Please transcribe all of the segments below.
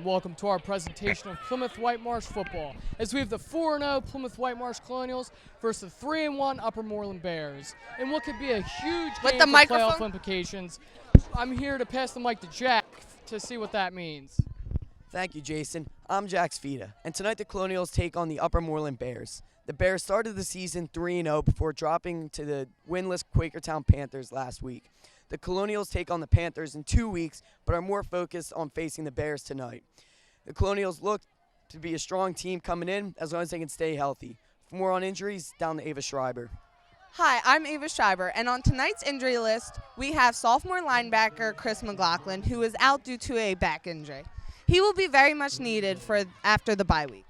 welcome to our presentation of Plymouth Whitemarsh football, as we have the 4-0 Plymouth Whitemarsh Colonials versus the 3-1 Upper Moreland Bears. And what could be a huge game for playoff implications. I'm here to pass the mic to Jack to see what that means. Thank you, Jason. I'm Jack Sfida, and tonight the Colonials take on the Upper Moreland Bears. The Bears started the season 3-0 before dropping to the winless Quakertown Panthers last week. The Colonials take on the Panthers in 2 weeks, but are more focused on facing the Bears tonight. The Colonials look to be a strong team coming in as long as they can stay healthy. For more on injuries, down to Ava Schreiber. Hi, I'm Ava Schreiber, and on tonight's injury list, we have sophomore linebacker Chris McLaughlin, who is out due to a back injury. He will be very much needed for after the bye week.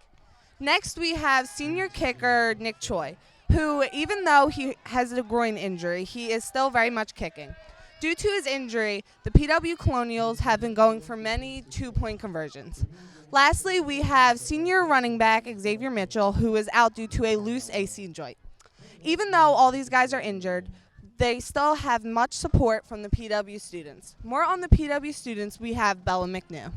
Next, we have senior kicker Nick Choi, who, even though he has a groin injury, he is still very much kicking. Due to his injury, the PW Colonials have been going for many two-point conversions. Lastly, we have senior running back Xavier Mitchell, who is out due to a loose AC joint. Even though all these guys are injured, they still have much support from the PW students. More on the PW students, we have Bella McNew.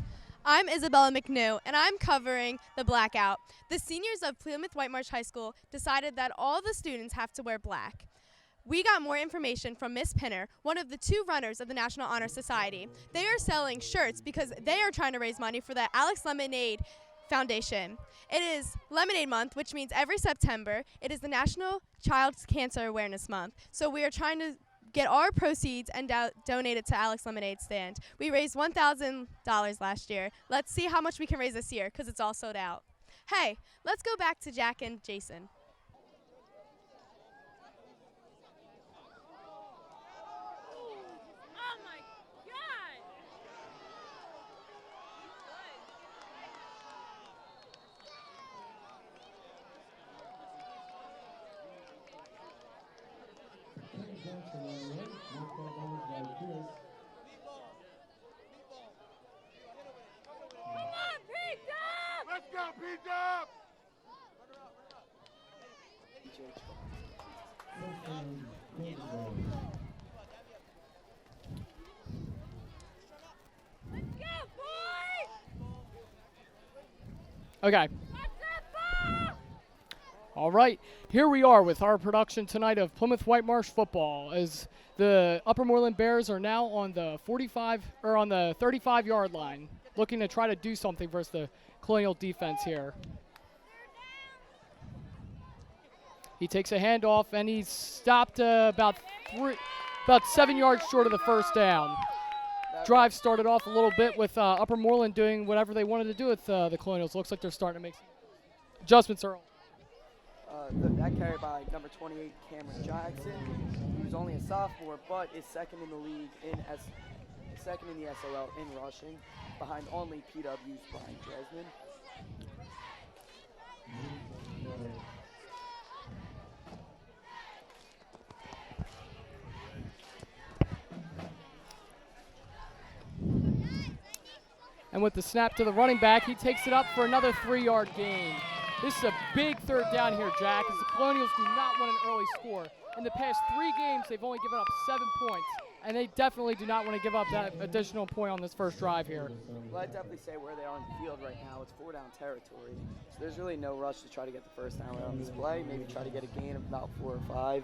I'm Isabella McNew, and I'm covering the blackout. The seniors of Plymouth Whitemarsh High School decided that all the students have to wear black. We got more information from Miss Pinner, one of the two runners of the National Honor Society. They are selling shirts because they are trying to raise money for the Alex Lemonade Foundation. It is Lemonade Month, which means every September it is the National Child Cancer Awareness Month. So we are trying to get our proceeds and donate it to Alex Lemonade Stand. We raised $1,000 last year. Let's see how much we can raise this year because it's all sold out. Hey, let's go back to Jack and Jason. Okay. All right, here we are with our production tonight of Plymouth Whitemarsh football, as the Upper Moreland Bears are now on the 35-yard line, looking to try to do something versus the Colonial defense here. He takes a handoff, and he's stopped about 7 yards short of the first down. Drive started off a little bit with Upper Moreland doing whatever they wanted to do with the Colonials. Looks like they're starting to make some adjustments early. That carry by number 28, Cameron Jackson, who's only a sophomore, but is second in the league second in the SLL in rushing, behind only PW's Brian Dresden. And with the snap to the running back, he takes it up for another 3-yard gain. This is a big third down here, Jack, as the Colonials do not want an early score. In the past 3 games, they've only given up 7 points, and they definitely do not want to give up that additional point on this first drive here. Well, I'd definitely say where they are on the field right now, it's 4-down territory. So there's really no rush to try to get the first down right on this play. Maybe try to get a gain of about 4 or 5.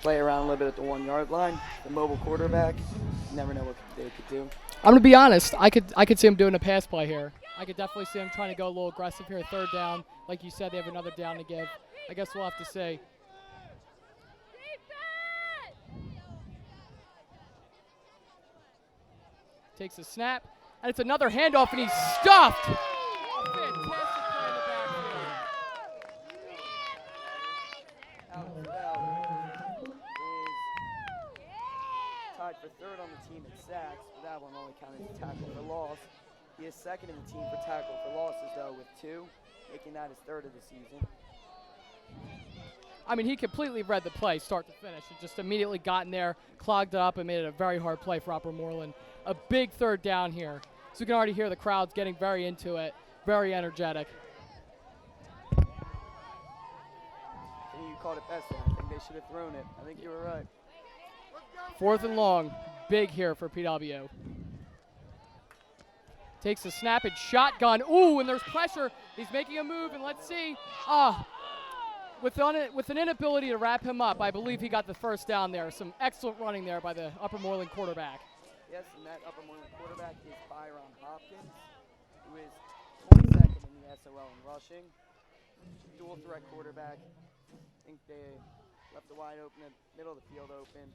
Play around a little bit at the 1-yard line. The mobile quarterback, you never know what they could do. I'm going to be honest. I could see him doing a pass play here. I could definitely see him trying to go a little aggressive here. Third down. Like you said, they have another down to give. I guess we'll have to see. Takes a snap, and it's another handoff, and he's stuffed. Fantastic play in the backfield. Tied for third on the team in sacks, but that one only counted as tackle for loss. He is second in the team for tackle for losses, though, with 2, making that his third of the season. I mean, he completely read the play start to finish. He just immediately got in there, clogged it up, and made it a very hard play for Upper Moreland. A big third down here. So you can already hear the crowds getting very into it, very energetic. I think you called it best there. I think they should have thrown it. I think you were right. 4th and long. Big here for PW. Takes a snap and shotgun. Ooh, and there's pressure. He's making a move, and let's see. With an inability to wrap him up, I believe he got the first down there. Some excellent running there by the Upper Moreland quarterback. Yes, and that Upper Moreland quarterback is Byron Hopkins, who is 22nd in the SOL in rushing. Dual threat quarterback. I think they left the wide open, middle of the field open.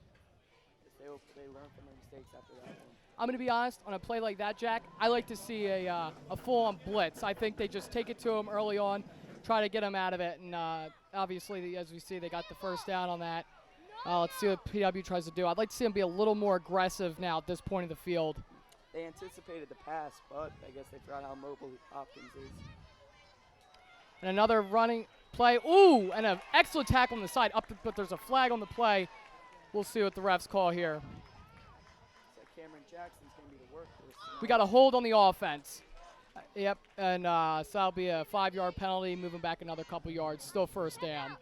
They learn from their mistakes after that one. I'm going to be honest, on a play like that, Jack, I like to see a full-on blitz. I think they just take it to him early on, try to get him out of it, and obviously, as we see, they got the first down on that. Let's see what PW tries to do. I'd like to see him be a little more aggressive now at this point of the field. They anticipated the pass, but I guess they forgot how mobile Hopkins is. And another running play. Ooh, and an excellent tackle on the side. But there's a flag on the play. We'll see what the refs call here. So Cameron Jackson's going to be the workhorse. We got a hold on the offense. Yep, and so that'll be a 5-yard penalty, moving back another couple yards. Still first down.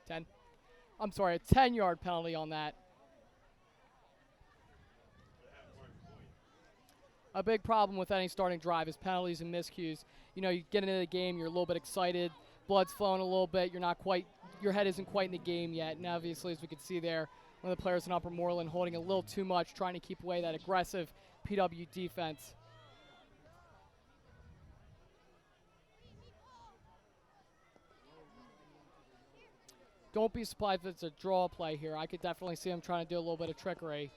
10. I'm sorry, a 10-yard penalty on that. A big problem with any starting drive is penalties and miscues. You know, you get into the game, you're a little bit excited, blood's flowing a little bit, your head isn't quite in the game yet. And obviously, as we can see there, one of the players in Upper Moreland holding a little too much, trying to keep away that aggressive PW defense. Don't be surprised if it's a draw play here. I could definitely see him trying to do a little bit of trickery.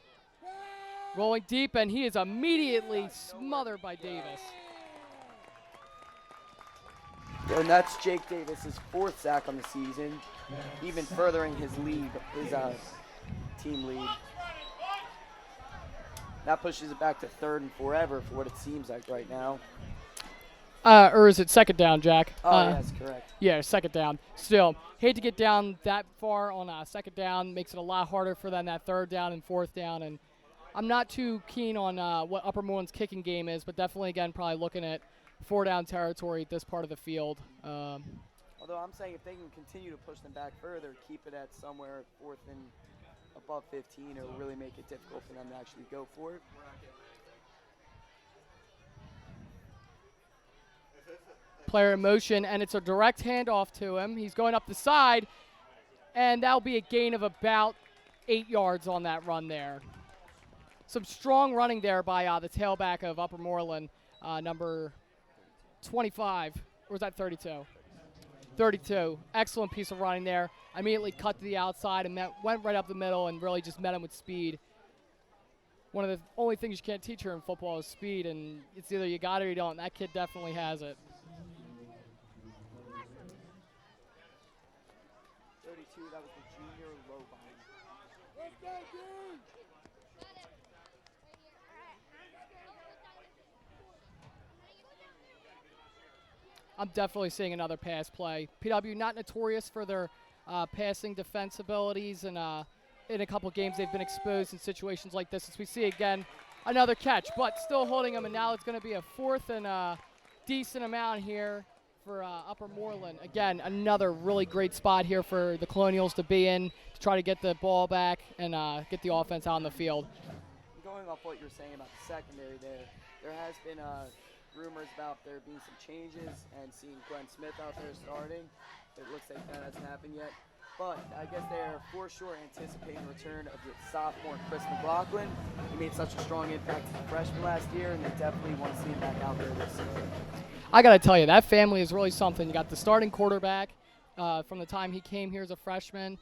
Rolling deep, and he is immediately smothered by Davis. And that's Jake Davis's 4th sack on the season, even furthering his lead, his team lead. That pushes it back to 3rd and forever for what it seems like right now. Or is it second down, Jack? Yes, correct. Yeah, second down. Still, hate to get down that far on second down. Makes it a lot harder for them that 3rd down and 4th down. And I'm not too keen on what Upper Moreland's kicking game is, but definitely, again, probably looking at 4-down territory at this part of the field. Although I'm saying if they can continue to push them back further, keep it at somewhere 4th and above 15, it will really make it difficult for them to actually go for it. Player in motion, and it's a direct handoff to him. He's going up the side, and that'll be a gain of about 8 yards on that run there. Some strong running there by the tailback of Upper Moreland, number 25, or was that 32? 32. Excellent piece of running there. Immediately cut to the outside and went right up the middle and really just met him with speed. One of the only things you can't teach here in football is speed, and it's either you got it or you don't. That kid definitely has it. 32, that was the junior low line. Let's go, dude! I'm definitely seeing another pass play. PW not notorious for their passing defense abilities, and in a couple games they've been exposed in situations like this. As we see again, another catch, but still holding them, and now it's going to be a 4th and decent amount here for Upper Moreland. Again, another really great spot here for the Colonials to be in, to try to get the ball back and get the offense out on the field. Going off what you were saying about the secondary there has been rumors about there being some changes and seeing Glenn Smith out there starting. It looks like that hasn't happened yet. But I guess they're for sure anticipating the return of the sophomore Chris McLaughlin. He made such a strong impact as a freshman last year, and they definitely want to see him back out there this year. I got to tell you, that family is really something. You got the starting quarterback from the time he came here as a freshman,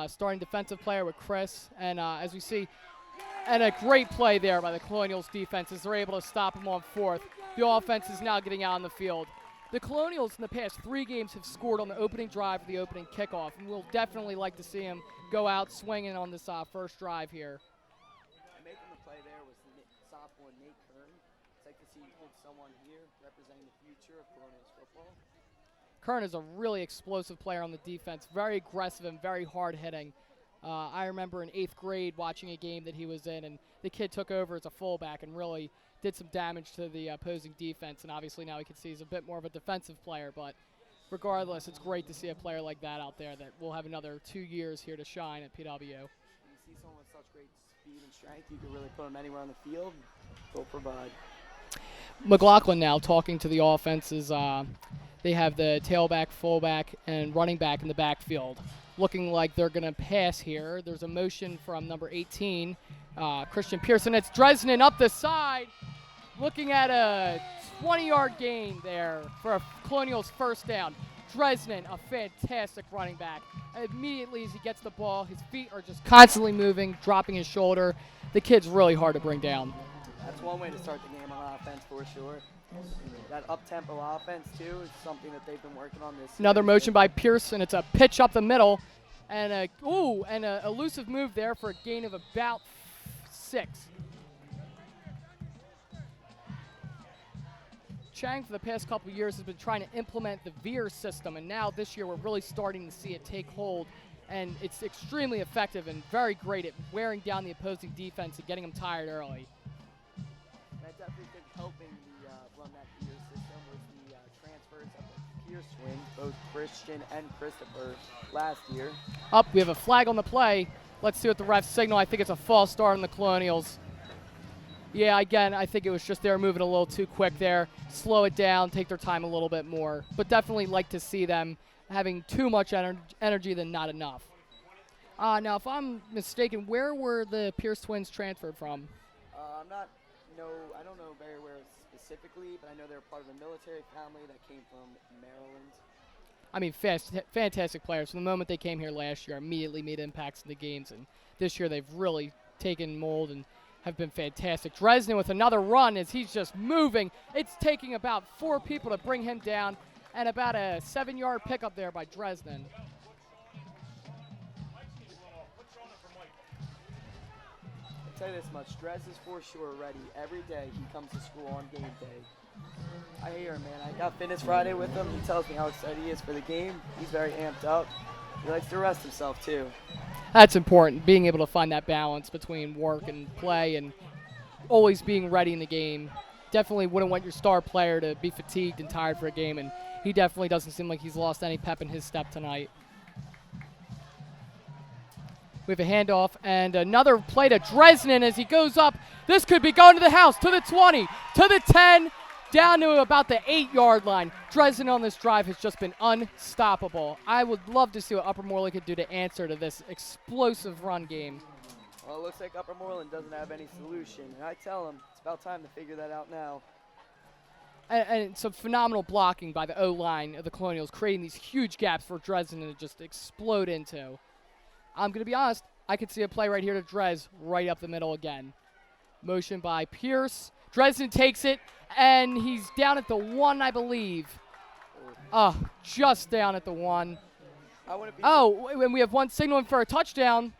starting defensive player with Chris, and as we see, and a great play there by the Colonials defense as they're able to stop him on 4th. The offense is now getting out on the field. The Colonials in the past 3 games have scored on the opening drive of the opening kickoff, and we'll definitely like to see him go out swinging on this first drive here. Making the play there was sophomore Nate Kern. It's like to see someone here representing the future of Colonials football. Kern is a really explosive player on the defense, very aggressive and very hard-hitting. I remember in 8th grade watching a game that he was in, and the kid took over as a fullback and really did some damage to the opposing defense. And obviously now we can see he's a bit more of a defensive player, but regardless, it's great to see a player like that out there that will have another 2 years here to shine at PW. When you see someone with such great speed and strength, you can really put him anywhere on the field. He'll provide. McLaughlin now talking to the offenses. They have the tailback, fullback, and running back in the backfield. Looking like they're going to pass here. There's a motion from number 18, Christian Pearson. It's Dresden up the side. Looking at a 20-yard gain there for a Colonials first down. Dresden, a fantastic running back. Immediately as he gets the ball, his feet are just constantly moving, dropping his shoulder. The kid's really hard to bring down. That's one way to start the game on offense for sure. That up-tempo offense, too, is something that they've been working on this Another year. motion by Pearson. It's a pitch up the middle. And a elusive move there for a gain of about 6. Chang, for the past couple years, has been trying to implement the veer system, and now this year we're really starting to see it take hold, and it's extremely effective and very great at wearing down the opposing defense and getting them tired early. I definitely think helping the run that veer system was the transfers of the Pierce twins, both Christian and Christopher, last year. Up, we have a flag on the play. Let's see what the refs signal. I think it's a false start on the Colonials. Yeah, again, I think it was just they were moving a little too quick there. Slow it down, take their time a little bit more. But definitely like to see them having too much energy than not enough. Now, if I'm mistaken, where were the Pierce twins transferred from? I don't know very well specifically, but I know they're part of a military family that came from Maryland. I mean, fantastic players. From the moment they came here last year, immediately made impacts in the games. And this year they've really taken mold and have been fantastic. Dresden with another run as he's just moving. It's taking about 4 people to bring him down, and about a 7-yard pickup there by Dresden. I'll tell you this much, Dres is for sure ready. Every day he comes to school on game day. I hear him, man. I got fitness Friday with him. He tells me how excited he is for the game. He's very amped up. He likes to rest himself, too. That's important, being able to find that balance between work and play and always being ready in the game. Definitely wouldn't want your star player to be fatigued and tired for a game, and he definitely doesn't seem like he's lost any pep in his step tonight. We have a handoff and another play to Dresden as he goes up. This could be going to the house, to the 20, to the 10, down to about the 8-yard line. Dresden on this drive has just been unstoppable. I would love to see what Upper Moreland could do to answer to this explosive run game. Well, it looks like Upper Moreland doesn't have any solution, and I tell him it's about time to figure that out now. And some phenomenal blocking by the O-line of the Colonials, creating these huge gaps for Dresden to just explode into. I'm going to be honest, I could see a play right here to Dres right up the middle again. Motion by Pierce. Dresden takes it, and he's down at the 1, I believe. Just down at the 1. And we have one signaling for a touchdown.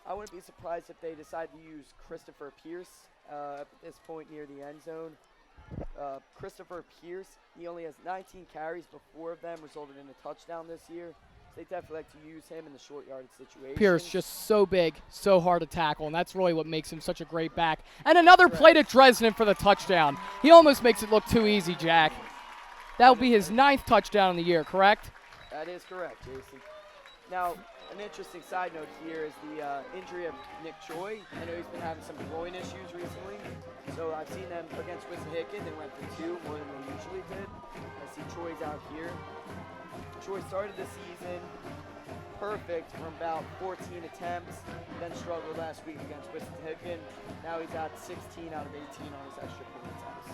I wouldn't be surprised if they decide to use Christopher Pierce at this point near the end zone. Christopher Pierce, he only has 19 carries, but 4 of them resulted in a touchdown this year. They definitely like to use him in the short yardage situation. Pierce just so big, so hard to tackle, and that's really what makes him such a great back. And another play to Dresden for the touchdown. He almost makes it look too easy, Jack. That will be his 9th touchdown in the year, correct? That is correct, Jason. Now, an interesting side note here is the injury of Nick Choi. I know he's been having some groin issues recently. So I've seen them against Wissahickon. They went for 2 more than they usually did. I see Choi's out here. Choi started the season perfect from about 14 attempts, then struggled last week against Wissahickon. Now he's at 16 out of 18 on his extra point attempts.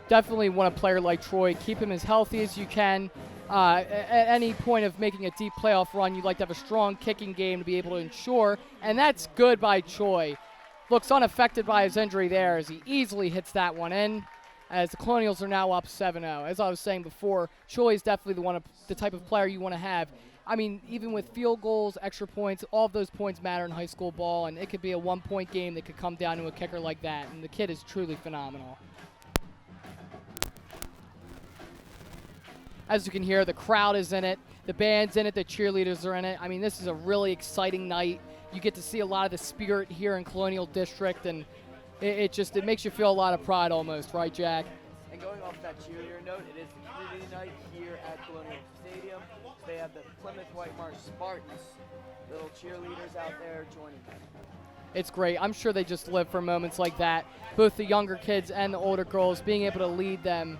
Definitely want a player like Troy. Keep him as healthy as you can. At any point of making a deep playoff run, you'd like to have a strong kicking game to be able to ensure, and that's good by Choi. Looks unaffected by his injury there as he easily hits that one in, as the Colonials are now up 7-0. As I was saying before, Choi is definitely the type of player you want to have. I mean, even with field goals, extra points, all of those points matter in high school ball, and it could be a 1-point game that could come down to a kicker like that, and the kid is truly phenomenal. As you can hear, the crowd is in it, the band's in it, the cheerleaders are in it. I mean, this is a really exciting night, you get to see a lot of the spirit here in Colonial District, and it makes you feel a lot of pride almost, right, Jack? And going off that cheerleader note, it is the community night here at Colonial Stadium. They have the Plymouth Whitemarsh Spartans, little cheerleaders out there joining them. It's great. I'm sure they just live for moments like that, both the younger kids and the older girls, being able to lead them.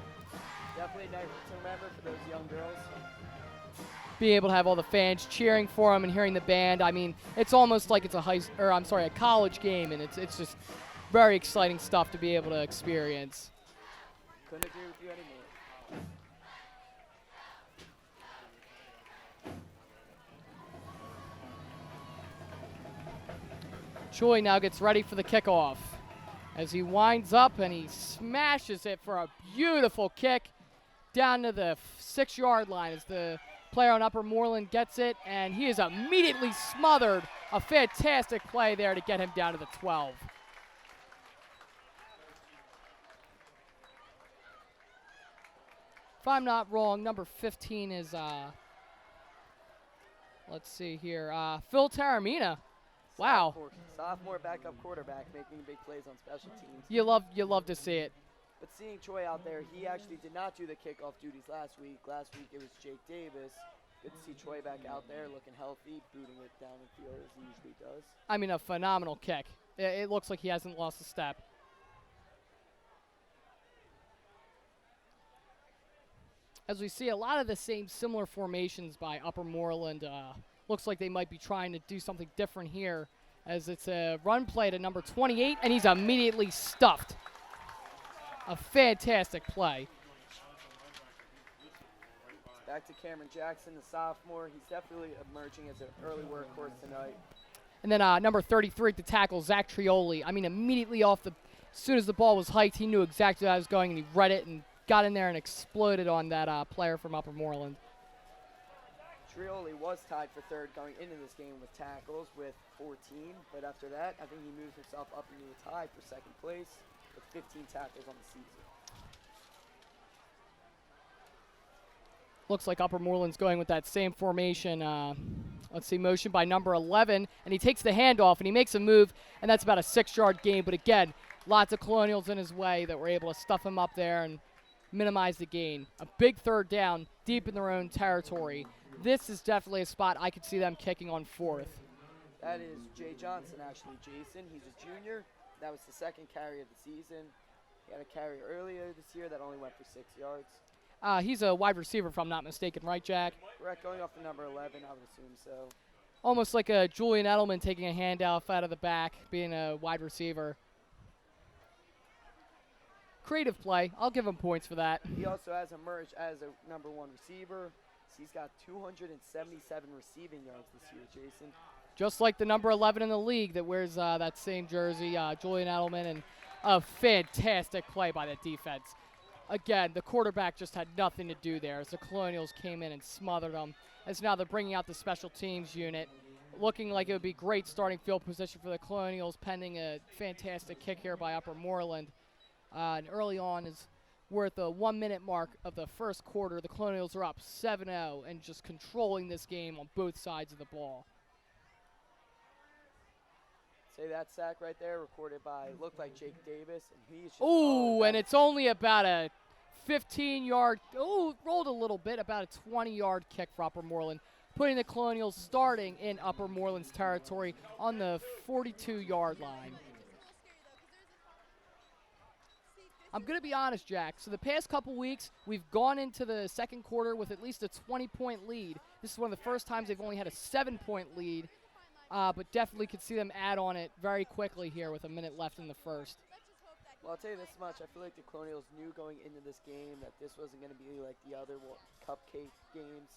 Definitely night to remember for those young girls. Being able to have all the fans cheering for them and hearing the band. I mean, it's almost like it's a college game, and it's just very exciting stuff to be able to experience. Couldn't agree with you anymore. Choi now gets ready for the kickoff as he winds up and he smashes it for a beautiful kick down to the 6-yard line as the player on Upper Moreland gets it, and he is immediately smothered. A fantastic play there to get him down to the 12. If I'm not wrong, number 15 is, let's see here, Phil Taramina. Wow. Sophomore backup quarterback making big plays on special teams. You love to see it. But seeing Troy out there, he actually did not do the kickoff duties last week. Last week it was Jake Davis. Good to see Troy back out there looking healthy, booting it down the field as he usually does. I mean, a phenomenal kick. It looks like he hasn't lost a step. As we see a lot of the same similar formations by Upper Moreland, looks like they might be trying to do something different here as it's a run play to number 28, and he's immediately stuffed. A fantastic play. Back to Cameron Jackson, the sophomore. He's definitely emerging as an early workhorse tonight. And then number 33 to tackle, Zach Trioli. I mean, immediately as soon as the ball was hiked, he knew exactly how it was going, and he read it and got in there and exploded on that player from Upper Moreland. Trioli was tied for third going into this game with tackles with 14, but after that, I think he moves himself up into a tie for second place with 15 tackles on the season. Looks like Upper Moreland's going with that same formation. Let's see, motion by number 11, and he takes the handoff, and he makes a move, and that's about a 6-yard gain. But again, lots of Colonials in his way that were able to stuff him up there and minimize the gain. A big third down deep in their own territory. This is definitely a spot I could see them kicking on fourth. That is Jay Johnson, actually, Jason. He's a junior. That was the second carry of the season. He had a carry earlier this year that only went for 6 yards. He's a wide receiver, if I'm not mistaken, right, Jack? Correct, going off the number 11, I would assume so. Almost like a Julian Edelman taking a handoff out of the back, being a wide receiver. Creative play. I'll give him points for that. He also has emerged as a number 1 receiver. He's got 277 receiving yards this year, Jason. Just like the number 11 in the league that wears that same jersey, Julian Edelman, and a fantastic play by the defense. Again, the quarterback just had nothing to do there as the Colonials came in and smothered them. As now they're bringing out the special teams unit, looking like it would be great starting field position for the Colonials, pending a fantastic kick here by Upper Moreland. And early on is we're at the 1-minute mark of the first quarter. The Colonials are up 7-0 and just controlling this game on both sides of the ball. Say that sack right there, recorded by, looked like Jake Davis, and he's just... Ooh, and it's only about a 15-yard, rolled a little bit, about a 20-yard kick for Upper Moreland, putting the Colonials starting in Upper Moreland's territory on the 42-yard line. I'm going to be honest, Jack. So the past couple weeks, we've gone into the second quarter with at least a 20-point lead. This is one of the first times they've only had a 7-point lead. But definitely could see them add on it very quickly here with a minute left in the first. Well, I'll tell you this much. I feel like the Colonials knew going into this game that this wasn't going to be like the other cupcake games.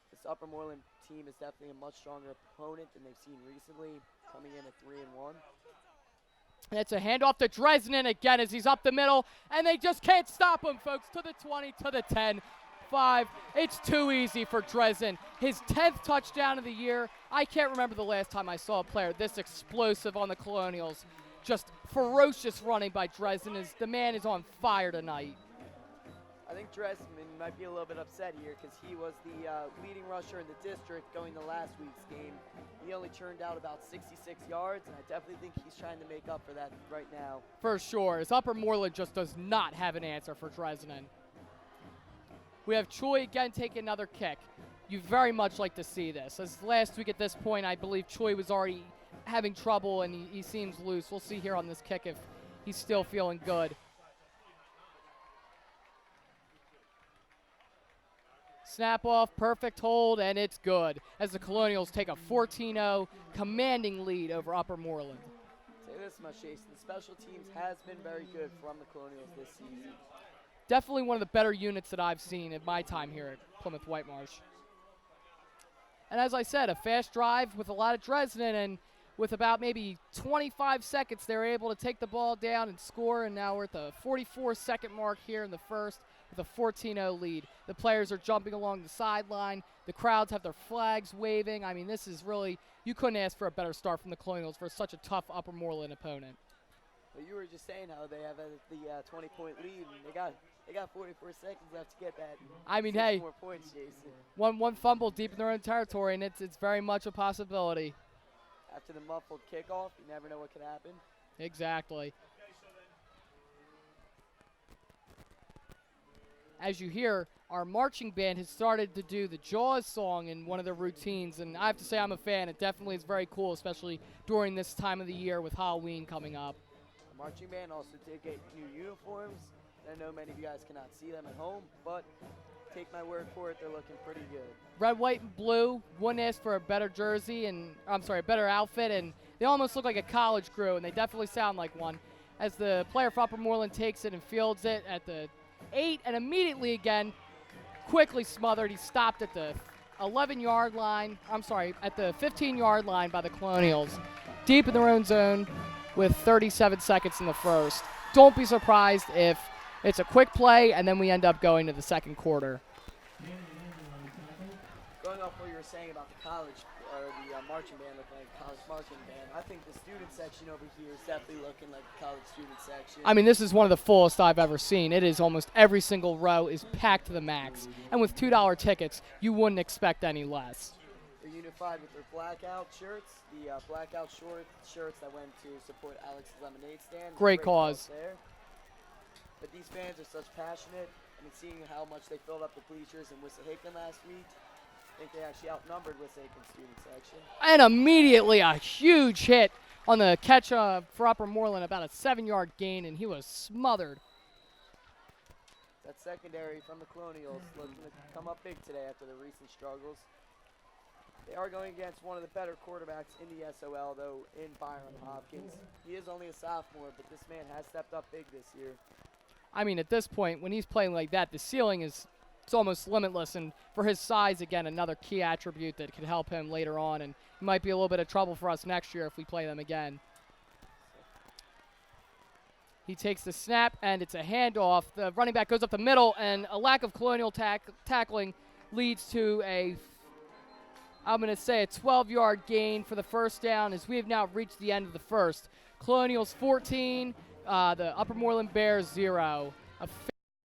This Upper Moreland team is definitely a much stronger opponent than they've seen recently, coming in at 3-1. And it's a handoff to Dresden again as he's up the middle, and they just can't stop him, folks, to the 20, to the 10. 5. It's too easy for Dresden. His 10th touchdown of the year. I can't remember the last time I saw a player this explosive on the Colonials. Just ferocious running by Dresden. The man is on fire tonight. I think Dresden might be a little bit upset here because he was the leading rusher in the district going to last week's game. He only churned out about 66 yards, and I definitely think he's trying to make up for that right now. For sure, as Upper Moreland just does not have an answer for Dresden. We have Choi again taking another kick. You very much like to see this. As last week at this point, I believe Choi was already having trouble, and he seems loose. We'll see here on this kick if he's still feeling good. Snap off, perfect hold, and it's good as the Colonials take a 14-0 commanding lead over Upper Moreland. Say this much, Jason. The special teams has been very good from the Colonials this season. Definitely one of the better units that I've seen in my time here at Plymouth Whitemarsh. And as I said, a fast drive with a lot of Dresden, and with about maybe 25 seconds, they're able to take the ball down and score, and now we're at the 44-second mark here in the first with a 14-0 lead. The players are jumping along the sideline. The crowds have their flags waving. I mean, this is really, you couldn't ask for a better start from the Colonials for such a tough Upper Moreland opponent. Well, you were just saying how they have the 20-point lead, and they got 44 seconds left to get that. I mean, 6 hey, more points, Jason. One fumble deep in their own territory, and it's very much a possibility. After the muffled kickoff, you never know what could happen. Exactly. As you hear, our marching band has started to do the Jaws song in one of their routines, and I have to say I'm a fan. It definitely is very cool, especially during this time of the year with Halloween coming up. The marching band also did get new uniforms. I know many of you guys cannot see them at home, but take my word for it, they're looking pretty good. Red, white, and blue. Wouldn't ask for a better jersey, a better outfit, and they almost look like a college crew, and they definitely sound like one. As the player for Upper Moreland takes it and fields it at the 8, and immediately again, quickly smothered. He stopped at the 11-yard line. At the 15-yard line by the Colonials, deep in their own zone with 37 seconds in the first. Don't be surprised if it's a quick play and then we end up going to the second quarter. Going off what you were saying about the college, or the marching band looking like a college marching band, I think the student section over here is definitely looking like a college student section. I mean, this is one of the fullest I've ever seen. It is almost every single row is packed to the max. And with $2 tickets, you wouldn't expect any less. They're unified with their blackout shirts, the blackout shirts that went to support Alex's Lemonade Stand. Great cause. There. But these fans are such passionate. I mean, seeing how much they filled up the bleachers in Wissahickon last week, I think they actually outnumbered Wissahickon student section. And immediately a huge hit on the catch for Upper Moreland, about a 7-yard gain, and he was smothered. That secondary from the Colonials looking to come up big today after the recent struggles. They are going against one of the better quarterbacks in the SOL, though, in Byron Hopkins. He is only a sophomore, but this man has stepped up big this year. I mean, at this point, when he's playing like that, the ceiling is it's almost limitless. And for his size, again, another key attribute that could help him later on. And it might be a little bit of trouble for us next year if we play them again. He takes the snap, and it's a handoff. The running back goes up the middle, and a lack of Colonial tackling leads to a 12-yard gain for the first down as we have now reached the end of the first. Colonials 14, the Upper Moreland Bears 0. A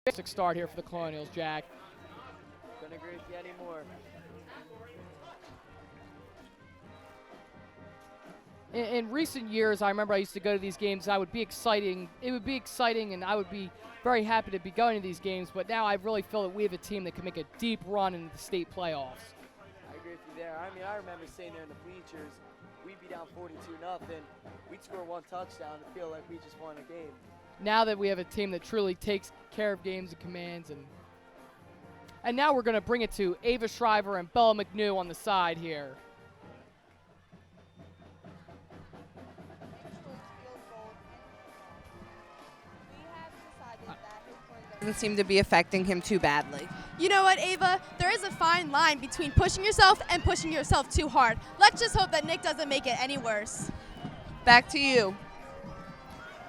fantastic start here for the Colonials, Jack. Couldn't agree with you anymore. In recent years, I remember I used to go to these games. It would be exciting, and I would be very happy to be going to these games. But now I really feel that we have a team that can make a deep run into the state playoffs. I agree with you there. I mean, I remember sitting there in the bleachers. We'd be down 42-0. We'd score one touchdown and feel like we just won a game. Now that we have a team that truly takes care of games and commands, and now we're going to bring it to Ava Schreiver and Bella McNew on the side here. Doesn't seem to be affecting him too badly. You know what, Ava? There is a fine line between pushing yourself and pushing yourself too hard. Let's just hope that Nick doesn't make it any worse. Back to you.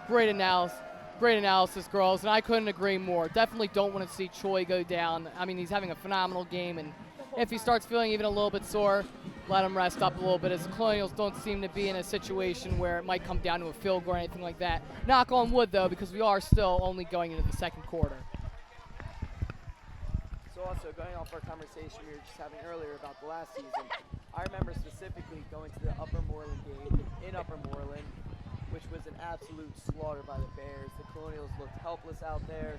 Great analysis, girls, and I couldn't agree more. Definitely don't want to see Choi go down. I mean, he's having a phenomenal game, and if he starts feeling even a little bit sore, let him rest up a little bit, as the Colonials don't seem to be in a situation where it might come down to a field goal or anything like that. Knock on wood, though, because we are still only going into the second quarter. So also, going off our conversation we were just having earlier about the last season, I remember specifically going to the Upper Moreland game in Upper Moreland, which was an absolute slaughter by the Bears. The Colonials looked helpless out there.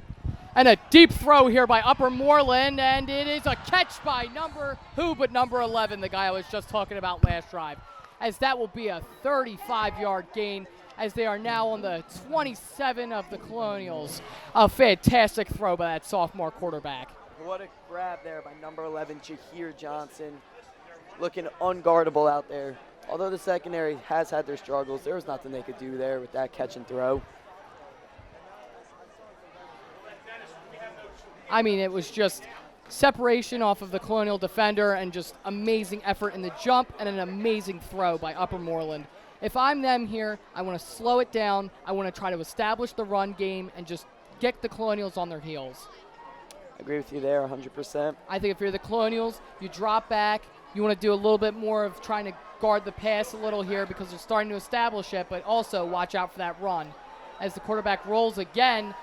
And a deep throw here by Upper Moreland, and it is a catch by number 11, the guy I was just talking about last drive, as that will be a 35-yard gain, as they are now on the 27 of the Colonials. A fantastic throw by that sophomore quarterback. What a grab there by number 11, Jahir Johnson, looking unguardable out there. Although the secondary has had their struggles, there was nothing they could do there with that catch and throw. I mean, it was just separation off of the Colonial defender and just amazing effort in the jump and an amazing throw by Upper Moreland. If I'm them here, I want to slow it down. I want to try to establish the run game and just get the Colonials on their heels. I agree with you there 100%. I think if you're the Colonials, you drop back. You want to do a little bit more of trying to guard the pass a little here because they're starting to establish it, but also watch out for that run. As the quarterback rolls again,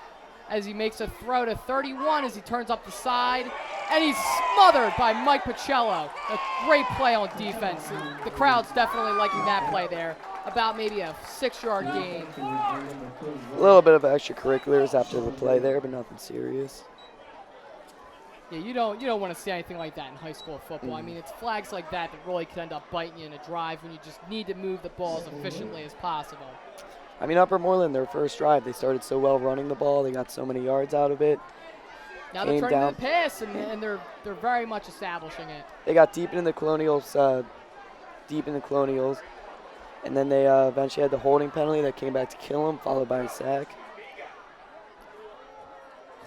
as he makes a throw to 31 as he turns up the side, and he's smothered by Mike Pacello. A great play on defense. The crowd's definitely liking that play there. About maybe a 6-yard gain. A little bit of extracurriculars after the play there, but nothing serious. Yeah, you don't want to see anything like that in high school football. I mean, it's flags like that that really could end up biting you in a drive when you just need to move the ball as efficiently as possible. I mean, Upper Moreland, their first drive, they started so well running the ball. They got so many yards out of it. Now they're turning to the pass, and they're very much establishing it. They got deep in the Colonials, and then they eventually had the holding penalty that came back to kill them, followed by a sack.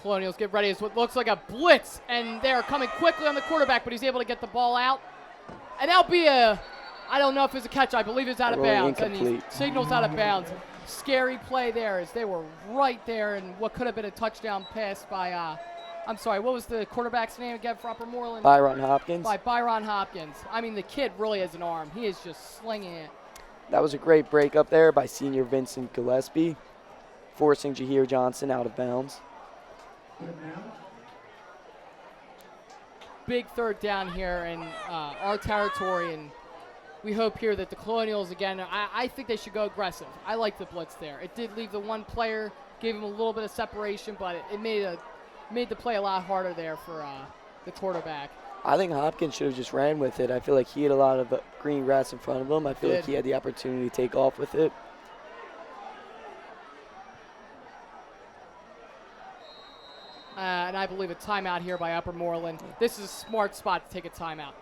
Colonials get ready as what looks like a blitz, and they're coming quickly on the quarterback, but he's able to get the ball out. And that'll be I don't know if it's a catch. I believe it's out of bounds. Incomplete. And he signals out of bounds. Scary play there as they were right there, and what could have been a touchdown pass by, I'm sorry, what was the quarterback's name again for Upper Moreland? Byron Hopkins. By Byron Hopkins. I mean, the kid really has an arm. He is just slinging it. That was a great break up there by senior Vincent Gillespie, forcing Jahir Johnson out of bounds. Big third down here in our territory, and we hope here that the Colonials, again, I think they should go aggressive. I like the blitz there. It did leave the one player, gave him a little bit of separation, but it made the play a lot harder there for the quarterback. I think Hopkins should have just ran with it. I feel like he had a lot of green grass in front of him. I feel like he had the opportunity to take off with it. And I believe a timeout here by Upper Moreland. This is a smart spot to take a timeout.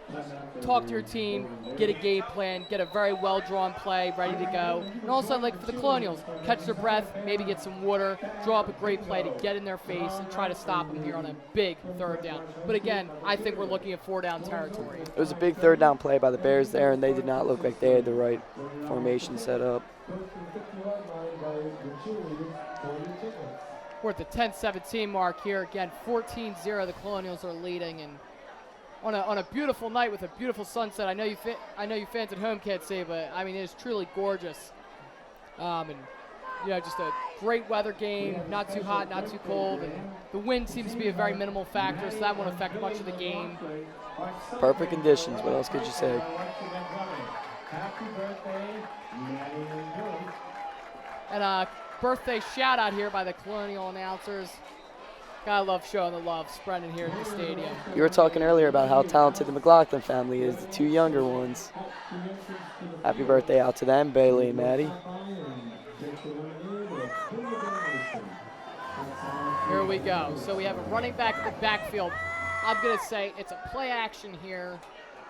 Talk to your team, get a game plan, get a very well-drawn play ready to go. And also, like for the Colonials, catch their breath, maybe get some water, draw up a great play to get in their face and try to stop them here on a big third down. But again, I think we're looking at 4-down territory. It was a big third down play by the Bears there, and they did not look like they had the right formation set up. We're at the 10-17 mark here. Again, 14-0, the Colonials are leading, and on a beautiful night with a beautiful sunset. I know you fans at home can't see, but I mean it is truly gorgeous. And just a great weather game, not too hot, not too cold, and the wind seems to be a very minimal factor, so that won't affect much of the game. Perfect conditions. What else could you say? And birthday shout out here by the Colonial announcers. Gotta love showing the love, spreading here at the stadium. You were talking earlier about how talented the McLaughlin family is, the two younger ones. Happy birthday out to them, Bailey and Maddie. Here we go. So we have a running back in the backfield. I'm gonna say it's a play action here.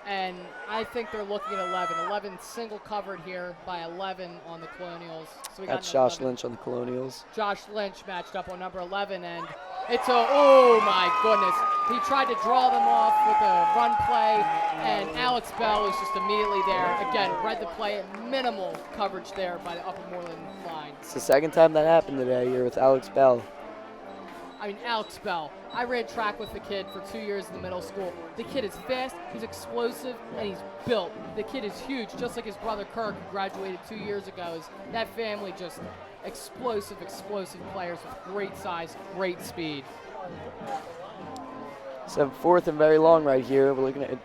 And I think they're looking at 11. 11 single covered here by 11 on the Colonials. So we got That's Josh Lynch on the Colonials. Josh Lynch matched up on number 11, and it's oh my goodness. He tried to draw them off with a run play, and Alex Bell was just immediately there. Again, read the play at minimal coverage there by the Upper Moreland line. It's the second time that happened today here with Alex Bell. I mean, Alex Bell. I ran track with the kid for 2 years in the middle school. The kid is fast, he's explosive, and he's built. The kid is huge, just like his brother Kirk, who graduated 2 years ago. That family just explosive players with great size, great speed. So fourth and very long right here. We're looking at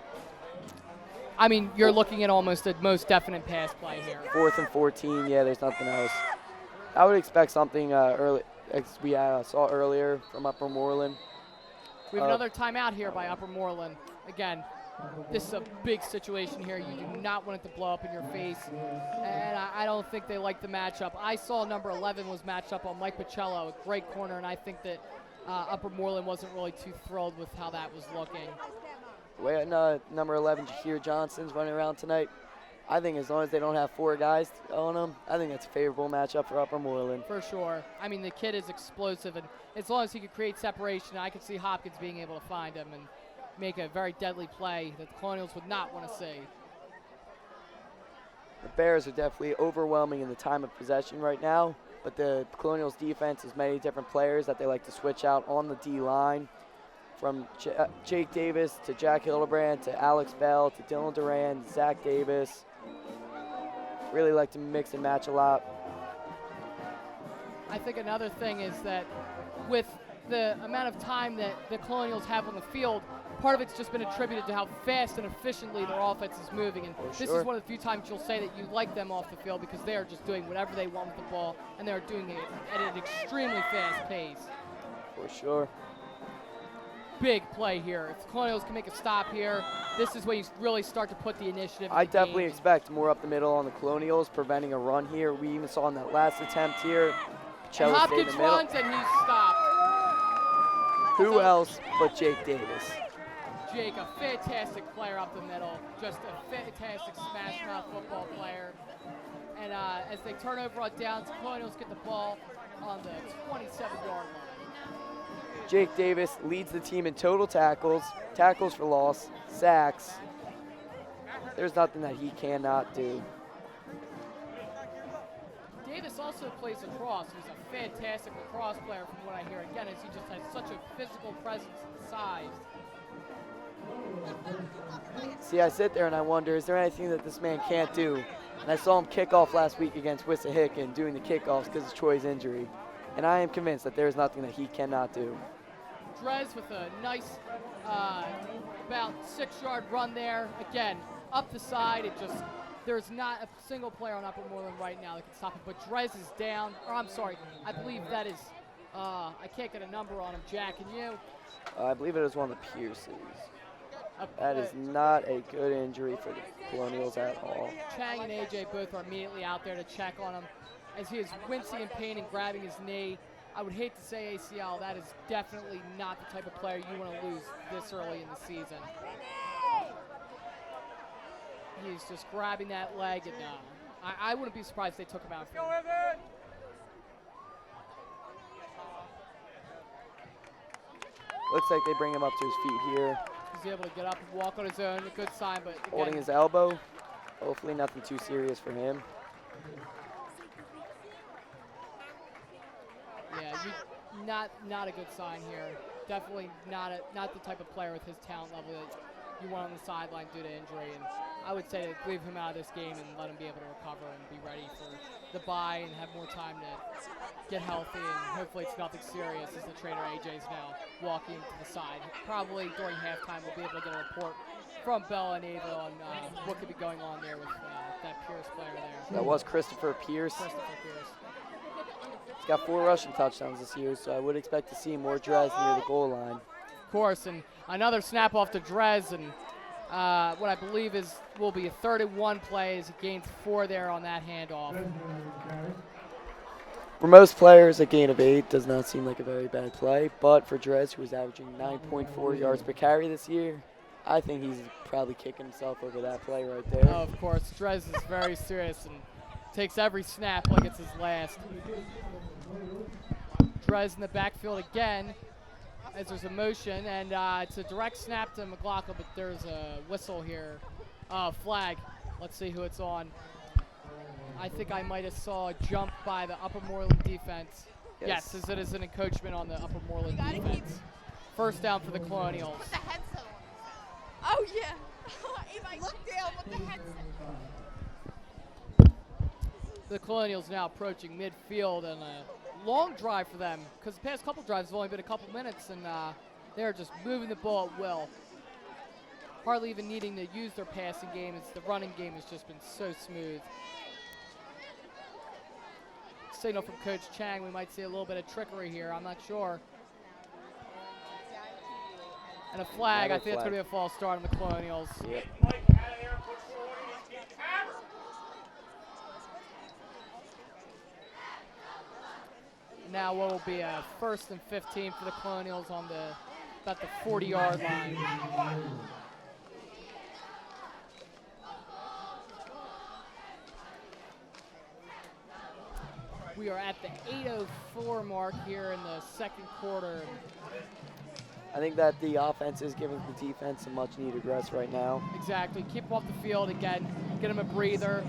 I mean, you're looking at almost a most definite pass play here. 4th and 14. Yeah, there's nothing else. I would expect something early, as we saw earlier from Upper Moreland. We have another timeout here by Upper Moreland. Again, this is a big situation here. You do not want it to blow up in your face. And I don't think they like the matchup. I saw number 11 was matched up on Mike Pacello, a great corner, and I think that Upper Moreland wasn't really too thrilled with how that was looking. Way number 11, Jahir Johnson's running around tonight. I think as long as they don't have 4 guys on them, I think that's a favorable matchup for Upper Moreland. For sure. I mean, the kid is explosive, and as long as he could create separation, I could see Hopkins being able to find him and make a very deadly play that the Colonials would not want to see. The Bears are definitely overwhelming in the time of possession right now, but the Colonials defense has many different players that they like to switch out on the D-line. From Jake Davis to Jack Hildebrand to Alex Bell to Dylan Duran, Zach Davis. Really like to mix and match a lot. I think another thing is that with the amount of time that the Colonials have on the field, part of it's just been attributed to how fast and efficiently their offense is moving. And this is one of the few times you'll say that you like them off the field because they are just doing whatever they want with the ball, and they're doing it at an extremely fast pace. For sure. Big play here. If the Colonials can make a stop here, this is when you really start to put the initiative in I the definitely game. expect more up the middle on the Colonials, preventing a run here. We even saw in that last attempt here, And Pacello stayed in Hopkins the middle. runs and he's stopped. Who else but Jake Davis? Jake, a fantastic player up the middle, just a fantastic smash mouth football player. And as they turn over on downs, Colonials get the ball on the 27-yard line. Jake Davis leads the team in total tackles, tackles for loss, sacks. There's nothing that he cannot do. Davis also plays lacrosse. He's a fantastic lacrosse player from what I hear. Again, as he just has such a physical presence and size. See, I sit there and I wonder, is there anything that this man can't do? And I saw him kick off last week against Wissahickon doing the kickoffs because of Troy's injury. And I am convinced that there is nothing that he cannot do. Drez with a nice about 6-yard run there. Again, up the side. There's not a single player on Upper Moreland right now that can stop him. But Drez is down. Or I'm sorry, I believe that is, I can't get a number on him. Jack, can you? I believe it was one of the Pierces. That is not a good injury for the Colonials at all. Chang and AJ both are immediately out there to check on him as he is wincing in pain and grabbing his knee. I would hate to say ACL. That is definitely not the type of player you want to lose this early in the season. He's just grabbing that leg, and I wouldn't be surprised if they took him out. Looks like they bring him up to his feet here. He's able to get up and walk on his own. A good sign, but again, Holding his elbow. Hopefully nothing too serious for him. Yeah, not a good sign here. Definitely not the type of player with his talent level that you want on the sideline due to injury. And I would say to leave him out of this game and let him be able to recover and be ready for the bye and have more time to get healthy. And hopefully it's nothing serious as the trainer AJ is now walking to the side. Probably during halftime we'll be able to get a report from Bella and Ava on what could be going on there with that Pierce player there. That was Christopher Pierce. Christopher Pierce. He's got 4 rushing touchdowns this year, so I would expect to see more Drez near the goal line. Of course, and another snap off to Drez, and what I believe will be a 31 play as he gains 4 there on that handoff. For most players, a gain of 8 does not seem like a very bad play, but for Drez, who is averaging 9.4 yards per carry this year, I think he's probably kicking himself over that play right there. Oh, of course, Drez is very serious and takes every snap like it's his last. Drez in the backfield again as there's a motion, and it's a direct snap to McLaughlin, but there's a whistle here. Flag. Let's see who it's on. I think I might have saw a jump by the Upper Moreland defense. Yes, as it is an encroachment on the Upper Moreland defense. First down for the Colonials. The headset. Oh, yeah. Look down with the headset. The Colonials now approaching midfield, and a long drive for them because the past couple drives have only been a couple minutes, and They're just moving the ball at will. Hardly even needing to use their passing game. The running game has just been so smooth. Signal from Coach Chang. We might see a little bit of trickery here. I'm not sure. And a flag. I think it's going to be a false start on the Colonials. Yep. Now what will be a 1st and 15 for the Colonials on about the 40-yard line. We are at the 8:04 mark here in the second quarter. I think that the offense is giving the defense a much-needed rest right now. Exactly. Keep them off the field again. Get them a breather.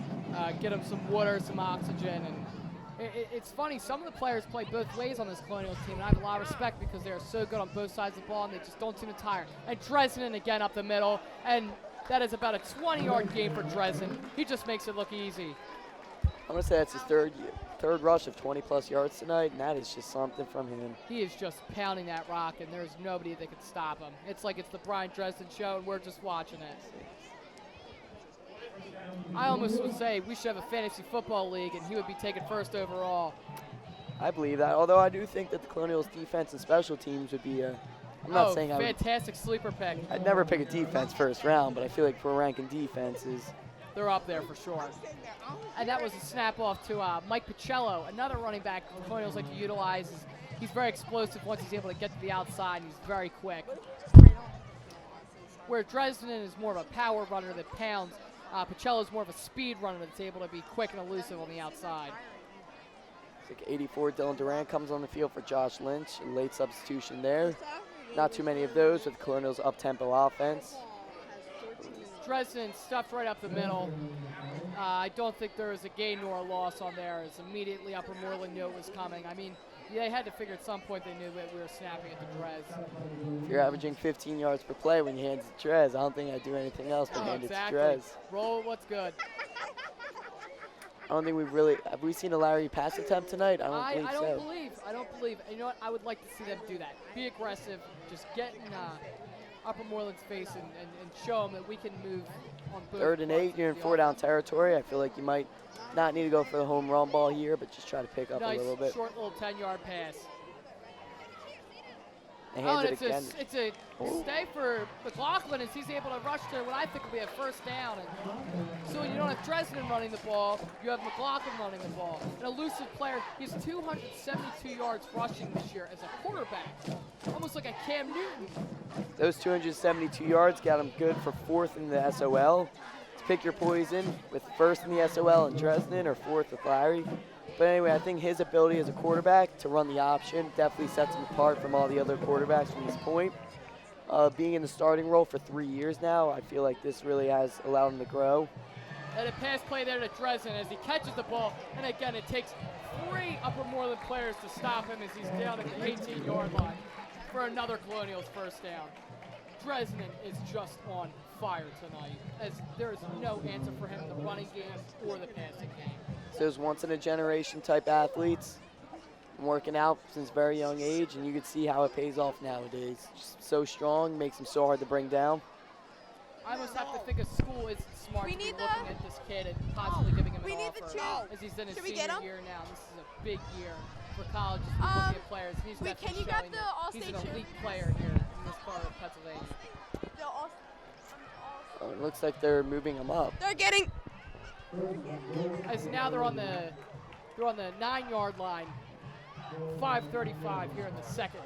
Get them some water, some oxygen. And it's funny. Some of the players play both ways on this Colonials team, and I have a lot of respect because they are so good on both sides of the ball, and they just don't seem to tire. And Dresden again up the middle, and that is about a 20-yard game for Dresden. He just makes it look easy. I'm going to say that's his third rush of 20-plus yards tonight, and that is just something from him. He is just pounding that rock, and there's nobody that can stop him. It's like it's the Brian Dresden show, and we're just watching it. I almost would say we should have a fantasy football league, and he would be taken first overall. I believe that, although I do think that the Colonials' defense and special teams would be I'm not saying I would. Fantastic sleeper pick. I'd never pick a defense first round, but I feel like if we're ranking defenses, they're up there for sure. And that was a snap off to Mike Pacello, another running back the Colonials like to utilize. He's very explosive once he's able to get to the outside, and he's very quick. Where Dresden is more of a power runner that pounds, Pacello is more of a speed runner that's able to be quick and elusive on the outside. it's like 84, Dylan Durant comes on the field for Josh Lynch, a late substitution there. Not too many of those with the Colonials' up-tempo offense. Dresden stuffed right up the middle. I don't think there was a gain nor a loss on there, as immediately Upper Moreland knew it was coming. I mean, they had to figure at some point they knew that we were snapping it to Drez. If you're averaging 15 yards per play when you hand it to Drez, I don't think I'd do anything else but hand it to Drez. Roll what's good. I don't think have we seen a Larry pass attempt tonight? I don't think so. I don't believe. And you know what? I would like to see them do that. Be aggressive. Just get in Upper Moreland's face and show them that we can move on both. 3rd and 8, you're in 4-down territory. I feel like you might not need to go for the home run ball here, but just try to pick up a little bit. Nice short little 10-yard pass. And it's a stay for McLaughlin as he's able to rush to what I think will be a first down. And so when you don't have Dresden running the ball, you have McLaughlin running the ball. An elusive player. He's 272 yards rushing this year as a quarterback, almost like a Cam Newton. Those 272 yards got him good for 4th in the SOL. To pick your poison with 1st in the SOL in Dresden or 4th with Larry. But anyway, I think his ability as a quarterback to run the option definitely sets him apart from all the other quarterbacks from this point. Being in the starting role for 3 years now, I feel like this really has allowed him to grow. And a pass play there to Dresden as he catches the ball. And again, it takes 3 Upper Moreland players to stop him as he's down at the 18-yard line for another Colonials first down. Dresden is just on fire tonight, as there is no answer for him in the running game or the passing game. Those once-in-a-generation type athletes working out since very young age, and you can see how it pays off nowadays. Just so strong, makes him so hard to bring down. I almost have to think a school is smart to be looking at this kid and possibly giving him an offer, as he's in his senior year now. This is a big year for colleges to looking at players. He's definitely showing that he's an elite player here in this part of Pennsylvania. Oh, it looks like they're moving him up. They're getting. As now they're on the 9-yard line. 5:35 here in the second.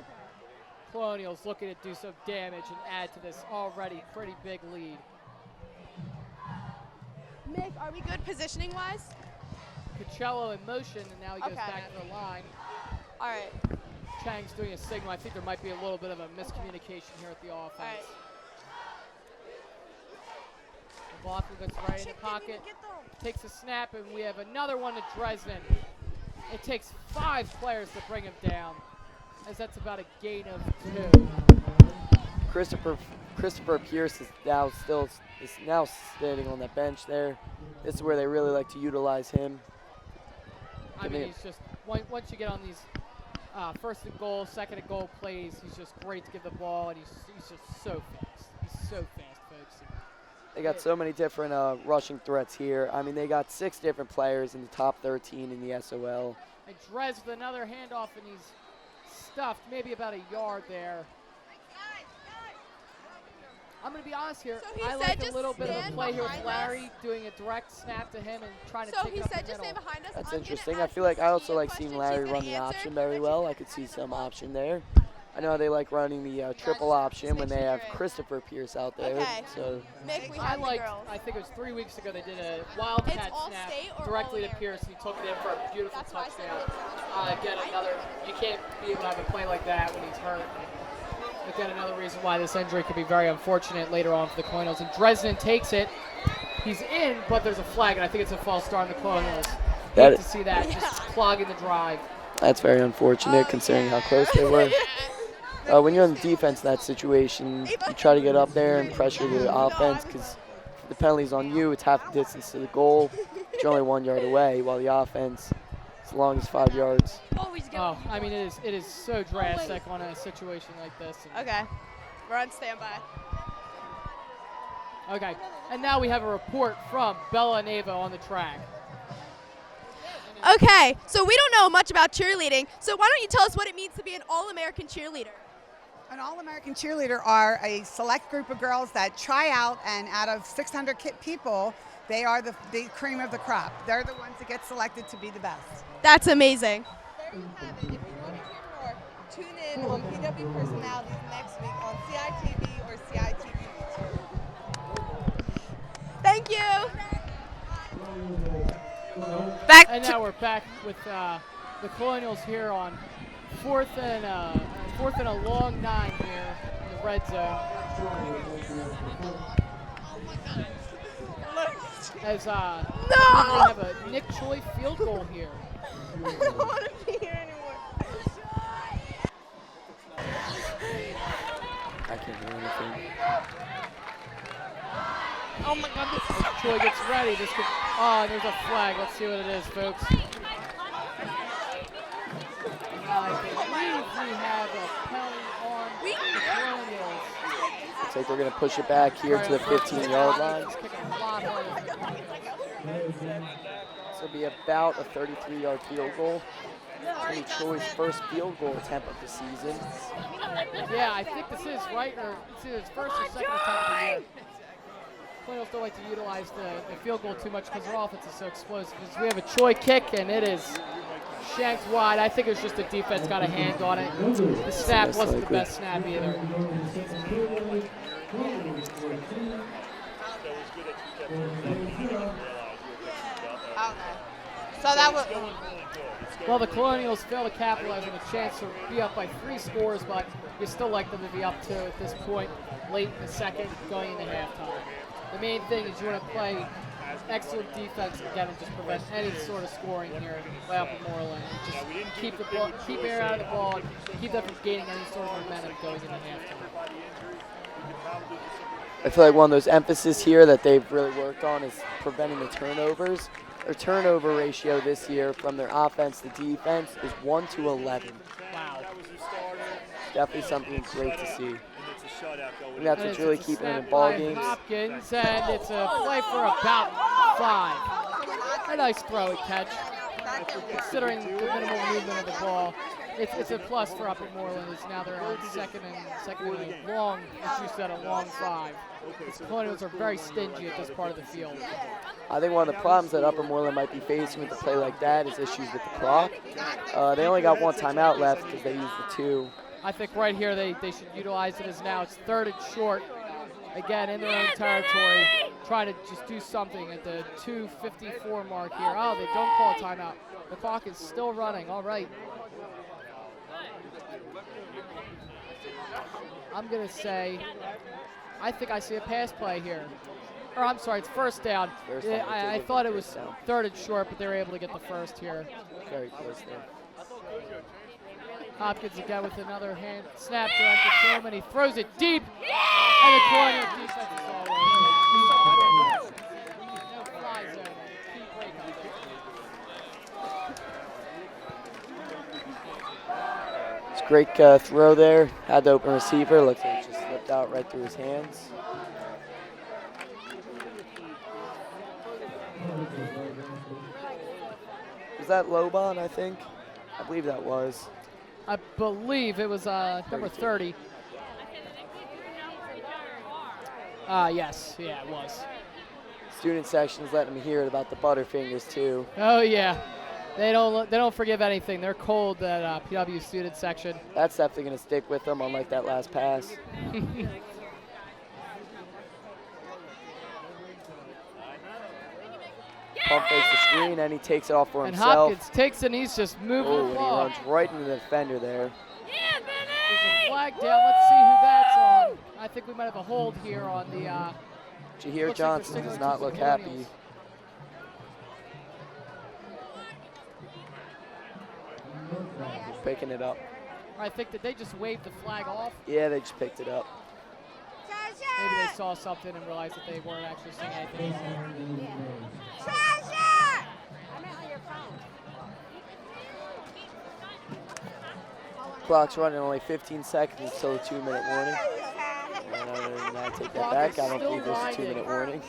Colonials looking to do some damage and add to this already pretty big lead. Mick, are we good positioning-wise? Pacello in motion, and now he goes back to the line. All right. Chang's doing a signal. I think there might be a little bit of a miscommunication here at the offense. All right. McLaughlin gets right in the pocket, takes a snap, and we have another one to Dresden. It takes 5 players to bring him down, as that's about a gain of 2. Christopher Pierce is now sitting on that bench there. This is where they really like to utilize him. I mean, he's just once you get on these first and goal, second and goal plays. He's just great to give the ball, and he's just so fast. He's so fast, folks. They got so many different rushing threats here. I mean, they got 6 different players in the top 13 in the SOL. And Drez with another handoff, and he's stuffed maybe about a yard there. I'm going to be honest here. So he I said like a just little bit of a stand play here with behind Larry, us. doing a direct snap to him and trying to So take he it up said the just middle. stay behind us. That's I'm gonna interesting. I ask feel like I also Sfida a like seeing question. Larry She's run gonna the answer. option very well. I could see some option there. I know they like running the triple option when they have Christopher Pierce out there. Okay. So Mick, we I have the liked, girls. I think it was 3 weeks ago, they did a wildcat It's all snap state or directly all to air? Pierce, and he took it in for a beautiful That's why I said touchdown. Again, another, you can't be able to have a play like that when he's hurt. Again, another reason why this injury could be very unfortunate later on for the Colonials. And Dresden takes it. He's in, but there's a flag, and I think it's a false start on the Colonials. Hate to see that, just clogging the drive. that's very unfortunate considering how close they were. When you're on the defense in that situation, you try to get up there and pressure the offense because the penalty's on you. It's half the distance to the goal. You're only 1 yard away, while the offense, as long as 5 yards. Oh, I mean, it is so drastic on a situation like this. Okay. We're on standby. Okay, and now we have a report from Bella and Ava on the track. Okay, so we don't know much about cheerleading, so why don't you tell us what it means to be an All-American cheerleader? An All-American cheerleader are a select group of girls that try out, and out of 600 people, they are the cream of the crop. They're the ones that get selected to be the best. That's amazing. There you have it. If you want to hear more, tune in on PW Personalities next week on CITV or CITV. Thank you. And now we're back with the Colonials here on fourth and a long 9 here in the red zone. As we have a Nick Choi field goal here. I don't want to be here anymore. I can't hear anything. Oh my God, this is Choi gets ready. This could, there's a flag. Let's see what it is, folks. I believe we have a penalty on the Colonials. Looks like they're going to push it back here to the 15-yard line. He's kicking a lot harder. This will be about a 33-yard field goal. It's going to be Troy's first field goal attempt of the season. Yeah, I think this is right, or it's either his first or second attempt of the year. Colonials don't like to utilize the field goal too much because their offense is so explosive. We have a Choi kick, and it is shanked wide. I think it was just the defense got a hand on it. The snap wasn't the best snap either. So that was. Well, the Colonials fail to capitalize on a chance to be up by 3 scores, but you still like them to be up 2 at this point, late in the second, going into halftime. The main thing is you want to play excellent defense again and just prevent any sort of scoring here by up in Moreland. Just keep the ball, keep air out of the ball, and keep them from gaining any sort of momentum going into halftime. I feel like one of those emphasis here that they've really worked on is preventing the turnovers. Their turnover ratio this year from their offense to defense is 1 to 11. Wow. Definitely something great to see. And that's what's really keeping them in Snap ball by games. Hopkins, and it's a play for about 5. A nice throw and catch. Considering the minimal movement of the ball, it's a plus for up at Moreland. It's now they're on second and a long, as you said, a long 5. The Colonials are very stingy at this part of the field. I think one of the problems that Upper Moreland might be facing with a play like that is issues with the clock. They only got 1 timeout left because they used the 2. I think right here they should utilize it as now it's 3rd and short. Again, in their own territory, trying to just do something at the 2:54 mark here. Oh, they don't call a timeout. The clock is still running. All right. I'm going to say, I think I see a pass play here. Or I'm sorry, it's first down. First down, I thought it was 3rd and short, but they were able to get the first here. Very close there. Hopkins again with another hand snap directed to him, and he throws it deep. And the Colonial defense is all over. No fly zone. Key breakup. Great throw there. Had the open receiver. Looks like it just slipped out right through his hands. Was that Lobon, I think? I believe that was. I believe it was number 30. Yes, yeah, it was. Student section's letting me hear it about the Butterfingers too. Oh yeah, they don't forgive anything. They're cold, that PW student section. That's definitely gonna stick with them, unlike that last pass. Pump fakes the screen and he takes it off for and himself. Hopkins takes it and he's just moving Oh, the and he ball. runs right into the defender there. There's a flag down. Let's see who that's on. I think we might have a hold here on the. Jahir looks like Johnson they're does sticking not with look the happy. Colonials. Picking it up. I think that they just waved the flag off. Yeah, they just picked it up. Maybe they saw something and realized that they weren't actually seeing anything. Clock's running, only 15 seconds until the 2-minute warning. And I take that back. I don't believe there's a 2-minute warning.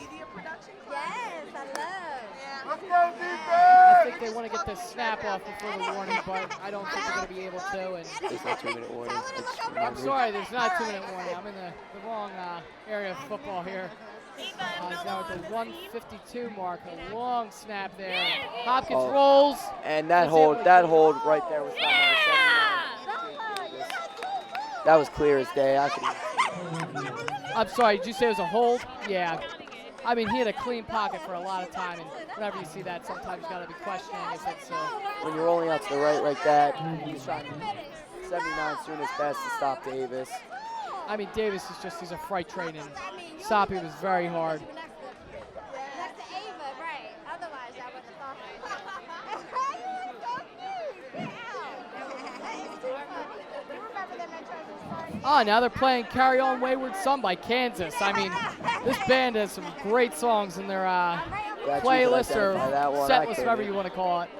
I think they want to get the snap off before the warning, but I don't think they're going to be able to. And There's no 2-minute warning. I'm sorry, there's not a 2-minute warning. I'm in the wrong area of football here. He's now at the 152 mark. A long snap there. Hopkins rolls. And that hold right there was not number 79. That was clear as day. I'm sorry, did you say it was a hold? Yeah. I mean, he had a clean pocket for a lot of time, and whenever you see that, sometimes you got to be questioning if it's when you're rolling out to the right like that, he's trying 79 doing his best to stop Davis. I mean, Davis is just, he's a freight train, and Soppy was very hard. Next to Ava, right. Otherwise, I would have thought Oh, now they're playing Carry On Wayward Son by Kansas. I mean, this band has some great songs in their playlist or set list, whatever you want to call it.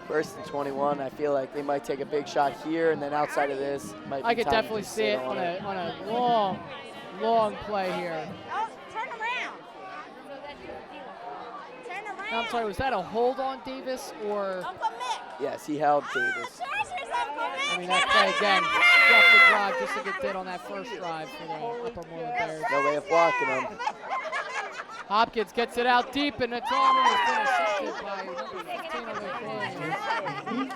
First and 21, I feel like they might take a big shot here, and then outside of this, might be I could time to definitely just see sit it on a long play here. Oh, turn around. Turn around. Now, I'm sorry, was that a hold on Davis or? Uncle Mick. Yes, he held Davis. I mean, that play again, dropped the drive just like it did on that first drive for the Upper Moreland Bears. No way of blocking him. Hopkins gets it out deep, and it's almost intercepted by number 15 on the Colonials.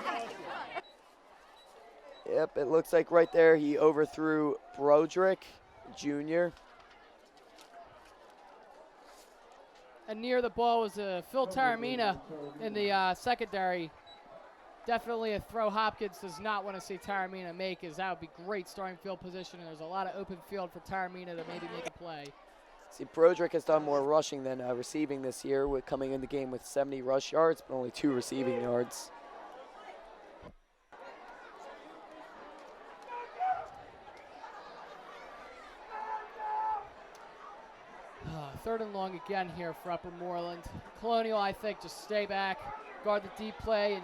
Yep, it looks like right there he overthrew Broderick Jr. And near the ball was Phil Taramina in the secondary. Definitely a throw Hopkins does not want to see Taramina make, as that would be great starting field position, and there's a lot of open field for Taramina to maybe make a play. See, Broderick has done more rushing than receiving this year, with coming in the game with 70 rush yards, but only 2 receiving yards. Third and long again here for Upper Moreland. Colonial, I think, just stay back, guard the deep play, and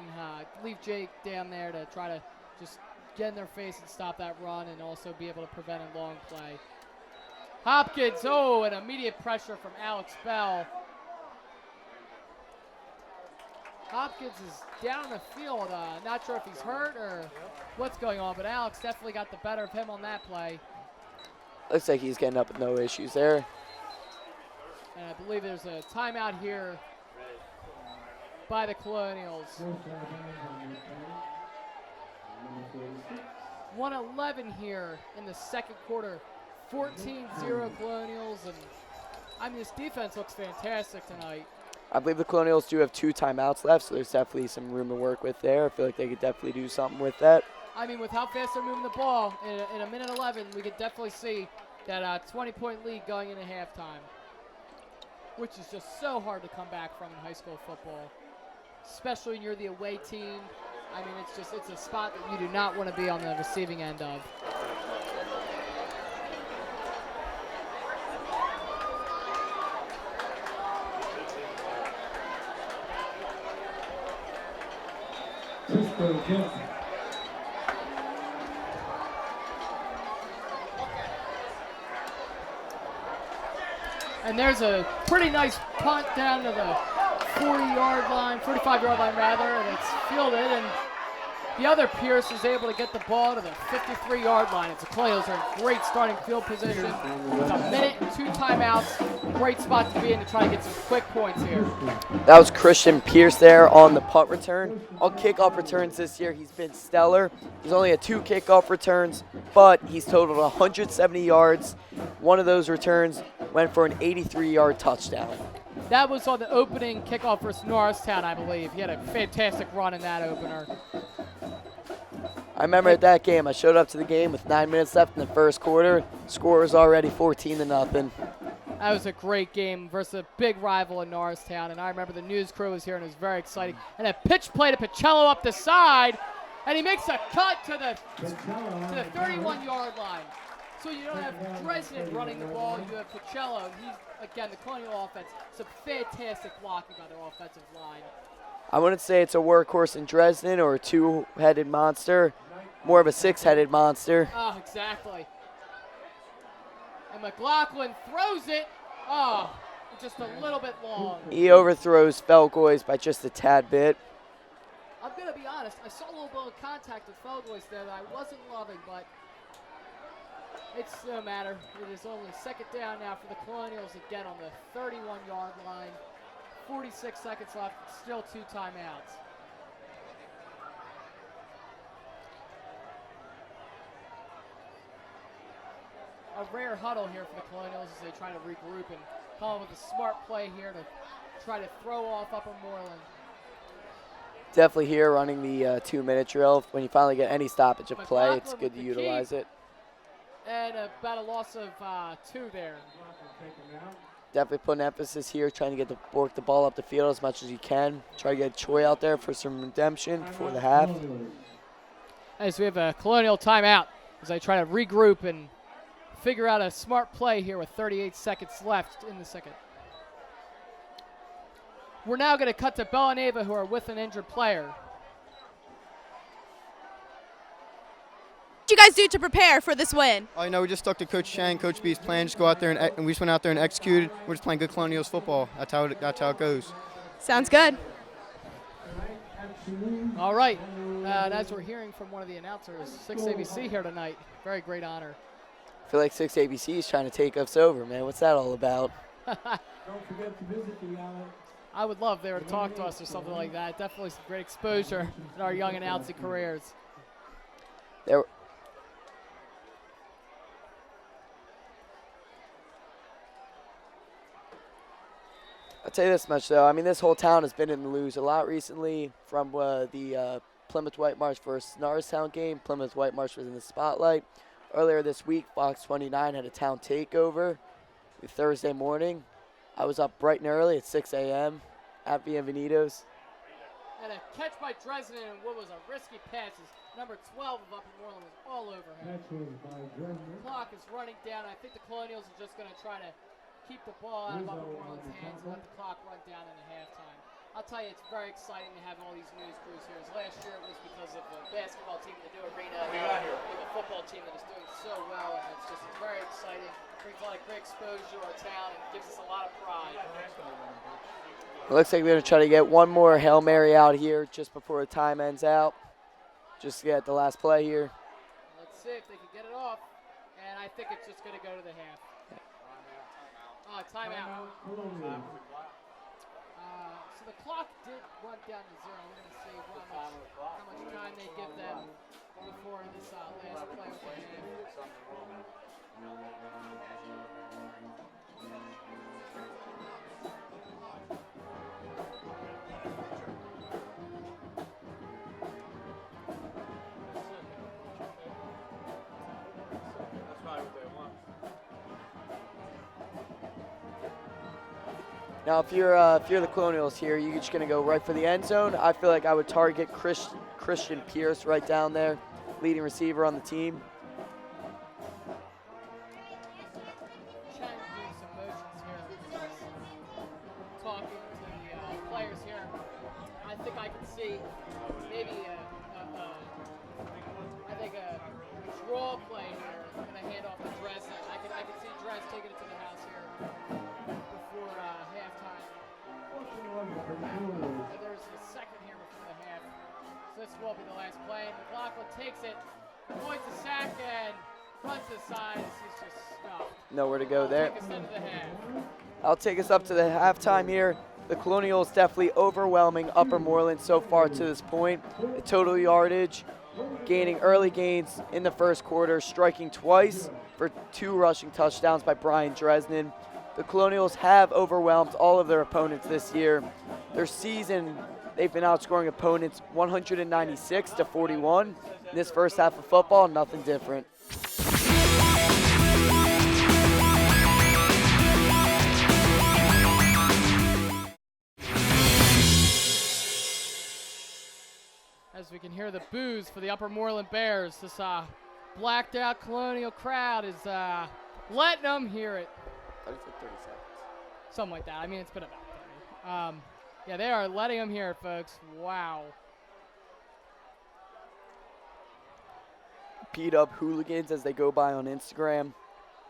leave Jake down there to try to just get in their face and stop that run, and also be able to prevent a long play. Hopkins, oh, and immediate pressure from Alex Bell. Hopkins is down the field. Not sure if he's hurt or what's going on, but Alex definitely got the better of him on that play. Looks like he's getting up with no issues there. And I believe there's a timeout here by the Colonials. 1:11 here in the second quarter. 14-0 Colonials, and I mean, this defense looks fantastic tonight. I believe the Colonials do have 2 timeouts left, so there's definitely some room to work with there. I feel like they could definitely do something with that. I mean, with how fast they're moving the ball, in a minute 11, we could definitely see that 20-point lead going into halftime, which is just so hard to come back from in high school football, especially when you're the away team. I mean, it's a spot that you do not want to be on the receiving end of. And there's a pretty nice punt down to the 40-yard line, 45-yard line rather, and it's fielded. And the other Pierce is able to get the ball to the 53-yard line. It's the Colonials are in great starting field position with a minute and 2 timeouts. Great spot to be in to try to get some quick points here. That was Christian Pierce there on the punt return. On kickoff returns this year, he's been stellar. He's only had 2 kickoff returns, but he's totaled 170 yards. One of those returns went for an 83-yard touchdown. That was on the opening kickoff versus Norristown, I believe. He had a fantastic run in that opener. I remember at that game, I showed up to the game with 9 minutes left in the first quarter. Score was already 14-0. That was a great game versus a big rival in Norristown, and I remember the news crew was here and it was very exciting. And a pitch play to Pacello up the side, and he makes a cut to the 31-yard line. So you don't have Dresden running the ball, you have Pacello. He's, again, the Colonial offense. Some fantastic blocking by their offensive line. I wouldn't say it's a workhorse in Dresden or a 2-headed monster, more of a 6-headed monster. Oh, exactly. And McLaughlin throws it. Oh, just a little bit long. He overthrows Felgois by just a tad bit. I'm going to be honest. I saw a little bit of contact with Felgois there that I wasn't loving, but it's no matter. It is only second down now for the Colonials again on the 31-yard line. 46 seconds left, still 2 timeouts. A rare huddle here for the Colonials as they try to regroup and come up with a smart play here to try to throw off Upper Moreland. Definitely here running the 2-minute drill. When you finally get any stoppage of play, McLaughlin it's good to with the utilize key. it. And about a loss of 2 there. Definitely putting emphasis here, trying to work the ball up the field as much as you can. Try to get Choi out there for some redemption before the half. As we have a Colonial timeout as I try to regroup and figure out a smart play here with 38 seconds left in the second. We're now going to cut to Bell and Ava, who are with an injured player. What did you guys do to prepare for this win? Oh, we just stuck to Coach Chang, Coach B's plan. Just go out there and we just went out there and executed. We're just playing good Colonials football. That's how it goes. Sounds good. All right. And as we're hearing from one of the announcers, 6 ABC here tonight. Very great honor. I feel like 6 ABC is trying to take us over, man. What's that all about? I would love if they were to talk to us or something like that. Definitely some great exposure in our young announcing careers. I'll tell you this much, though. I mean, this whole town has been in the news a lot recently from the Plymouth Whitemarsh versus Norristown game. Plymouth Whitemarsh was in the spotlight. Earlier this week, Fox 29 had a town takeover Thursday morning. I was up bright and early at 6 a.m. at Bienvenidos. And a catch by Dresden and what was a risky pass as number 12 of Upper Moreland was all over him. The clock is running down. I think the Colonials are just going to try to keep the ball out of Upper Moreland's hands and let the clock run down into halftime. I'll tell you, it's very exciting to have all these news crews here. As last year, it was because of the basketball team in the new arena and the football team that is doing so well. And it's very exciting. Brings a lot of great exposure to our town and gives us a lot of pride. It looks like we're going to try to get one more Hail Mary out here just before the time ends out. Just to get the last play here. Let's see if they can get it off. And I think it's just going to go to the half. Timeout. So the clock did run down to 0. We're going to see how much time they give them before this last play of the half. Now, if you're the Colonials here, you're just gonna go right for the end zone. I feel like I would target Christian Pierce right down there, leading receiver on the team. Chang doing some motions here, talking to the players here. I think I can see maybe sides. He's just stuffed. Nowhere to go there. Take us into the half. I'll take us up to the halftime here. The Colonials definitely overwhelming Upper Moreland so far to this point. The total yardage, gaining early gains in the first quarter, striking twice for 2 rushing touchdowns by Brian Dresden. The Colonials have overwhelmed all of their opponents this year. Their season, they've been outscoring opponents 196 to 41. In this first half of football, nothing different. As we can hear the boos for the Upper Moreland Bears, this blacked out Colonial crowd is letting them hear it. 30 seconds. Something like that. I mean, it's been about 30. Yeah, they are letting them hear it, folks. Wow. P-Dub hooligans as they go by on Instagram.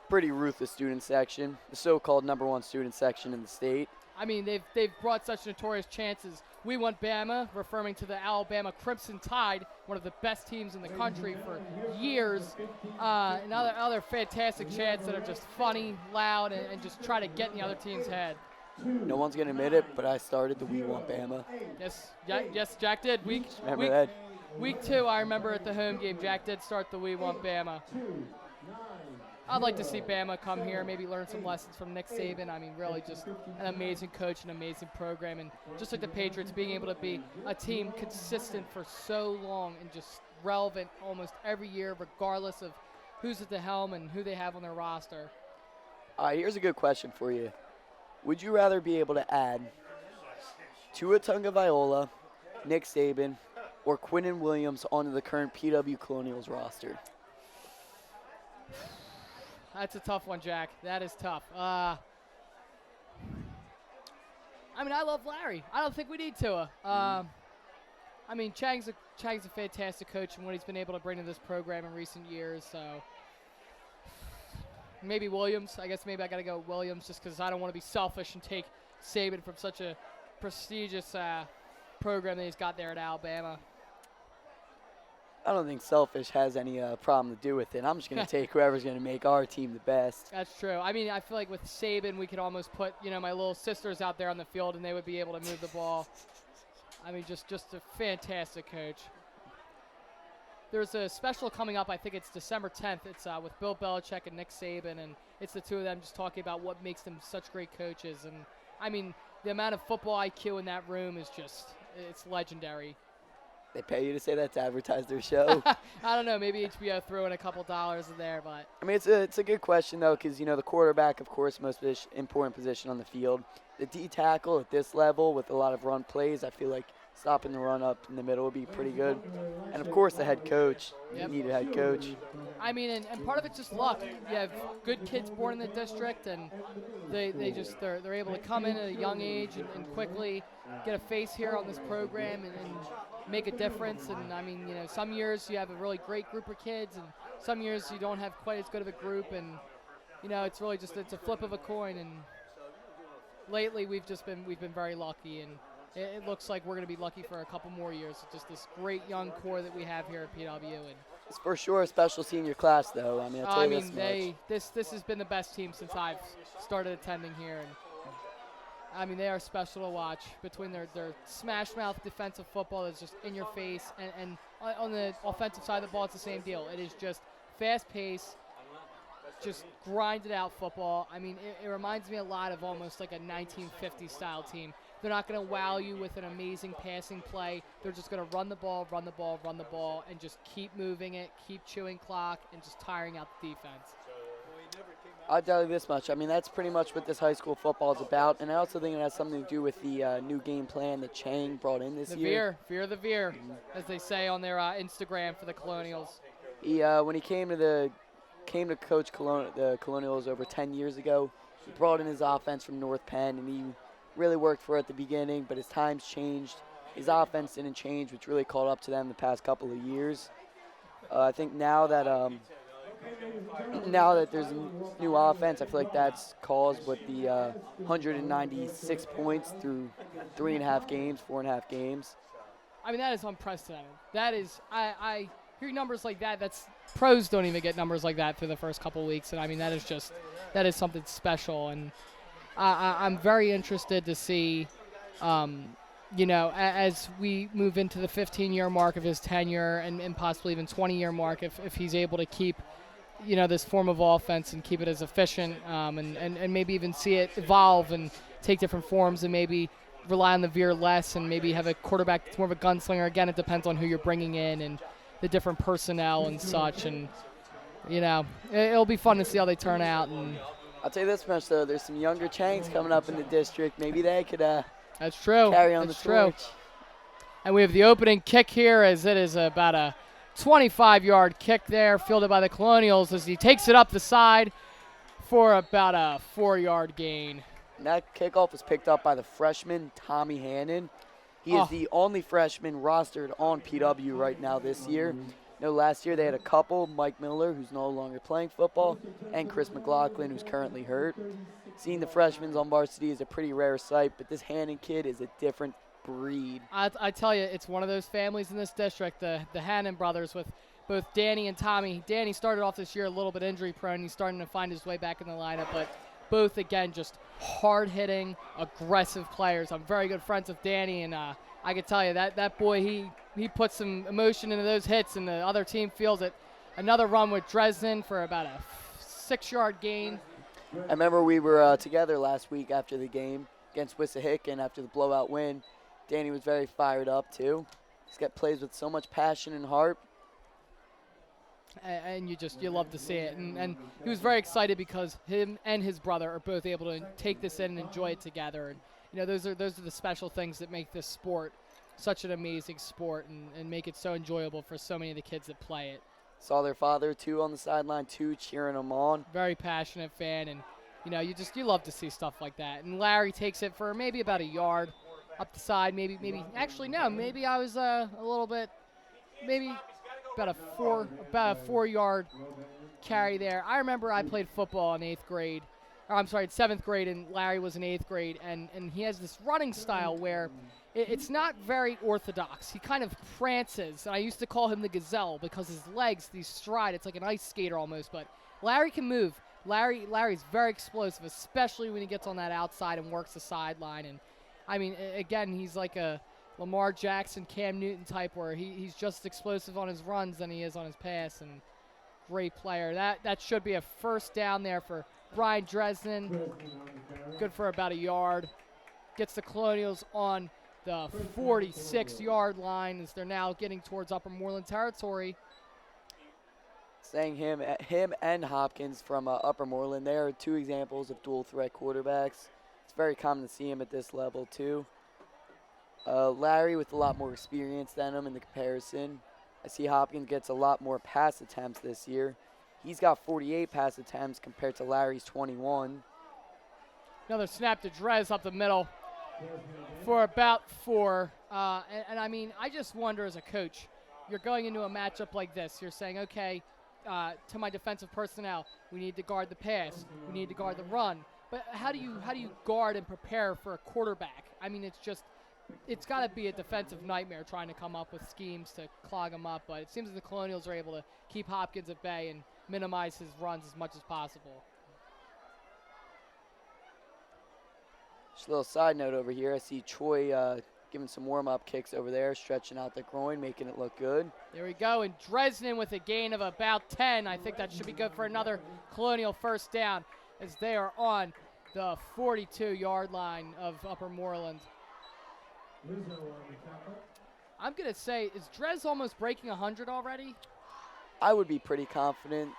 Pretty ruthless student section, the so-called #1 student section in the state. I mean, they've brought such notorious chances. We want Bama, referring to the Alabama Crimson Tide, one of the best teams in the country for years. And other fantastic chants that are just funny, loud, and just try to get in the other team's head. No one's going to admit it, but I started the We Want Bama. Yes, Jack did. Remember that? Week 2, I remember at the home game, Jack did start the We Want Bama. I'd like to see Bama come here, maybe learn some lessons from Nick Saban. I mean, really just an amazing coach, an amazing program. And just like the Patriots, being able to be a team consistent for so long and just relevant almost every year, regardless of who's at the helm and who they have on their roster. All right, here's a good question for you. Would you rather be able to add Tua Tagovailoa, Nick Saban, or Quinnen Williams onto the current PW Colonials roster? That's a tough one, Jack. That is tough. I mean, I love Larry. I don't think we need Tua. I mean, Chang's a fantastic coach and what he's been able to bring to this program in recent years. So maybe Williams. I guess maybe I got to go Williams just because I don't want to be selfish and take Saban from such a prestigious program that he's got there at Alabama. I don't think selfish has any problem to do with it. I'm just going to take whoever's going to make our team the best. That's true. I mean, I feel like with Saban, we could almost put, my little sisters out there on the field, and they would be able to move the ball. I mean, just a fantastic coach. There's a special coming up. I think it's December 10th. It's with Bill Belichick and Nick Saban, and it's the two of them just talking about what makes them such great coaches. And, I mean, the amount of football IQ in that room is it's legendary. They pay you to say that to advertise their show? I don't know. Maybe HBO threw in a couple dollars in there, but I mean, it's a good question though, because the quarterback, of course, most important position on the field. The D tackle at this level with a lot of run plays, I feel like stopping the run up in the middle would be pretty good. And of course, the head coach. Yep. You need a head coach. I mean, and part of it's just luck. You have good kids born in the district, and they're able to come in at a young age and quickly get a face here on this program and make a difference. And I mean, some years you have a really great group of kids, and some years you don't have quite as good of a group, and it's really it's a flip of a coin. And lately we've been very lucky, and it looks like we're going to be lucky for a couple more years. It's just this great young core that we have here at PW. And it's for sure a special senior class, though. I mean, I'll tell you this has been the best team since I've started attending here, and I mean, they are special to watch between their smash mouth defensive football that's just in your face, and on the offensive side of the ball, it's the same deal. It is just fast pace, just grinded out football. I mean, it reminds me a lot of almost like a 1950s style team. They're not going to wow you with an amazing passing play. They're just going to run the ball, and just keep moving it, keep chewing clock, and just tiring out the defense. I'll tell you this much. I mean, that's pretty much what this high school football is about. And I also think it has something to do with the new game plan that Chang brought in this year. Fear the veer, as they say on their Instagram for the Colonials. When he came to coach the Colonials over 10 years ago, he brought in his offense from North Penn, and he really worked for it at the beginning, but as times changed, his offense didn't change, which really caught up to them the past couple of years. I think now that there's a new offense, I feel like that's caused what the 196 points through 4.5 games. I mean, that is unprecedented. That is, here's hearing numbers like that, pros don't even get numbers like that through the first couple weeks. And I mean, that is something special. And I'm very interested to see, as we move into the 15-year mark of his tenure and possibly even 20-year mark, if he's able to keep, this form of offense and keep it as efficient, and maybe even see it evolve and take different forms and maybe rely on the veer less and maybe have a quarterback that's more of a gunslinger. Again, it depends on who you're bringing in and the different personnel and such. And, it'll be fun to see how they turn out. And I'll tell you this much, though. There's some younger Changs coming up in the district. Maybe they could that's true. carry on that's the torch. True. And we have the opening kick here, as it is about a 25-yard kick there, fielded by the Colonials as he takes it up the side for about a 4-yard gain. And that kickoff was picked up by the freshman, Tommy Hannon. He is the only freshman rostered on PW right now this year. Last year they had a couple, Mike Miller, who's no longer playing football, and Chris McLaughlin, who's currently hurt. Seeing the freshmen on varsity is a pretty rare sight, but this Hannon kid is a different breed. I tell you, it's one of those families in this district, the Hannon brothers, with both Danny and Tommy. Danny started off this year a little bit injury prone. He's starting to find his way back in the lineup, but both, again, just hard-hitting, aggressive players. I'm very good friends with Danny, and I can tell you that boy, he puts some emotion into those hits, and the other team feels it. Another run with Dresden for about a 6-yard gain. I remember we were together last week after the game against Wissahickon after the blowout win. Danny was very fired up, too. He's got plays with so much passion and heart. And you love to see it. And he was very excited because him and his brother are both able to take this in and enjoy it together. And, those are the special things that make this sport such an amazing sport and make it so enjoyable for so many of the kids that play it. Saw their father, too, on the sideline, too, cheering them on. Very passionate fan, and, you love to see stuff like that. And Larry takes it for maybe about a yard up the side, maybe I was a little bit, maybe about a 4-yard carry there. I remember I played football in 7th grade, and Larry was in 8th grade, and he has this running style where it's not very orthodox. He kind of prances, and I used to call him the gazelle because his legs, these stride, it's like an ice skater almost, but Larry can move. Larry's very explosive, especially when he gets on that outside and works the sideline. And I mean, again, he's like a Lamar Jackson, Cam Newton type where he's just as explosive on his runs than he is on his pass, and great player. That should be a first down there for Brian Dresden. Good for about a yard. Gets the Colonials on the 46-yard line as they're now getting towards Upper Moreland territory. Saying him and Hopkins from Upper Moreland, they are two examples of dual threat quarterbacks. It's very common to see him at this level too. Larry with a lot more experience than him in the comparison. I see Hopkins gets a lot more pass attempts this year. He's got 48 pass attempts compared to Larry's 21. Another snap to Drez up the middle for about 4. And I mean, I just wonder as a coach, you're going into a matchup like this. You're saying, okay, to my defensive personnel, we need to guard the pass. We need to guard the run. But how do you guard and prepare for a quarterback? I mean, it's got to be a defensive nightmare trying to come up with schemes to clog him up. But it seems that the Colonials are able to keep Hopkins at bay and minimize his runs as much as possible. Just a little side note over here. I see Troy giving some warm-up kicks over there, stretching out the groin, making it look good. There we go. And Dresden with a gain of about 10. I think that should be good for another Colonial first down as they are on the 42-yard line of Upper Moreland. I'm going to say, is Drez almost breaking 100 already? I would be pretty confident.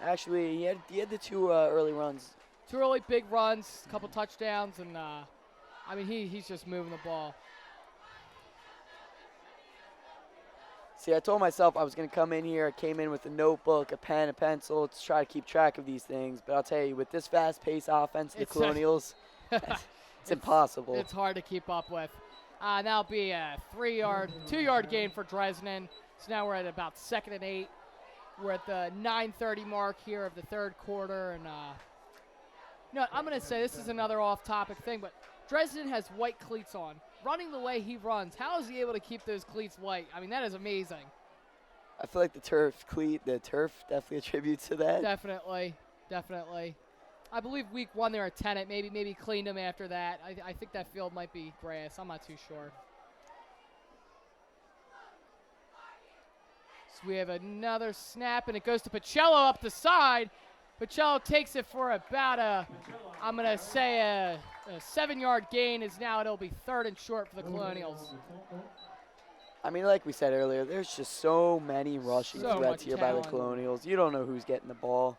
Actually, he had the 2 early runs. 2 early big runs, a couple touchdowns, and I mean, he's just moving the ball. See, I told myself I was going to come in here. I came in with a notebook, a pen, a pencil to try to keep track of these things. But I'll tell you, with this fast-paced offense, the Colonials, it's impossible. It's hard to keep up with. That'll be a 2-yard gain for Dresden. So now we're at about 2nd and 8. We're at the 9:30 mark here of the third quarter. And, I'm going to say this is another off-topic thing, but Dresden has white cleats on. Running the way he runs, how is he able to keep those cleats white? I mean, that is amazing. I feel like the turf definitely attributes to that. Definitely. I believe week 1 they were a tenant. Maybe cleaned them after that. I think that field might be grass. I'm not too sure. So we have another snap, and it goes to Pacello up the side. Pacello takes it for about a 7-yard gain. It'll be 3rd and short for the Colonials. I mean, like we said earlier, there's just so many rushing So threats much here by the talent. Colonials. You don't know who's getting the ball.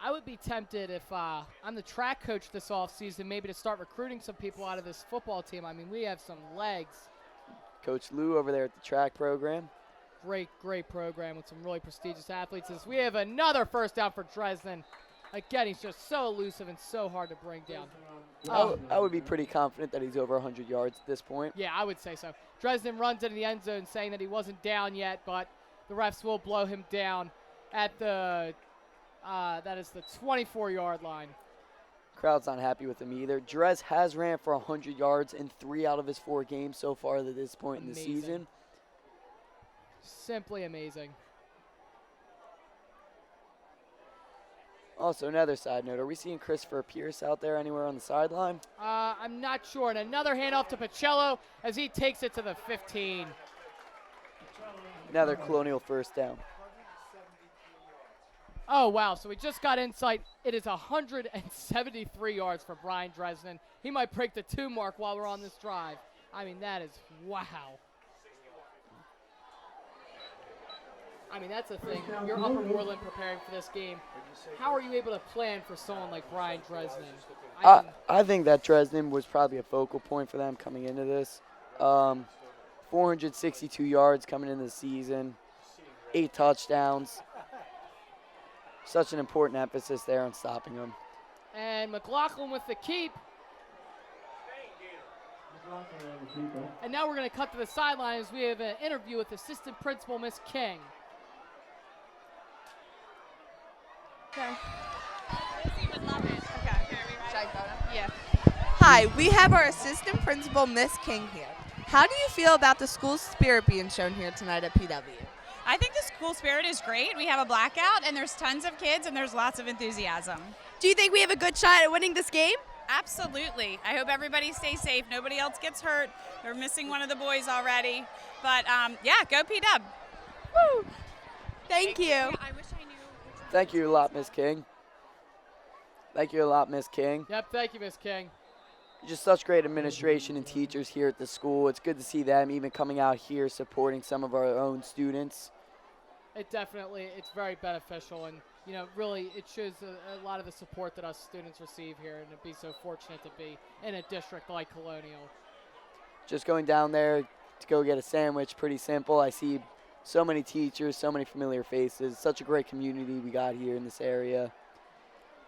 I would be tempted if I'm the track coach this offseason, maybe to start recruiting some people out of this football team. I mean, we have some legs. Coach Lou over there at the track program. Great program with some really prestigious athletes. As we have another first down for Dresden. Again, he's just so elusive and so hard to bring down. I would be pretty confident that he's over 100 yards at this point. Yeah, I would say so. Dresden runs into the end zone saying that he wasn't down yet, but the refs will blow him down at the that is the 24-yard line. Crowd's not happy with him either. Dres has ran for 100 yards in 3 out of his 4 games so far at this point in the season. Simply amazing. Also, another side note, are we seeing Christopher Pierce out there anywhere on the sideline? I'm not sure. And another handoff to Pacello as he takes it to the 15. Another Colonial first down. Oh, wow. So we just got insight. It is 173 yards for Brian Dresden. He might break the 2 mark while we're on this drive. I mean, that is wow. I mean, that's the thing. You're Upper Moreland preparing for this game. How are you able to plan for someone like Brian Dresden? I think that Dresden was probably a focal point for them coming into this. 462 yards coming into the season, 8 touchdowns. Such an important emphasis there on stopping them. And McLaughlin with the keep. And now we're going to cut to the sidelines. We have an interview with Assistant Principal Miss King. Okay. Yeah. Hi, we have our assistant principal, Miss King, here. How do you feel about the school spirit being shown here tonight at PW? I think the school spirit is great. We have a blackout, and there's tons of kids, and there's lots of enthusiasm. Do you think we have a good shot at winning this game? Absolutely. I hope everybody stays safe. Nobody else gets hurt. They're missing one of the boys already. But, yeah, go P-Dub. Woo! Thank you. I wish I knew. Thank you a lot, Miss King. Thank you a lot, Miss King. Yep, thank you, Miss King. Just such great administration and teachers here at the school. It's good to see them even coming out here supporting some of our own students. It's very beneficial, and really it shows a lot of the support that us students receive here, and to be so fortunate to be in a district like Colonial. Just going down there to go get a sandwich, pretty simple. I see so many teachers, so many familiar faces. Such a great community we got here in this area.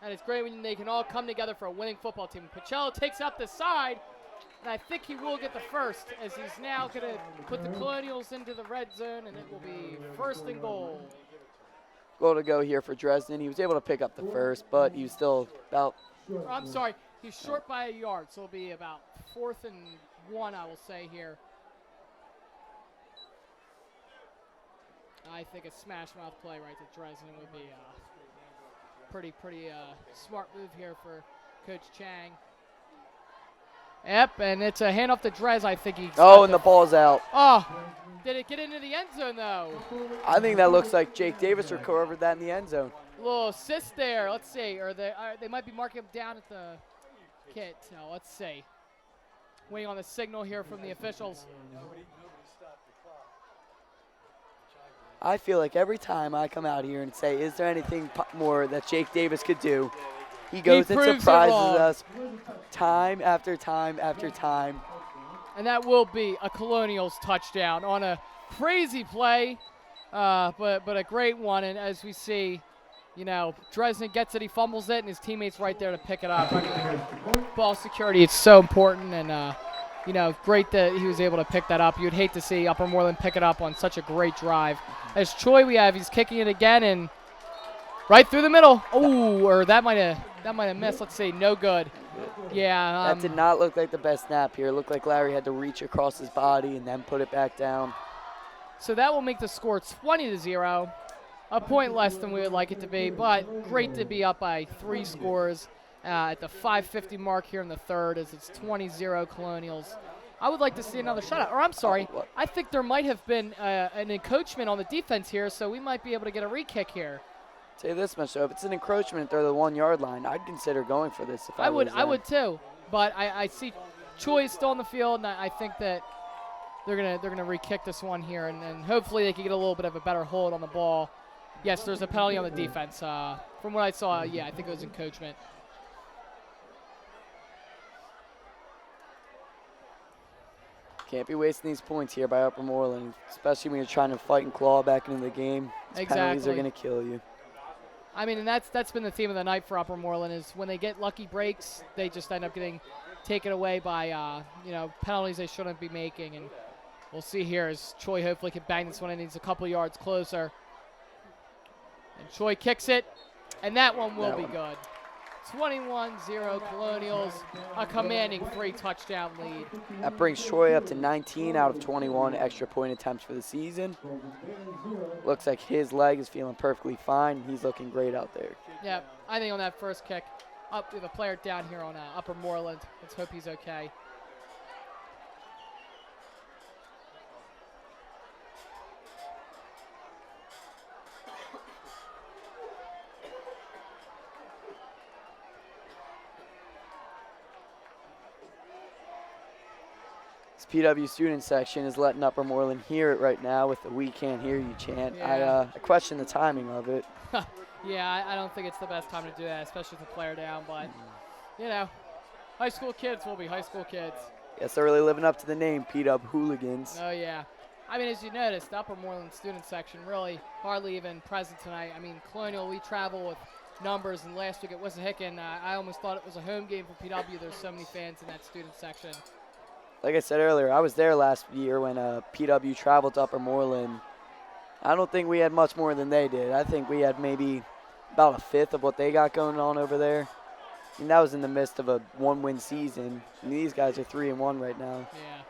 And it's great when they can all come together for a winning football team. Pacello takes up the side, and I think he will get the first, as he's now going to put the Colonials into the red zone, and it will be 1st and goal. Goal to go here for Dresden. He was able to pick up the first, but he was still about... I'm sorry, he's short by a yard, so it'll be about 4th and 1, I will say here. I think a smash mouth play right to Dresden would be pretty smart move here for Coach Chang. Yep, and it's a handoff to Dres. I think he. Oh, and the ball's out. Oh, did it get into the end zone though? I think that looks like Jake Davis recovered that in the end zone. A little assist there. Let's see. Or they might be marking him down at the kit. No, let's see. Waiting on the signal here from the officials. I feel like every time I come out here and say, is there anything more that Jake Davis could do, he goes and surprises us time after time after time. And that will be a Colonials touchdown on a crazy play, but a great one. And as we see, Dresden gets it, he fumbles it, and his teammate's right there to pick it up. I mean, ball security is so important, and great that he was able to pick that up. You'd hate to see Upper Moreland pick it up on such a great drive. As Choi he's kicking it again and right through the middle. Oh, or that might have missed. Let's see, no good. Yeah. That did not look like the best snap here. It looked like Larry had to reach across his body and then put it back down. So that will make the score 20-0. A point less than we would like it to be, but great to be up by 3 scores at the 5:50 mark here in the third as it's 20-0 Colonials. I would like to see another shutout. Or I'm sorry, I think there might have been an encroachment on the defense here, so we might be able to get a re-kick here. Say this much though, if it's an encroachment through the 1 yard line, I'd consider going for this if I was I would too, but I see Choi is still on the field, and I think that they're gonna re-kick this one here, and hopefully they can get a little bit of a better hold on the ball. Yes, there's a penalty on the defense. From what I saw, yeah, I think it was encroachment. Can't be wasting these points here by Upper Moreland, especially when you're trying to fight and claw back into the game. These penalties are going to kill you. I mean, and that's been the theme of the night for Upper Moreland is when they get lucky breaks, they just end up getting taken away by penalties they shouldn't be making. And we'll see here as Choi hopefully can bang this one in. He's a couple yards closer. And Choi kicks it, and that one will be good. 21-0 Colonials, a commanding 3-touchdown lead. That brings Troy up to 19 out of 21 extra point attempts for the season. Looks like his leg is feeling perfectly fine. He's looking great out there. Yeah, I think on that first kick, up to the player down here on Upper Moreland. Let's hope he's okay. PW student section is letting Upper Moreland hear it right now with the "We Can't Hear You" chant. Yeah. I question the timing of it. Yeah, I don't think it's the best time to do that, especially with the player down. But, high school kids will be high school kids. Yes, they're really living up to the name, PW Hooligans. Oh, yeah. I mean, as you noticed, the Upper Moreland student section really hardly even present tonight. I mean, Colonial, we travel with numbers, and last week at Wissahickon, I almost thought it was a home game for PW. There's so many fans in that student section. Like I said earlier, I was there last year when PW traveled to Upper Moreland. I don't think we had much more than they did. I think we had maybe about a fifth of what they got going on over there. And that was in the midst of a 1-win season. And these guys are 3-1 right now. Yeah.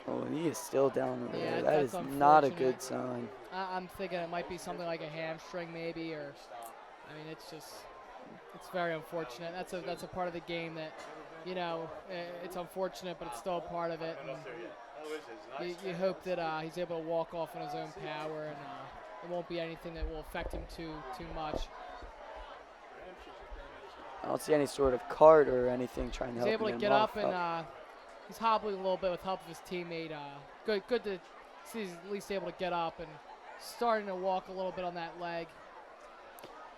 Oh, and he is still down over there. That that's is not a unfortunate. good sign. I'm thinking it might be something like a hamstring maybe, or, I mean, it's very unfortunate. That's a part of the game that, it's unfortunate, but it's still a part of it. And you hope that he's able to walk off on his own power, and it won't be anything that will affect him too much. I don't see any sort of cart or anything trying to help him. He's able to get up, and he's hobbling a little bit with help of his teammate. Good to see he's at least able to get up and starting to walk a little bit on that leg.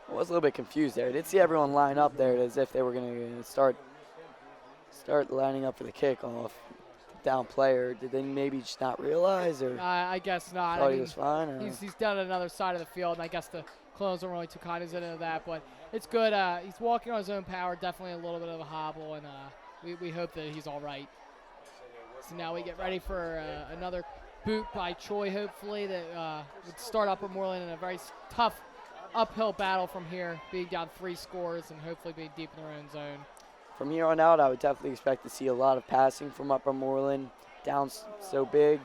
I was a little bit confused there. I did see everyone line up there as if they were going to start lining up for the kickoff. Down player. Did they maybe just not realize, or I guess not. thought he was fine? Or? He's down at another side of the field, and I guess the Colonials aren't really too cognizant of that, but it's good. He's walking on his own power, definitely a little bit of a hobble, and we hope that he's all right. So now we get ready for another boot by Choi, hopefully, that would start Upper Moreland in a very tough uphill battle from here, being down 3 scores and hopefully being deep in their own zone. From here on out, I would definitely expect to see a lot of passing from Upper Moreland. Down so big.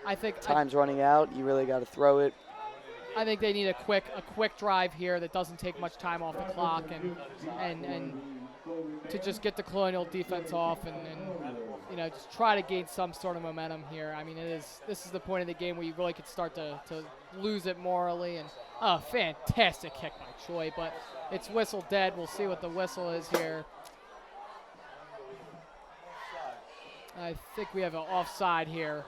I think time's running out. You really got to throw it. I think they need a quick drive here that doesn't take much time off the clock, and to just get the Colonial defense off and just try to gain some sort of momentum here. I mean, this is the point of the game where you really could start to lose it morally. And a fantastic kick by Choi, but it's whistle dead. We'll see what the whistle is here. I think we have an offside here.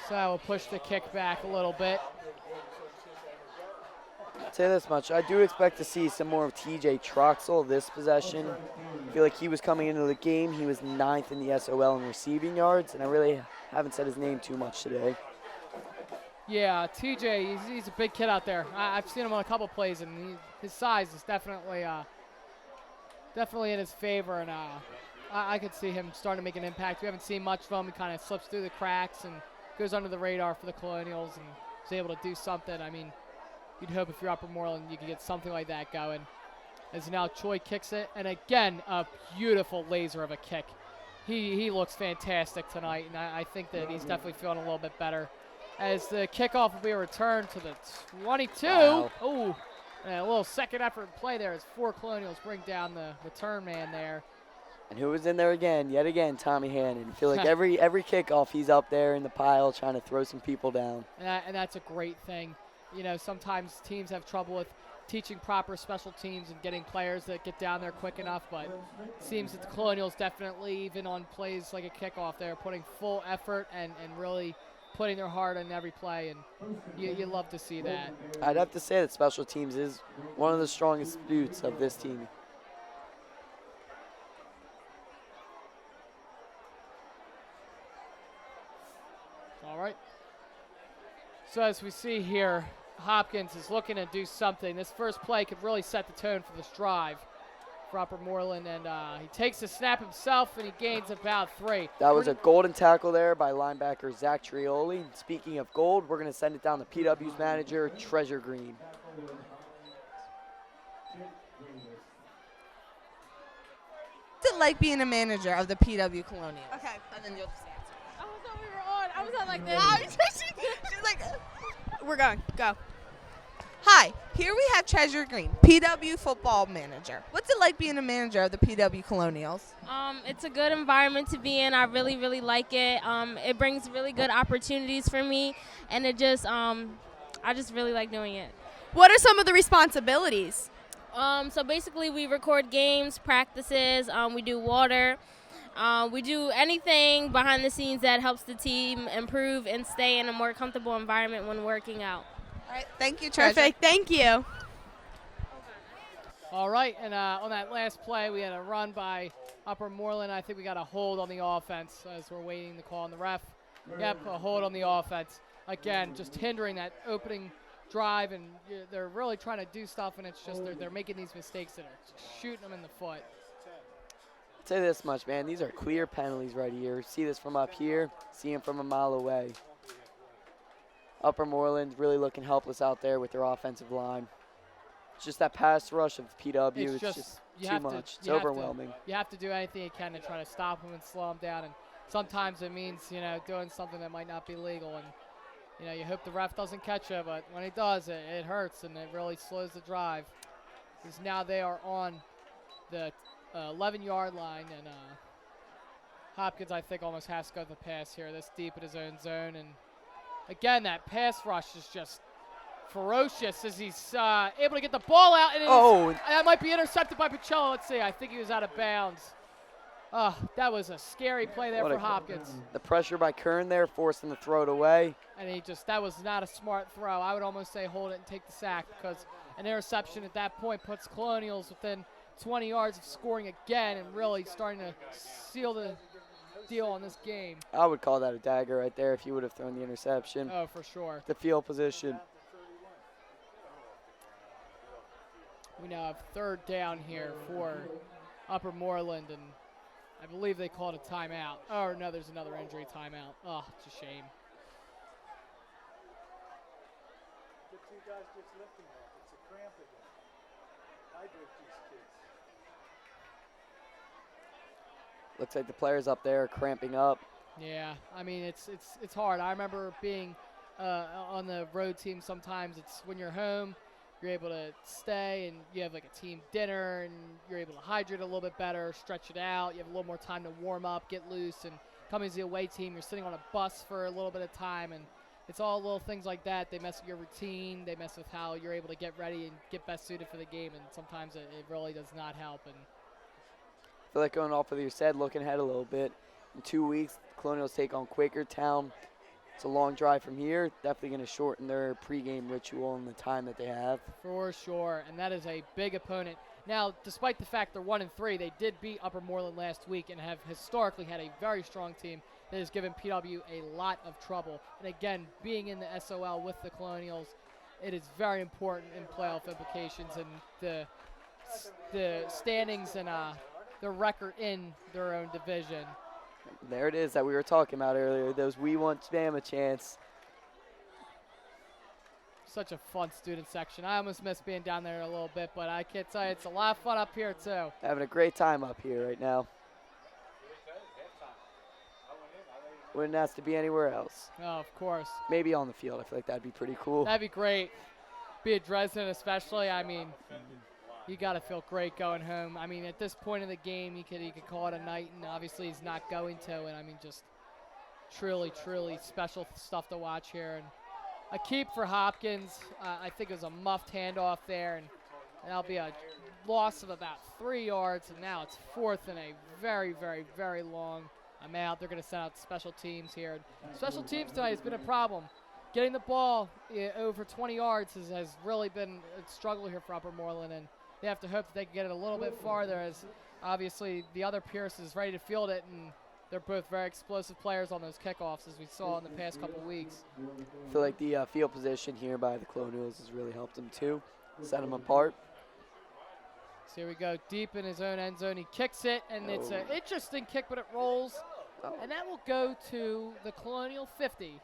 So I will push the kick back a little bit. I'll say this much. I do expect to see some more of TJ Troxel this possession. I feel like he was coming into the game. He was 9th in the SOL in receiving yards, and I really haven't said his name too much today. Yeah, TJ, he's a big kid out there. I've seen him on a couple plays, and his size is definitely in his favor, and I could see him starting to make an impact. We haven't seen much of him. He kind of slips through the cracks and goes under the radar for the Colonials and is able to do something. I mean, you'd hope if you're Upper Moreland you could get something like that going. As now Choi kicks it, and again, a beautiful laser of a kick. He looks fantastic tonight, and I think that he's definitely feeling a little bit better. As the kickoff will be a return to the 22. Wow. Oh, and a little second effort play there as 4 Colonials bring down the return man there. And who was in there again? Yet again, Tommy Hannon. I feel like every kickoff he's up there in the pile trying to throw some people down. And that's a great thing. You know, sometimes teams have trouble with teaching proper special teams and getting players that get down there quick enough, but it seems that the Colonials definitely, even on plays like a kickoff, they're putting full effort and really putting their heart in every play, and you love to see that. I'd have to say that special teams is one of the strongest suits of this team. All right. So as we see here, Hopkins is looking to do something. This first play could really set the tone for this drive for Upper Moreland, and he takes the snap himself, and he gains about 3. That was a golden tackle there by linebacker Zach Trioli. Speaking of gold, we're going to send it down to PW's manager, Treasure Green. What's it like being a manager of the PW Colonials? Okay. And then you'll just answer. I thought we were on. I was on like this. She's like, We're going. Go. hi, here we have Treasure Green, PW football manager. What's it like being a manager of the PW Colonials? It's a good environment to be in. I really, really like it. It brings really good opportunities for me, and it just, I just really like doing it. What are some of the responsibilities? So basically, we record games, practices. We do water. We do anything behind the scenes that helps the team improve and stay in a more comfortable environment when working out. All right, thank you, Treasure. Perfect. Thank you. All right, and on that last play, we had a run by Upper Moreland. I think we got a hold on the offense as we're waiting to call on the ref. Yep, a hold on the offense. Again, just hindering that opening drive, and they're really trying to do stuff, and it's just they're making these mistakes that are shooting them in the foot. I'll tell you this much, man. These are clear penalties right here. See this from up here, see them from a mile away. Upper Moreland really looking helpless out there with their offensive line. It's just that pass rush of PW. It's just too much. It's overwhelming. You have to do anything you can to try to stop them and slow them down. And sometimes it means, doing something that might not be legal. And, you hope the ref doesn't catch you. But when he does, it hurts and it really slows the drive. Because now they are on the 11-yard line. And Hopkins, I think, almost has to go the pass here. This deep in his own zone. And, again, that pass rush is just ferocious as he's able to get the ball out. And that might be intercepted by Pacello. Let's see. I think he was out of bounds. Oh, that was a scary play there for Hopkins. The pressure by Kern there forced him to throw it away. And that was not a smart throw. I would almost say hold it and take the sack, because an interception at that point puts Colonials within 20 yards of scoring again and really starting to seal the deal on this game. I would call that a dagger right there if you would have thrown the interception. Oh, for sure. The field position. We now have third down here for Upper Moreland, and I believe they called a timeout. Oh, no, there's another injury timeout. Oh, it's a shame. The 2 guys just lifting off. It's a cramp again. Hydrate these kids. Looks like the players up there are cramping up. Yeah, I mean, it's hard. I remember being on the road team sometimes. It's when you're home, you're able to stay and you have like a team dinner and you're able to hydrate a little bit better, stretch it out. You have a little more time to warm up, get loose, and coming to the away team, you're sitting on a bus for a little bit of time, and it's all little things like that. They mess with your routine. They mess with how you're able to get ready and get best suited for the game, and sometimes it really does not help. And I feel like going off of your said, looking ahead a little bit. In 2 weeks, the Colonials take on Quakertown. It's a long drive from here. Definitely going to shorten their pregame ritual and the time that they have. For sure, and that is a big opponent. Now, despite the fact they're 1-3, they did beat Upper Moreland last week and have historically had a very strong team that has given PW a lot of trouble. And again, being in the SOL with the Colonials, it is very important in playoff implications and the standings and the record in their own division. There it is that we were talking about earlier, those We Want Bama chants. such a fun student section. I almost miss being down there a little bit, but I can't tell you, it's a lot of fun up here too. Having a great time up here right now. Wouldn't ask to be anywhere else. Oh, of course. Maybe on the field. I feel like that'd be pretty cool. That'd be great. Be at Dresden especially. I mean, you got to feel great going home. I mean, at this point in the game, you could call it a night, and obviously he's not going to. And I mean, just truly, truly special stuff to watch here. And a keep for Hopkins. I think it was a muffed handoff there, and that'll be a loss of about 3 yards. And now it's 4th and a very, very, very long amount. They're going to send out special teams here. Special teams tonight has been a problem. Getting the ball over 20 yards has really been a struggle here for Upper Moreland, and they have to hope that they can get it a little bit farther, as obviously the other Pierce is ready to field it, and they're both very explosive players on those kickoffs, as we saw in the past couple weeks. I feel like the field position here by the Colonials has really helped them too, set them apart. So here we go, deep in his own end zone. He kicks it, and it's an interesting kick, but it rolls, and that will go to the Colonial 50.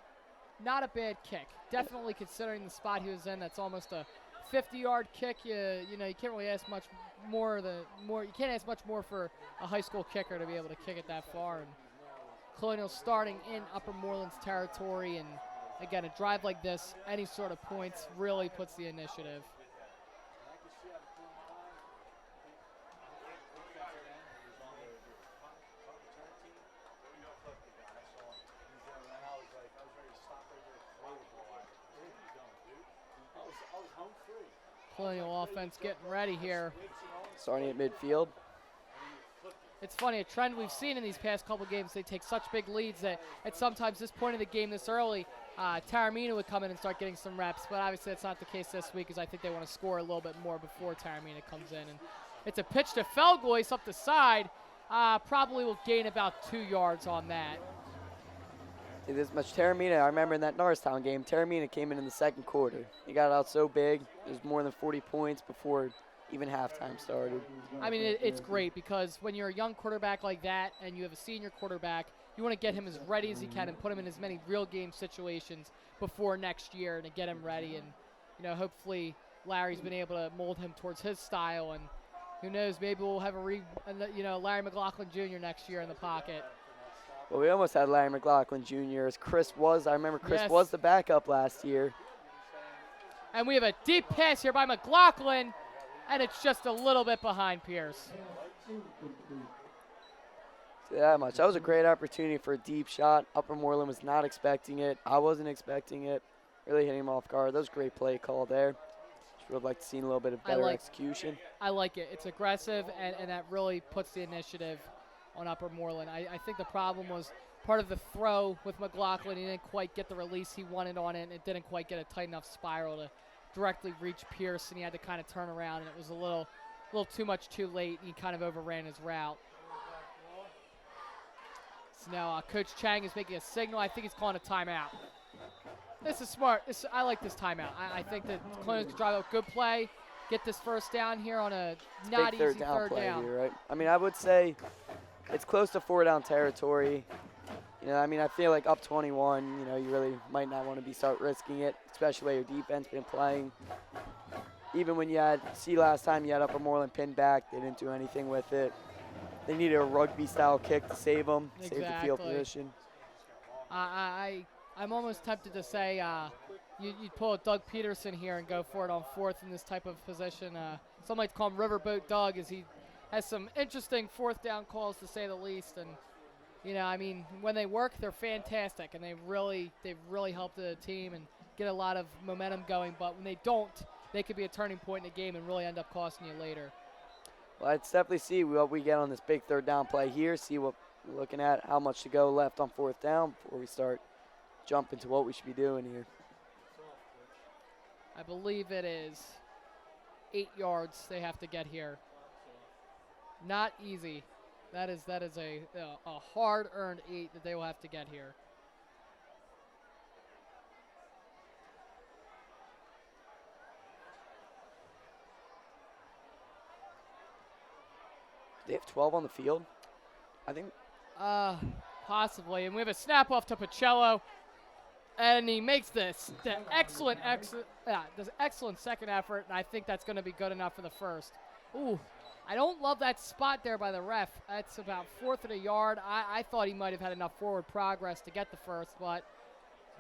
Not a bad kick. Definitely considering the spot he was in. That's almost a 50-yard kick. You know, you can't really ask much more. You can't ask much more for a high school kicker to be able to kick it that far. And Colonials starting in Upper Moreland's territory, and again, a drive like this, any sort of points really puts the initiative. Colonial offense getting ready here. Starting at midfield. It's funny, a trend we've seen in these past couple games, they take such big leads that at sometimes this point of the game this early, Taormina would come in and start getting some reps, but obviously that's not the case this week, because I think they want to score a little bit more before Taormina comes in. And it's a pitch to Felgoyce up the side, probably will gain about 2 yards on that. See, this much Taormina, I remember in that Norristown game, Taormina came in the second quarter. He got out so big, it was more than 40 points before even halftime started. I mean, it's great because when you're a young quarterback like that and you have a senior quarterback, you want to get him as ready as you can and put him in as many real game situations before next year to get him ready. And, you know, hopefully Larry's been able to mold him towards his style. And who knows, maybe we'll have Larry McLaughlin Jr. next year in the pocket. Well, we almost had Larry McLaughlin Jr. as I remember Chris was the backup last year. And we have a deep pass here by McLaughlin, and it's just a little bit behind Pierce. That much. That was a great opportunity for a deep shot. Upper Moreland was not expecting it. I wasn't expecting it. Really hitting him off guard. That was a great play call there. Just would have liked to see a little bit of better execution. I like it. It's aggressive, and that really puts the initiative on Upper Moreland. I think the problem was part of the throw with McLaughlin. He didn't quite get the release he wanted on it, and it didn't quite get a tight enough spiral to directly reach Pierce, and he had to kind of turn around, and it was a little too much too late, and he kind of overran his route. So now Coach Chang is making a signal. I think he's calling a timeout. This is smart. I like this timeout. I think that Colonials can drive a good play, get this first down here on a not easy third down. Here, right? I mean, I would say it's close to 4-down territory. You know, I mean, I feel like up 21, you know, you really might not want to start risking it, especially the way your defense been playing. Even when last time you had Upper Moreland pinned back, they didn't do anything with it. They needed a rugby-style kick to save them, save the field position. I'm almost tempted to say you'd pull a Doug Peterson here and go for it on 4th in this type of position. Some might call him Riverboat Doug, as he has some interesting 4th down calls, to say the least. And you know, I mean, when they work, they're fantastic, and they've really helped the team and get a lot of momentum going. But when they don't, they could be a turning point in the game and really end up costing you later. Well, let's definitely see what we get on this big 3rd down play here, see what we're looking at, how much to go left on 4th down before we start jumping to what we should be doing here. I believe it is 8 yards they have to get here. Not easy. That is a hard-earned 8 that they will have to get here. They have 12 on the field, I think. Possibly. And we have a snap off to Pacello. And he makes this the excellent second effort, and I think that's going to be good enough for the first. Ooh, I don't love that spot there by the ref. That's about 4th of the yard. I thought he might have had enough forward progress to get the first, but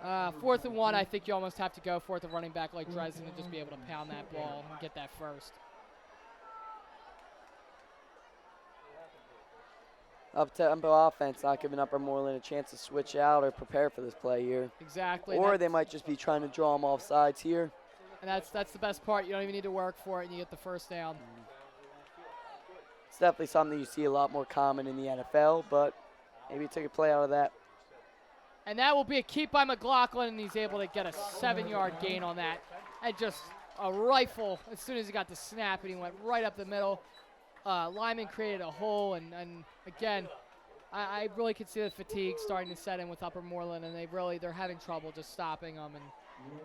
4th and 1, I think you almost have to go for it, the running back like Dresden, and just be able to pound that ball and get that first. Up-tempo offense, not giving Upper Moreland a chance to switch out or prepare for this play here. Exactly. Or they might just be trying to draw them off sides here. And that's the best part. You don't even need to work for it, and you get the first down. It's definitely something you see a lot more common in the NFL, but maybe take a play out of that. And that will be a keep by McLaughlin, and he's able to get a 7-yard gain on that. And just a rifle as soon as he got the snap, and he went right up the middle. Lyman created a hole, and again, I really could see the fatigue starting to set in with Upper Moreland, and they're having trouble just stopping them. And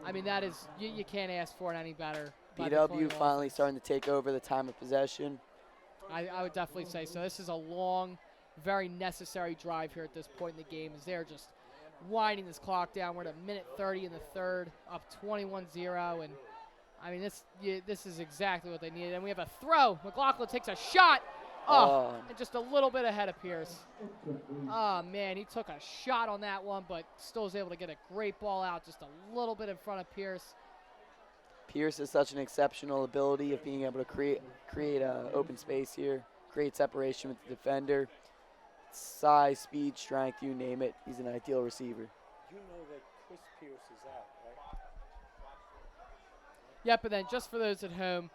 I mean, that is, you can't ask for it any better. PW finally starting to take over the time of possession. I would definitely say so. This is a long, very necessary drive here at this point in the game, as they're just winding this clock down. We're at a minute 30 in the third, up 21-0, and I mean, this is exactly what they needed. And we have a throw. McLaughlin takes a shot. And just a little bit ahead of Pierce. Oh, man, he took a shot on that one, but still was able to get a great ball out, just a little bit in front of Pierce. Pierce has such an exceptional ability of being able to create open space here, create separation with the defender. Size, speed, strength, you name it. He's an ideal receiver. You know that Chris Pierce is out, right? Yep, and then just for those at home,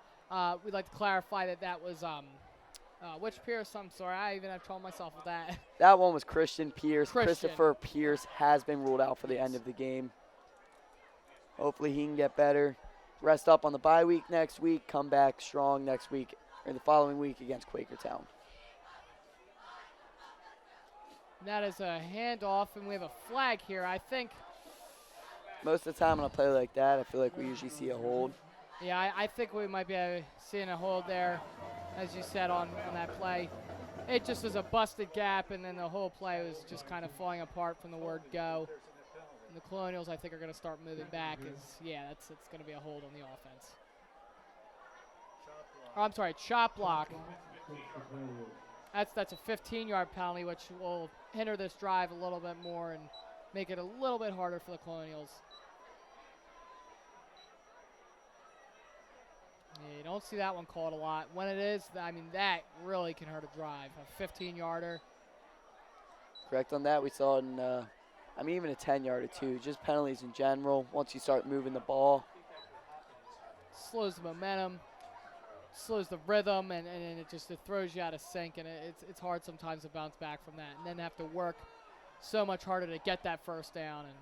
we'd like to clarify that was which Pierce? I'm sorry, I even have trouble myself with that. That one was Christian Pierce. Christian. Christopher Pierce has been ruled out for the end of the game. Hopefully he can get better. Rest up on the bye week next week, come back strong next week, or the following week against Quakertown. And that is a handoff, and we have a flag here, I think. Most of the time on a play like that, I feel like we usually see a hold. Yeah, I think we might be seeing a hold there, as you said, on that play. It just was a busted gap, and then the whole play was just kind of falling apart from the word go. And the Colonials, I think, are going to start moving back. It's going to be a hold on the offense. Oh, I'm sorry, chop block. That's a 15-yard penalty, which will hinder this drive a little bit more and make it a little bit harder for the Colonials. Yeah, you don't see that one called a lot. When it is, I mean, that really can hurt a drive. A 15-yarder. Correct on that. We saw it in, even a 10-yarder too. Just penalties in general. Once you start moving the ball. Slows the momentum, slows the rhythm, and it throws you out of sync, and it's hard sometimes to bounce back from that, and then have to work so much harder to get that first down. And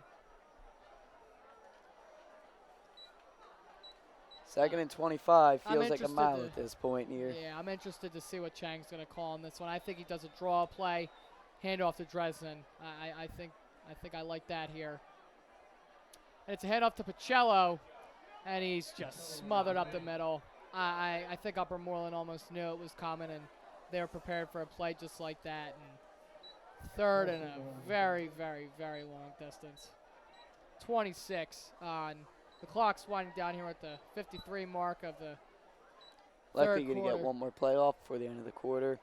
2nd and 25 I'm feels like a mile interested at this point here. Yeah, I'm interested to see what Chang's going to call on this one. I think he does a draw play, handoff to Dresden. I think I like that here. And it's a handoff to Pacello, and he's just smothered up the middle. I think Upper Moreland almost knew it was coming, and they were prepared for a play just like that. And 3rd and a very, very, very long distance. 26 on. The clock's winding down here at the 53 mark of the Likely third going to get one more play off before the end of the quarter.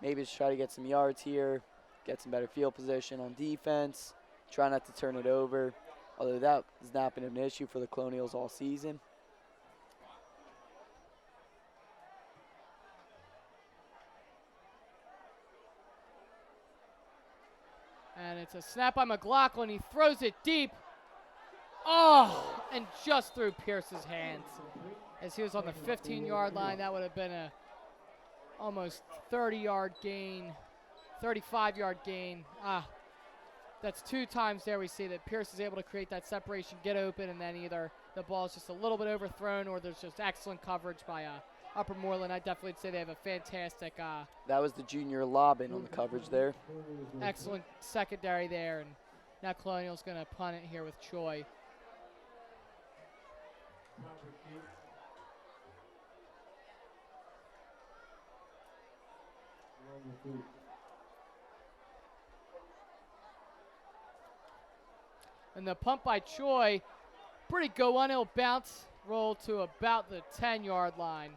Maybe just try to get some yards here, get some better field position on defense, try not to turn it over, although that has not been an issue for the Colonials all season. And it's a snap by McLaughlin. He throws it deep. Oh, and just through Pierce's hands. As he was on the 15-yard line, that would have been a almost 30-yard gain, 35-yard gain. That's 2 times there we see that Pierce is able to create that separation, get open, and then either the ball is just a little bit overthrown or there's just excellent coverage by Upper Moreland. I definitely would say they have a fantastic that was the junior Lobbin on the coverage there. excellent secondary there, and now Colonial's going to punt it here with Choi. And the pump by Choi, pretty good one. It'll bounce, roll to about the 10-yard line.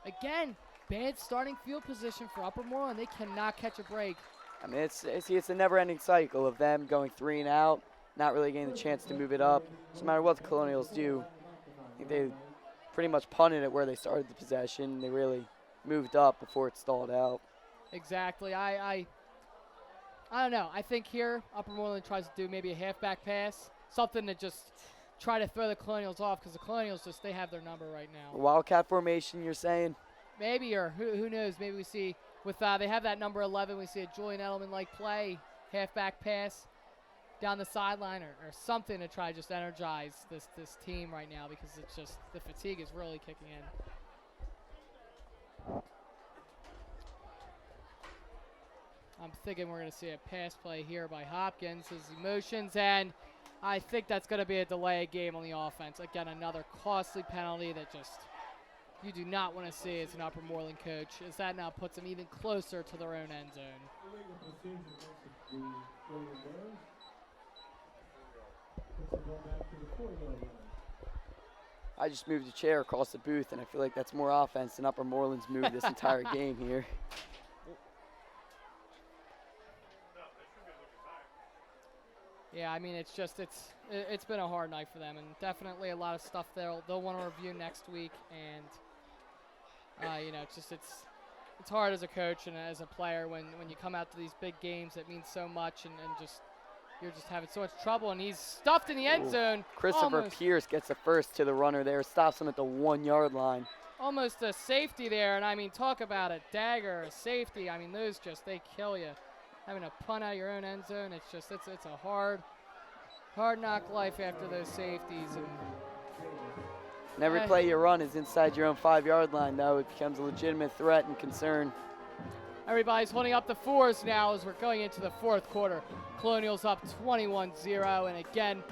Again, bad starting field position for Upper Moreland. They cannot catch a break. I mean, it's a never-ending cycle of them going 3 and out, not really getting the chance to move it up. No matter what the Colonials do, I think they pretty much punted it where they started the possession. They really moved up before it stalled out. Exactly. I don't know. I think here Upper Moreland tries to do maybe a halfback pass, something to just try to throw the Colonials off, because the Colonials just, they have their number right now. Wildcat formation, you're saying? Maybe, or who knows? Maybe we see with they have that number 11. We see a Julian Edelman-like play, halfback pass down the sideline, or something to try to just energize this team right now, because it's just the fatigue is really kicking in. I'm thinking we're going to see a pass play here by Hopkins, his emotions, and I think that's going to be a delay game on the offense. Again, another costly penalty that just you do not want to see as an Upper Moreland coach, as that now puts them even closer to their own end zone. I just moved a chair across the booth, and I feel like that's more offense than Upper Moreland's moved this entire game here. Yeah, I mean, it's it's been a hard night for them, and definitely a lot of stuff they'll want to review next week. And you know, it's hard as a coach and as a player when you come out to these big games that mean so much, and you're just having so much trouble. And he's stuffed in the end zone. Christopher Pierce gets the first to the runner there, stops him at the 1-yard line. Almost a safety there, and I mean, talk about a dagger, a safety. I mean, those just, they kill you. Having a punt out of your own end zone, it's a hard knock life after those safeties. And every play you run is inside your own 5-yard line, though. It becomes a legitimate threat and concern. Everybody's holding up the fours now as we're going into the fourth quarter. Colonials up 21-0, and again,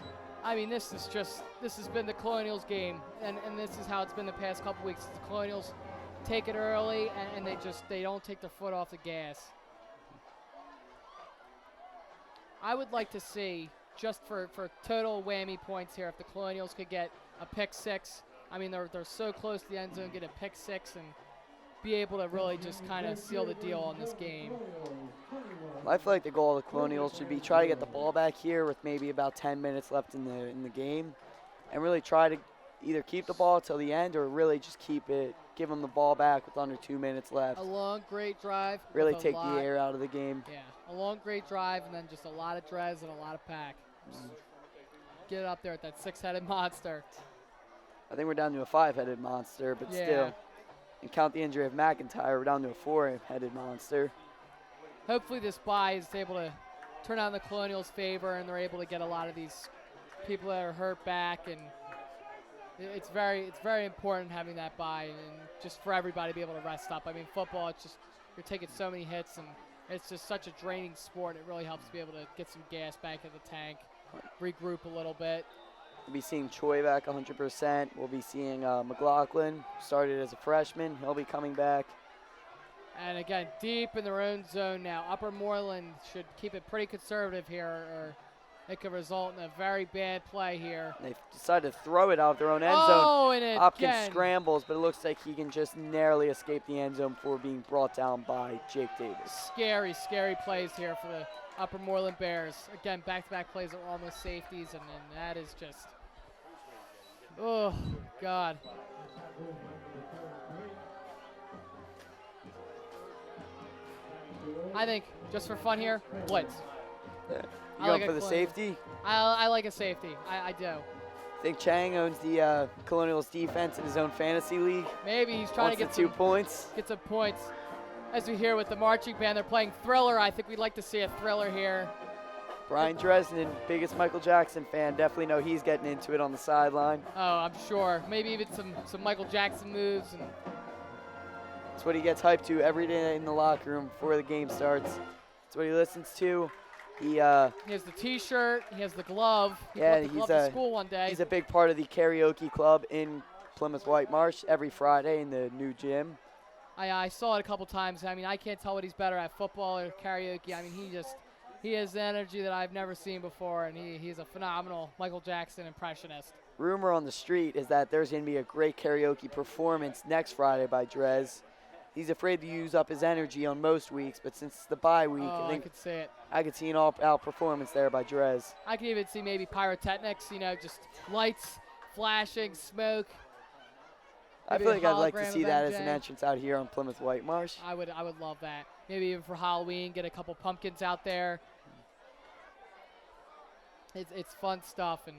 I mean, this has been the Colonials game, and this is how it's been the past couple weeks. The Colonials take it early, and they don't take their foot off the gas. I would like to see, just for total whammy points here, if the Colonials could get a pick six. I mean, they're so close to the end zone, get a pick six, and be able to really just kind of seal the deal on this game. I feel like the goal of the Colonials should be try to get the ball back here with maybe about 10 minutes left in the game, and really try to either keep the ball till the end or really just give them the ball back with under 2 minutes left. A long, great drive. Really take the air out of the game. Yeah, a long, great drive, and then just a lot of drez and a lot of pack. Get it up there with that 6-headed monster. I think we're down to a 5-headed monster, but still. And count the injury of McIntyre, we're down to a 4-headed monster. Hopefully this bye is able to turn out in the Colonials' favor, and they're able to get a lot of these people that are hurt back, and it's very important having that bye, and just for everybody to be able to rest up. I mean, football, it's just you're taking so many hits, and it's just such a draining sport. It really helps to be able to get some gas back in the tank, regroup a little bit. We'll be seeing Choi back 100%. We'll be seeing McLaughlin, started as a freshman. He'll be coming back. And again, deep in their own zone now. Upper Moreland should keep it pretty conservative here, or it could result in a very bad play here. They've decided to throw it out of their own end zone. And Hopkins scrambles, but it looks like he can just narrowly escape the end zone before being brought down by Jake Davis. Scary, scary plays here for the Upper Moreland Bears. Again, back-to-back plays are almost safeties, and that is just, oh, God. I think, just for fun here, blitz. Yeah. You going for the safety? I like a safety. I do. I think Chang owns the Colonials defense in his own fantasy league. Maybe he's trying to get 2 points. Get some points. As we hear with the marching band, they're playing Thriller. I think we'd like to see a Thriller here. Brian Dresden, biggest Michael Jackson fan, definitely know he's getting into it on the sideline. Oh, I'm sure. Maybe even some Michael Jackson moves. And that's what he gets hyped to every day in the locker room before the game starts. That's what he listens to. He has the T-shirt. He has the glove. He he's to school one day. He's a big part of the karaoke club in Plymouth Whitemarsh every Friday in the new gym. I saw it a couple times. I mean, I can't tell what he's better at, football or karaoke. I mean, He has energy that I've never seen before, and he's a phenomenal Michael Jackson impressionist. Rumor on the street is that there's going to be a great karaoke performance next Friday by Drez. He's afraid to use up his energy on most weeks, but since it's the bye week, Oh, I I think could see it. I could see an all-out performance there by Drez. I could even see maybe pyrotechnics, just lights, flashing, smoke. I Maybe feel a like I'd like to hologram see of that as an MJ. entrance out here on Plymouth Whitemarsh. I would love that. Maybe even for Halloween, get a couple pumpkins out there. It's fun stuff, and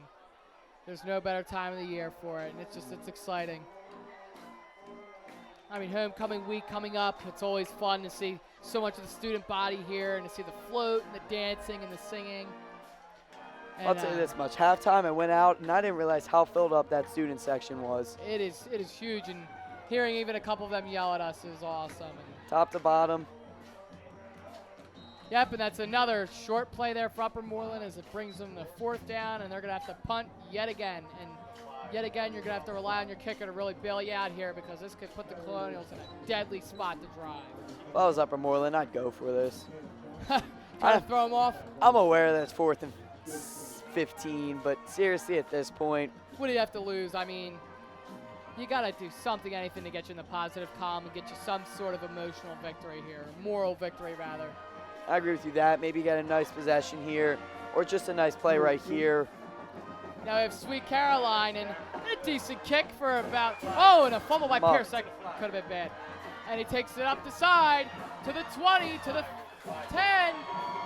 there's no better time of the year for it, and it's exciting. I mean, homecoming week coming up, it's always fun to see so much of the student body here and to see the float and the dancing and the singing. And, I'll tell you this much. Halftime, I went out, and I didn't realize how filled up that student section was. It is huge, and hearing even a couple of them yell at us is awesome. And Top to bottom. yep, and that's another short play there for Upper Moreland as it brings them to 4th down, and they're going to have to punt yet again. And yet again, you're going to have to rely on your kicker to really bail you out here because this could put the Colonials in a deadly spot to drive. If I was Upper Moreland, I'd go for this. Try to throw them off. I'm aware that it's 4th and 15, but seriously, at this point, What do you have to lose? I mean, you got to do something, anything to get you in the positive column and get you some sort of emotional victory here, moral victory rather. I agree with you that. Maybe get a nice possession here, or just a nice play right here. Now we have Sweet Caroline and a decent kick for about, and a fumble by Pierce. That could have been bad. And he takes it up the side to the 20, to the 10,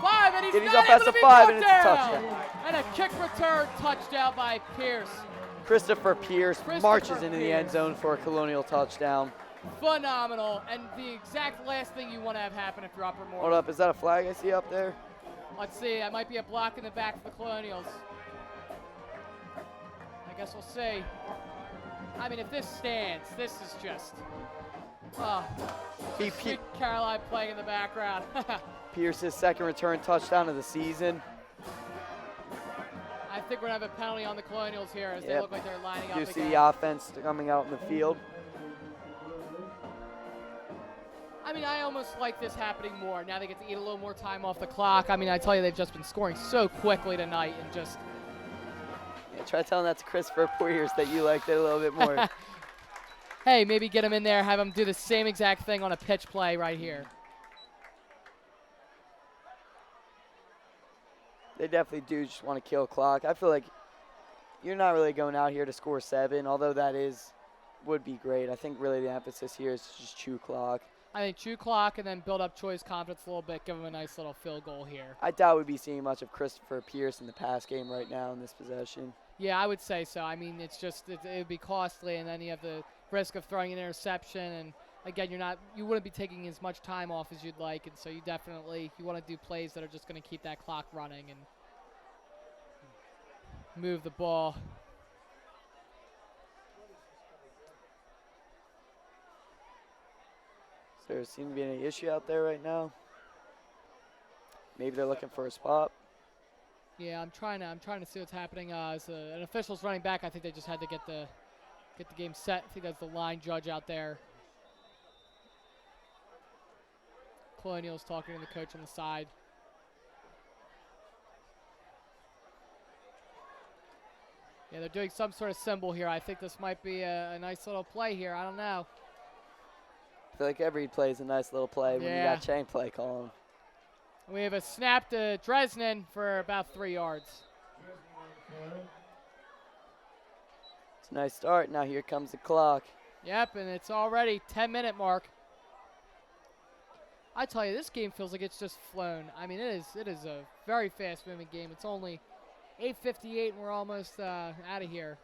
5, and he's not able to be brought and it's a down. touchdown. And a kick return touchdown by Pierce. Christopher Pierce marches into the end zone for a Colonial touchdown. Phenomenal, and the exact last thing you want to have happen if you're Upper Moreland. Hold up, is that a flag I see up there? Let's see, that might be a block in the back for the Colonials. I guess we'll see. I mean, if this stands, this is just, Sweet Caroline playing in the background. Pierce's second return touchdown of the season. I think we're going to have a penalty on the Colonials here as they look like they're lining up You again. see the offense coming out in the field. I mean, I almost like this happening more. Now they get to eat a little more time off the clock. I mean, I tell you, they've just been scoring so quickly tonight and just... Yeah, try telling that to Christopher Pierce that you liked it a little bit more. Hey, maybe get him in there, have him do the same exact thing on a pitch play right here. They definitely do just want to kill clock. I feel like you're not really going out here to score 7, although that would be great. I think really the emphasis here is to just chew clock. I think chew clock and then build up Choi's confidence a little bit, give him a nice little field goal here. I doubt we'd be seeing much of Christopher Pierce in the pass game right now in this possession. Yeah, I would say so. I mean, it's just, it would be costly, and then you have the risk of throwing an interception, and again, you wouldn't be taking as much time off as you'd like, and so you want to do plays that are just going to keep that clock running and move the ball. Does there seem to be any issue out there right now? Maybe they're looking for a spot. Yeah, I'm trying to see what's happening. As an official's running back, I think they just had to get the game set. I think that's the line judge out there. Colonials talking to the coach on the side. Yeah, they're doing some sort of symbol here. I think this might be a nice little play here. I don't know. I feel like every play is a nice little play when you got chain play calling. We have a snap to Dresden for about 3 yards. It's a nice start. Now here comes the clock. Yep, and it's already 10-minute mark. I tell you, this game feels like it's just flown. I mean, it is a very fast-moving game. It's only 8:58, and we're almost out of here.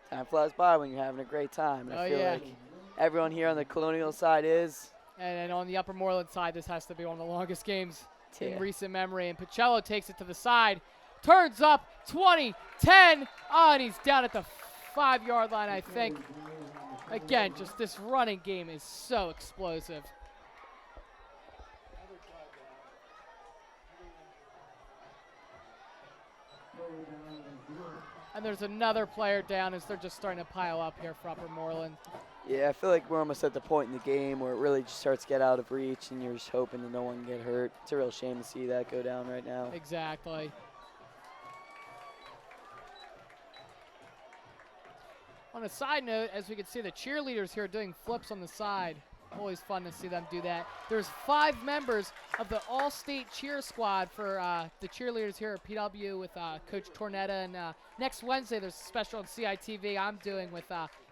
Time flies by when you're having a great time. And I feel like everyone here on the Colonial side is. And on the Upper Moreland side, this has to be one of the longest games in recent memory. And Pacello takes it to the side, turns up, 20, 10, and he's down at the 5-yard line, I think. Again, just this running game is so explosive. And there's another player down as they're just starting to pile up here for Upper Moreland. Yeah, I feel like we're almost at the point in the game where it really just starts to get out of reach, and you're just hoping that no one can get hurt. It's a real shame to see that go down right now. Exactly. On a side note, as we can see, the cheerleaders here are doing flips on the side. Always fun to see them do that. There's 5 members of the all-state cheer squad for the cheerleaders here at PW with Coach Tornetta. And next Wednesday, there's a special on CITV I'm doing with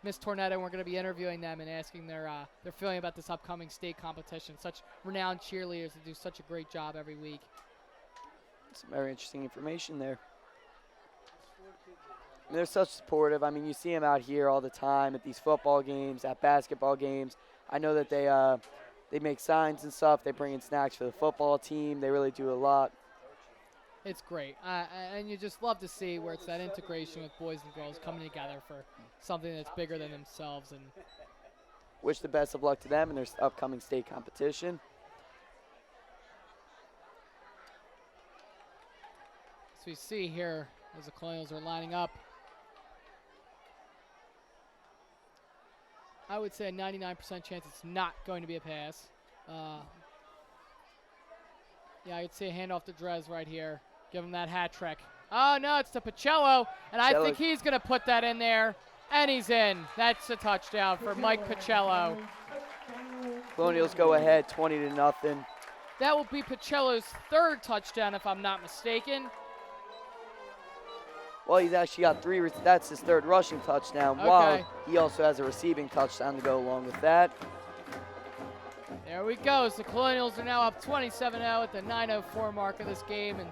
Miss Tornetta. And we're going to be interviewing them and asking their feeling about this upcoming state competition. Such renowned cheerleaders that do such a great job every week. Some very interesting information there. And they're such supportive. I mean, you see them out here all the time at these football games, at basketball games. I know that they make signs and stuff. They bring in snacks for the football team. They really do a lot. It's great. And you just love to see where it's that integration with boys and girls coming together for something that's bigger than themselves. And Wish the best of luck to them in their upcoming state competition. as we see here as the Colonials are lining up, I would say a 99% chance it's not going to be a pass. Yeah, I'd say a handoff to Drez right here. Give him that hat trick. Oh, no, it's to Pacello, and I think he's going to put that in there, and he's in. That's a touchdown for Mike Pacello. Colonials go ahead 20-0. That will be Pacello's 3rd touchdown, if I'm not mistaken. Well, he's actually got 3. That's his 3rd rushing touchdown, while he also has a receiving touchdown to go along with that. There we go. So the Colonials are now up 27-0 at the 9:04 mark of this game, and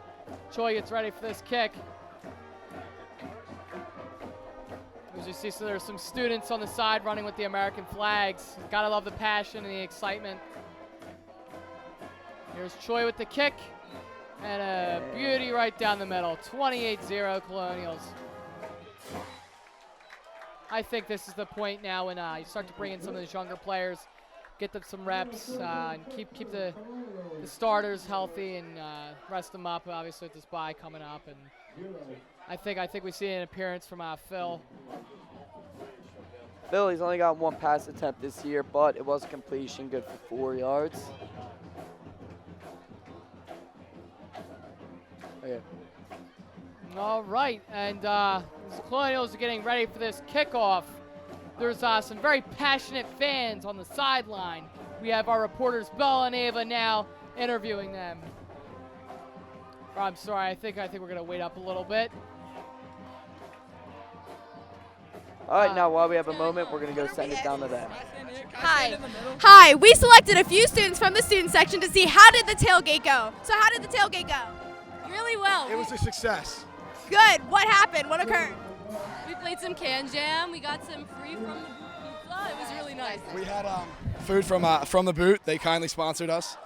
Choi gets ready for this kick. As you see, so there's some students on the side running with the American flags. Gotta love the passion and the excitement. Here's Choi with the kick, and a beauty right down the middle. 28-0 Colonials. I think this is the point now when you start to bring in some of these younger players, get them some reps, and keep the starters healthy and rest them up. Obviously, with this bye coming up, and I think we see an appearance from Phil. Phil, he's only got 1 pass attempt this year, but it was a completion, good for 4 yards. Okay. All right, and the Colonials are getting ready for this kickoff. There's some very passionate fans on the sideline. We have our reporters Bella and Ava now interviewing them. Oh, I'm sorry, I think we're gonna wait up a little bit. All right, now while we have a moment, we're gonna go send it down to them. Hi, we selected a few students from the student section to see how did the tailgate go. So how did the tailgate go? Really well. It was a success. Good. What happened? What occurred? We played some can jam. We got some free from the booth. It was really nice. We had food from the boot. They kindly sponsored us.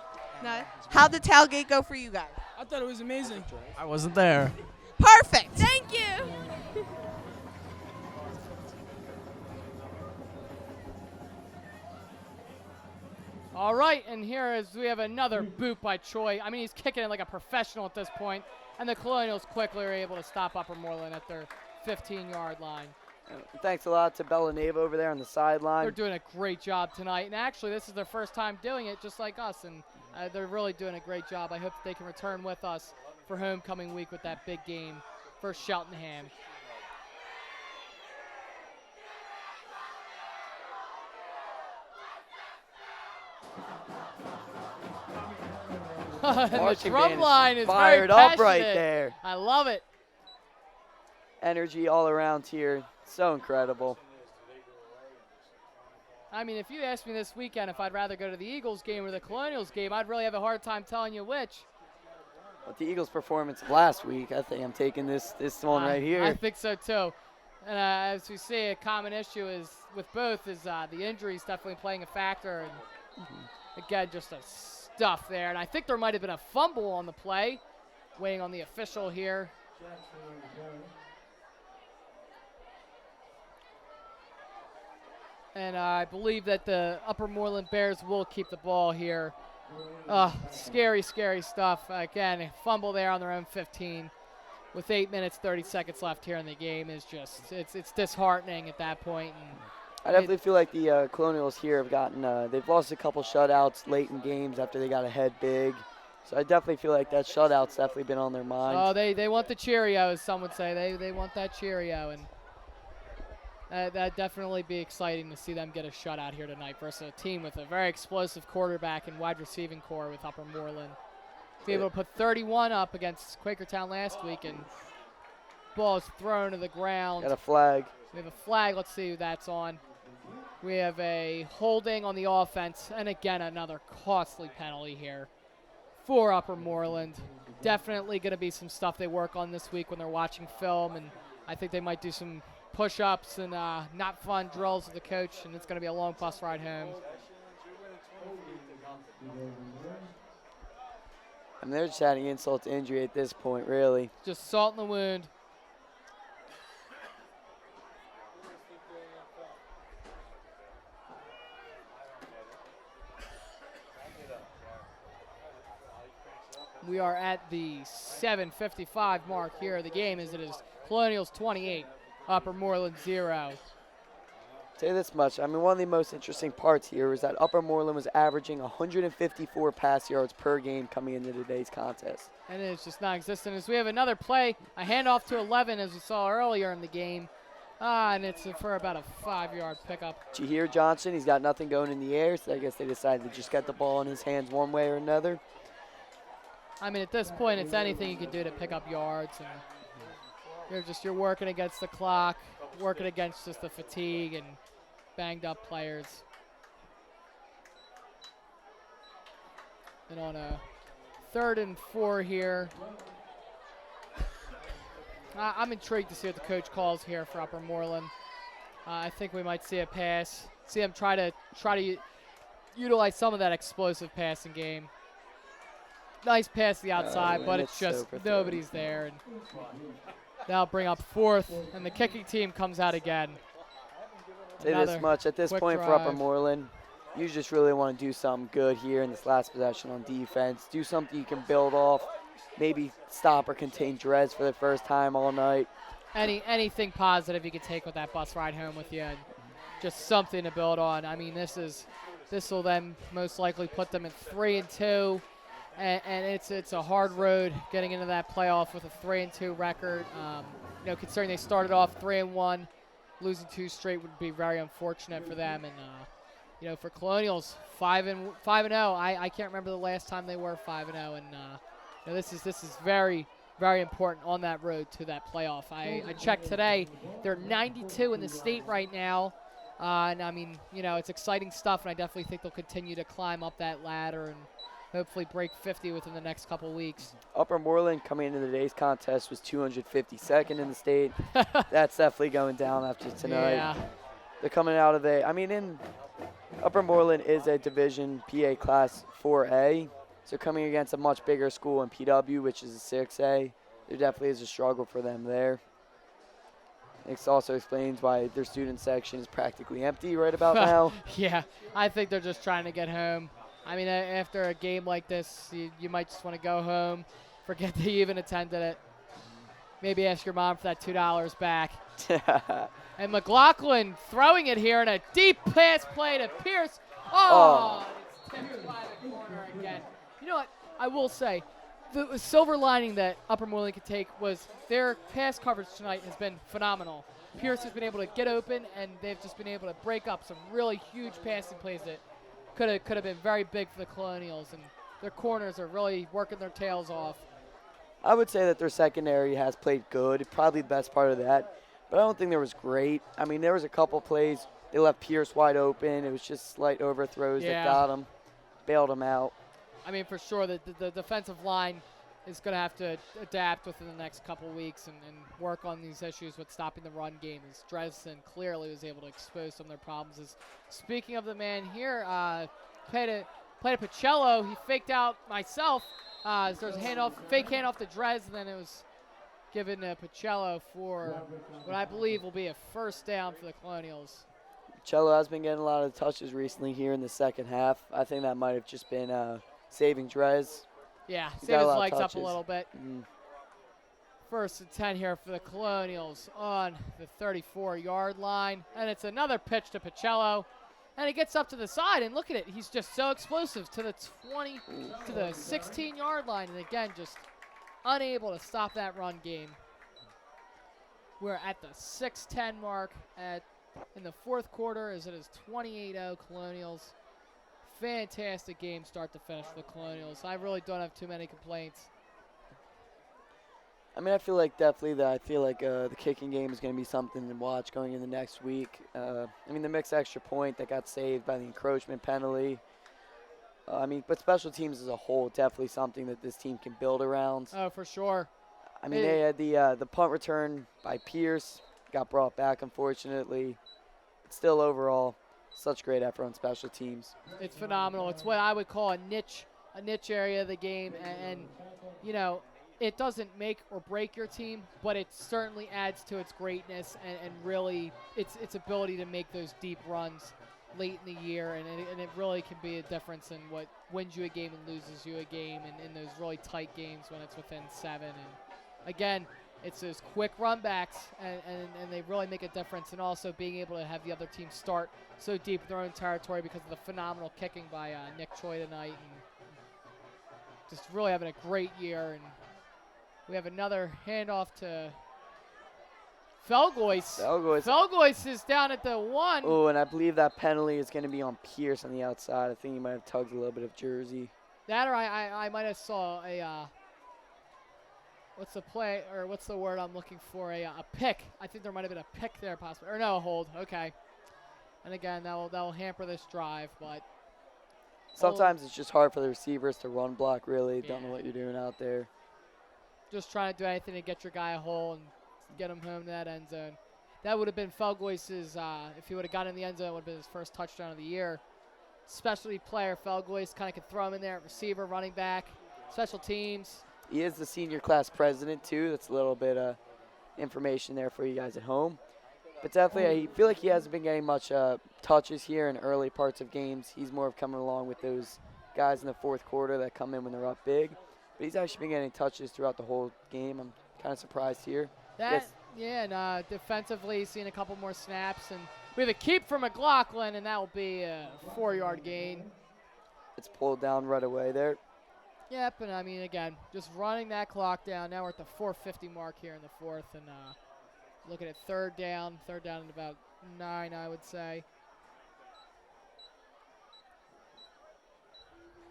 No. How'd the tailgate go for you guys? I thought it was amazing. I wasn't there. Perfect. Thank you. All right, and here is we have another boot by Choi. I mean, he's kicking it like a professional at this point, and the Colonials quickly are able to stop Upper Moreland at their 15-yard line. Thanks a lot to Bella and Ava over there on the sideline. They're doing a great job tonight, and actually this is their first time doing it just like us, and they're really doing a great job. I hope they can return with us for homecoming week with that big game for Cheltenham. The drum line is fired very up right passionate. there. I love it. Energy all around here. So incredible. I mean, if you asked me this weekend if I'd rather go to the Eagles game or the Colonials game, I'd really have a hard time telling you which. With the Eagles' performance of last week, I think I'm taking this one right here. I think so too. And as we see, a common issue is with both is the injuries definitely playing a factor. And again, just a stuff there. And I think there might have been a fumble on the play. Waiting on the official here. And I believe that the Upper Moreland Bears will keep the ball here. Scary, scary stuff. Again, a fumble there on their own 15 with 8 minutes, 30 seconds left here in the game is just, it's disheartening at that point. And I definitely feel like the Colonials here have gotten, they've lost a couple shutouts late in games after they got ahead big. So I definitely feel like that shutout's definitely been on their mind. Oh, they want the Cheerio, as some would say. They want that Cheerio, and that'd definitely be exciting to see them get a shutout here tonight versus a team with a very explosive quarterback and wide receiving core with Upper Moreland. Be able to put 31 up against Quakertown last week, and ball is thrown to the ground. Got a flag. We have a flag. Let's see who that's on. We have a holding on the offense, and again, another costly penalty here for Upper Moreland. Definitely going to be some stuff they work on this week when they're watching film, and I think they might do some push-ups and not fun drills with the coach, and it's going to be a long bus ride home. I mean, they're just adding insult to injury at this point, really. Just salt in the wound. We are at the 7:55 mark here of the game, as it is Colonials 28, Upper Moreland 0. Say this much. I mean, one of the most interesting parts here is that Upper Moreland was averaging 154 pass yards per game coming into today's contest. And it's just non-existent. As we have another play, a handoff to 11, as we saw earlier in the game. And it's for about a 5-yard pickup. Jahir Johnson, he's got nothing going in the air, so I guess they decided to just get the ball in his hands one way or another. I mean, at this point, it's anything you can do to pick up yards, and you're working against the clock, working against just the fatigue and banged up players. And on a 3rd and 4 here, I'm intrigued to see what the coach calls here for Upper Moreland. I think we might see a pass, see him try to utilize some of that explosive passing game. Nice pass to the outside, but it's just nobody's there. And that'll bring up 4th, and the kicking team comes out again. Say this much. At this point for Upper Moreland, you just really want to do something good here in this last possession on defense. Do something you can build off. Maybe stop or contain Drez for the first time all night. Anything positive you can take with that bus ride home with you, and just something to build on. I mean, this will then most likely put them at 3-2. And it's a hard road getting into that playoff with a 3-2 record. Considering they started off 3-1, losing 2 straight would be very unfortunate for them. And for Colonials, 5-0. I can't remember the last time they were 5-0. And this is very, very important on that road to that playoff. I checked today; they're 92 in the state right now. And I mean, it's exciting stuff, and I definitely think they'll continue to climb up that ladder and hopefully break 50 within the next couple weeks. Upper Moreland coming into today's contest was 252nd in the state. That's definitely going down after tonight. Yeah. They're coming out of Upper Moreland is a Division PA Class 4A, so coming against a much bigger school in PW, which is a 6A, there definitely is a struggle for them there. It also explains why their student section is practically empty right about now. Yeah, I think they're just trying to get home. I mean, after a game like this, you might just want to go home, forget that you even attended it. Maybe ask your mom for that $2 back. And McLaughlin throwing it here in a deep pass play to Pierce. Oh. It's tipped by the corner again. You know what? I will say, the silver lining that Upper Moreland could take was their pass coverage tonight has been phenomenal. Pierce has been able to get open, and they've just been able to break up some really huge passing plays that could have been very big for the Colonials, and their corners are really working their tails off. I would say that their secondary has played good, probably the best part of that, but I don't think there was great. I mean, there was a couple plays. They left Pierce wide open. It was just slight overthrows that got him, bailed him out. I mean, for sure, the defensive line is going to have to adapt within the next couple weeks and work on these issues with stopping the run game, as Dresden clearly was able to expose some of their problems. Speaking of the man here, played a Pacello. He faked out myself. So there's a fake handoff to Dresden, and then it was given to Pacello for what I believe will be a first down for the Colonials. Pacello has been getting a lot of touches recently here in the second half. I think that might have just been saving Drez. Yeah, save his legs up a little bit. First and 10 here for the Colonials on the 34-yard line. And it's another pitch to Pacello. And he gets up to the side, and look at it. He's just so explosive to the 20, to the 16-yard line. And again, just unable to stop that run game. We're at the 6:10 mark in the fourth quarter as it is 28-0 Colonials. Fantastic game start to finish for the Colonials. I really don't have too many complaints. I mean, I feel like the kicking game is going to be something to watch going in the next week. I mean, the mixed extra point that got saved by the encroachment penalty. But special teams as a whole, definitely something that this team can build around. Oh, for sure. I mean, they had the punt return by Pierce, got brought back, unfortunately. But still, overall, such great effort on special teams. It's phenomenal. It's what I would call a niche area of the game, and you know, it doesn't make or break your team, but it certainly adds to its greatness and really its ability to make those deep runs late in the year, and it really can be a difference in what wins you a game and loses you a game, and in those really tight games when it's within 7. And again, it's those quick run backs, and they really make a difference, and also being able to have the other team start so deep in their own territory because of the phenomenal kicking by Nick Choi tonight, and just really having a great year. And we have another handoff to Felgois. Felgois is down at the 1. Oh, and I believe that penalty is going to be on Pierce on the outside. I think he might have tugged a little bit of jersey. That, or I might have saw a what's the play, or what's the word I'm looking for? A pick. I think there might have been a pick there, possibly, or no, a hold. Okay. And again, that'll hamper this drive, but sometimes it's just hard for the receivers to run block. Really, don't know what you're doing out there. Just trying to do anything to get your guy a hole and get him home to that end zone. That would have been Felgois's, if he would have gotten in the end zone, it would have been his first touchdown of the year. Specialty player, Felgois, kind of could throw him in there at receiver, running back, special teams. He is the senior class president, too. That's a little bit of information there for you guys at home. But definitely, I feel like he hasn't been getting much touches here in early parts of games. He's more of coming along with those guys in the fourth quarter that come in when they're up big. But he's actually been getting touches throughout the whole game. I'm kind of surprised here. And defensively, seeing a couple more snaps. And we have a keep from McLaughlin, and that will be a 4-yard gain. It's pulled down right away there. Yep, and I mean, again, just running that clock down. Now we're at the 4:50 mark here in the fourth, and looking at third down in about 9, I would say.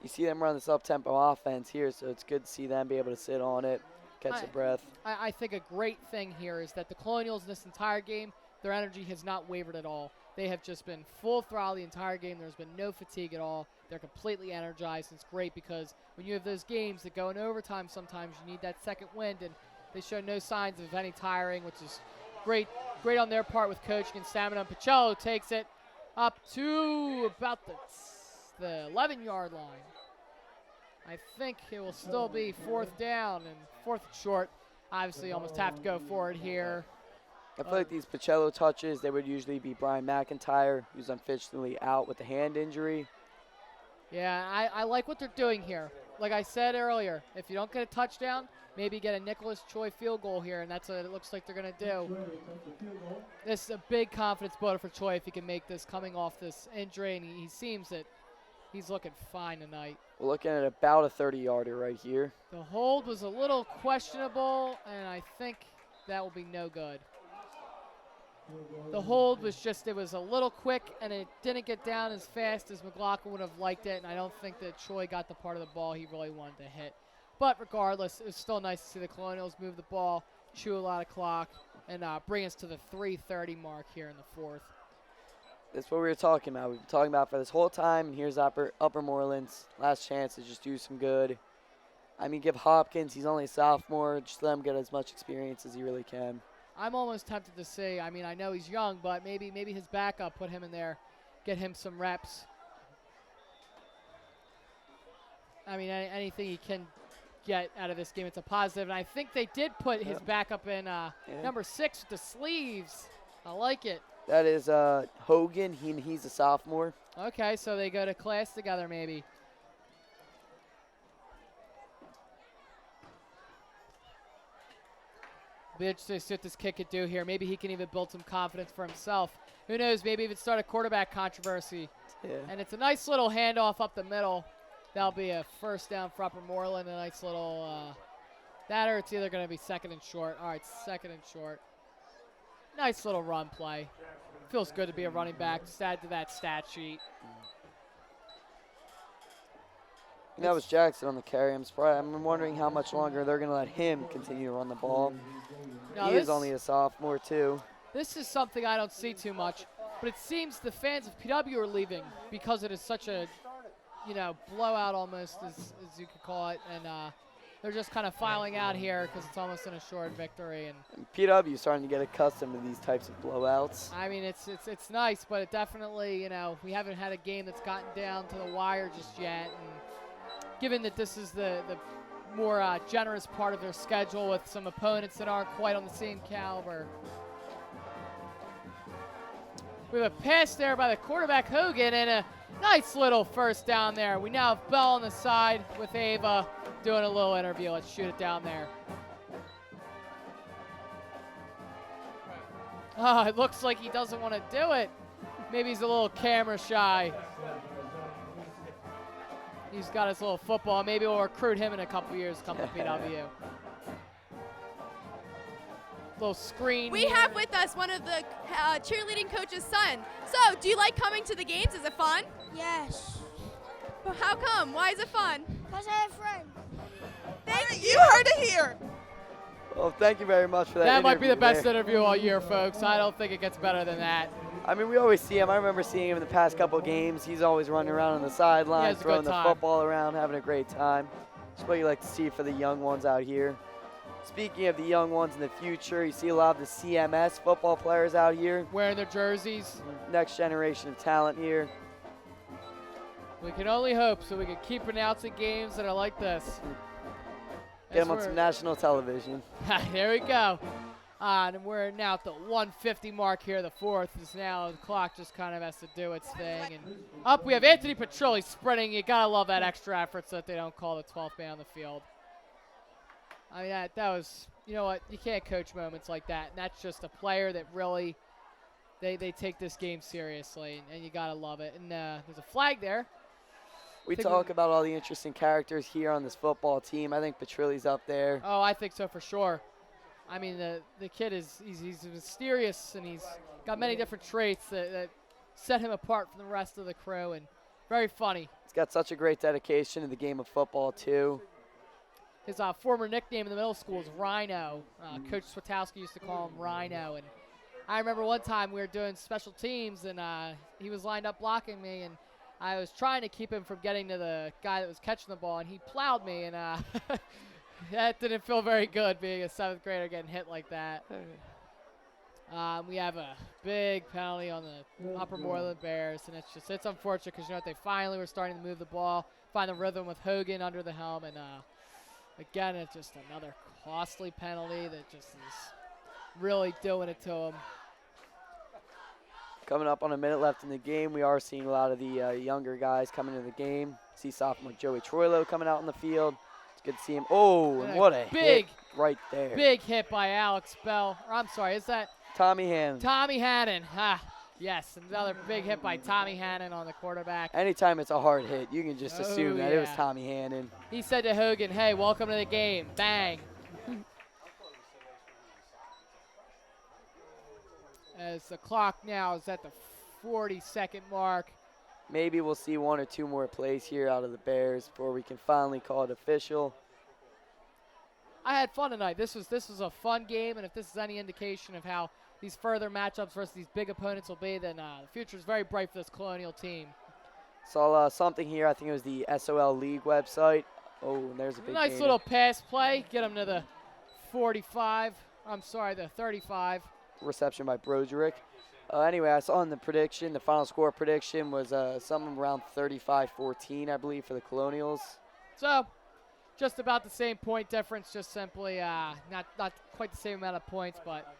You see them run this up-tempo offense here, so it's good to see them be able to sit on it, catch a breath. I think a great thing here is that the Colonials in this entire game, their energy has not wavered at all. They have just been full throttle the entire game. There's been no fatigue at all. They're completely energized. It's great because when you have those games that go in overtime, sometimes you need that second wind, and they show no signs of any tiring, which is great on their part with coaching and stamina. And Pacello takes it up to about the 11-yard line. I think it will still be fourth down and fourth and short. Obviously, almost have to go for it here. I feel like these Pacello touches, they would usually be Brian McIntyre, who's unfortunately out with a hand injury. Yeah, I like what they're doing here. Like I said earlier, if you don't get a touchdown, maybe get a Nicholas Choi field goal here, and that's what it looks like they're going to do. This is a big confidence builder for Choi if he can make this coming off this injury, and he seems that he's looking fine tonight. We're looking at about a 30-yarder right here. The hold was a little questionable, and I think that will be no good. The hold was just, it was a little quick, and it didn't get down as fast as McLaughlin would have liked it, and I don't think that Choi got the part of the ball he really wanted to hit. But regardless, it was still nice to see the Colonials move the ball, chew a lot of clock, and bring us to the 3:30 mark here in the fourth. That's what we were talking about. We've been talking about for this whole time, and here's Upper Moreland's last chance to just do some good. I mean, give Hopkins, he's only a sophomore, just let him get as much experience as he really can. I'm almost tempted to say, I mean, I know he's young, but maybe his backup, put him in there, get him some reps. I mean, anything he can get out of this game, it's a positive. And I think they did put his backup in number 6 with the sleeves. I like it. That is Hogan. He's a sophomore. Okay, so they go to class together maybe. Be interested to see what this kid could do here. Maybe he can even build some confidence for himself. Who knows? Maybe even start a quarterback controversy. Yeah. And it's a nice little handoff up the middle. That'll be a first down for Upper Moreland. A nice little that, or it's either going to be second and short. All right, second and short. Nice little run play. Feels good to be a running back. Just add to that stat sheet. And that was Jackson on the carry. I'm wondering how much longer they're going to let him continue to run the ball. Now He is only a sophomore, too. This is something I don't see too much, but it seems the fans of PW are leaving because it is such a, blowout almost, as you could call it, and they're just kind of filing out here because it's almost an assured victory. And PW is starting to get accustomed to these types of blowouts. I mean, it's nice, but it definitely, we haven't had a game that's gotten down to the wire just yet. And given that this is the more generous part of their schedule with some opponents that aren't quite on the same caliber. We have a pass there by the quarterback, Hogan, and a nice little first down there. We now have Bell on the side with Ava doing a little interview. Let's shoot it down there. Oh, it looks like he doesn't want to do it. Maybe he's a little camera shy. He's got his little football. Maybe we'll recruit him in a couple years to come to PW. Little screen. We have with us one of the cheerleading coach's son. So, do you like coming to the games? Is it fun? Yes. But how come? Why is it fun? Because I have friends. Thank you. Heard it here. Well, thank you very much for that That might be the best there. interview all year, folks. I don't think it gets better than that. I mean, we always see him. I remember seeing him in the past couple of games. He's always running around on the sideline, throwing the football around, having a great time. It's what you like to see for the young ones out here. Speaking of the young ones in the future, you see a lot of the CMS football players out here. Wearing their jerseys. Next generation of talent here. We can only hope so we can keep announcing games that are like this. Get them on some national television. There we go. And we're now at the 150 mark here. The fourth is now, the clock just kind of has to do its thing. And up we have Anthony Petrilli sprinting. You got to love that extra effort so that they don't call the 12th man on the field. I mean, that was, you know what, you can't coach moments like that. And that's just a player that really, they take this game seriously. And you got to love it. And there's a flag there. We talk about all the interesting characters here on this football team. I think Petrilli's up there. Oh, I think so for sure. I mean, the kid he's mysterious, and he's got many different traits that set him apart from the rest of the crew, and very funny. He's got such a great dedication to the game of football, too. His former nickname in the middle school is Rhino. Coach Swatowski used to call him Rhino, and I remember one time we were doing special teams, and he was lined up blocking me, and I was trying to keep him from getting to the guy that was catching the ball, and he plowed me, and that didn't feel very good, being a 7th grader getting hit like that. We have a big penalty on the Upper Moreland Bears, and it's unfortunate because, they finally were starting to move the ball, find the rhythm with Hogan under the helm, and again, it's just another costly penalty that just is really doing it to him. Coming up on a minute left in the game, we are seeing a lot of the younger guys coming into the game. See sophomore Joey Troilo coming out on the field. It's good to see him. Oh, and what a big hit right there. Big hit by Alex Bell. Or I'm sorry, is that? Tommy Hannon. Tommy Hannon. Yes, another big hit by Tommy Hannon on the quarterback. Anytime it's a hard hit, you can just assume that it was yeah. Tommy Hannon. He said to Hogan, hey, welcome to the game. Bang. As the clock now is at the 40-second mark. Maybe we'll see 1 or 2 more plays here out of the Bears before we can finally call it official. I had fun tonight. This was a fun game, and if this is any indication of how these further matchups versus these big opponents will be, then the future is very bright for this Colonial team. Saw something here. I think it was the SOL League website. Oh, and there's a big nice gainer. little pass play. Get him to the 45. I'm sorry, the 35. Reception by Broderick. Anyway, I saw in the prediction, the final score prediction was something around 35-14, I believe, for the Colonials. So, just about the same point difference, just simply not quite the same amount of points, but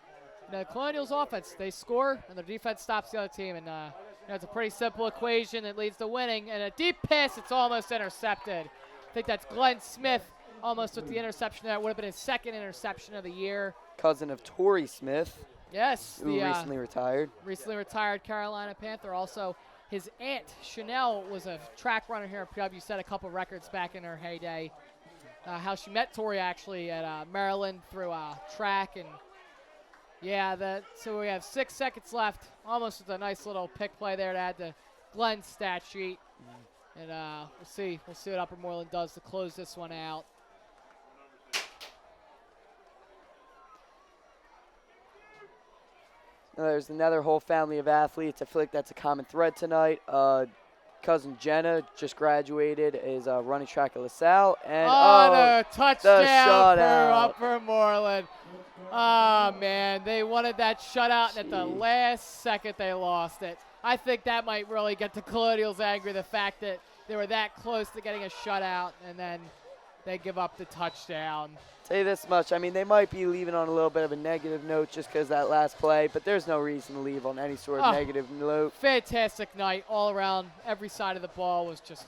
the Colonials offense, they score, and their defense stops the other team, and it's a pretty simple equation that leads to winning, and a deep pass, it's almost intercepted. I think that's Glenn Smith almost with the interception there. It would have been his 2nd interception of the year. cousin of Torrey Smith, Yes, who recently retired. Recently retired Carolina Panther. Also, his aunt, Chanel, was a track runner here at PW, set a couple records back in her heyday. How she met Tori actually at Maryland through track. And yeah, so we have 6 seconds left. Almost with a nice little pick play there to add to Glenn's stat sheet. And we'll see what Upper Moreland does to close this one out. There's another whole family of athletes. I feel like that's a common thread tonight. Cousin Jenna just graduated, is running track at LaSalle. And the touchdown the for Upper Moreland. Oh, man, they wanted that shutout, and at the last second they lost it. I think that might really get the Colonials angry, the fact that they were that close to getting a shutout, and then they give up the touchdown. Say this much, I mean, they might be leaving on a little bit of a negative note just because that last play, but there's no reason to leave on any sort of negative note. Fantastic night all around. Every side of the ball was just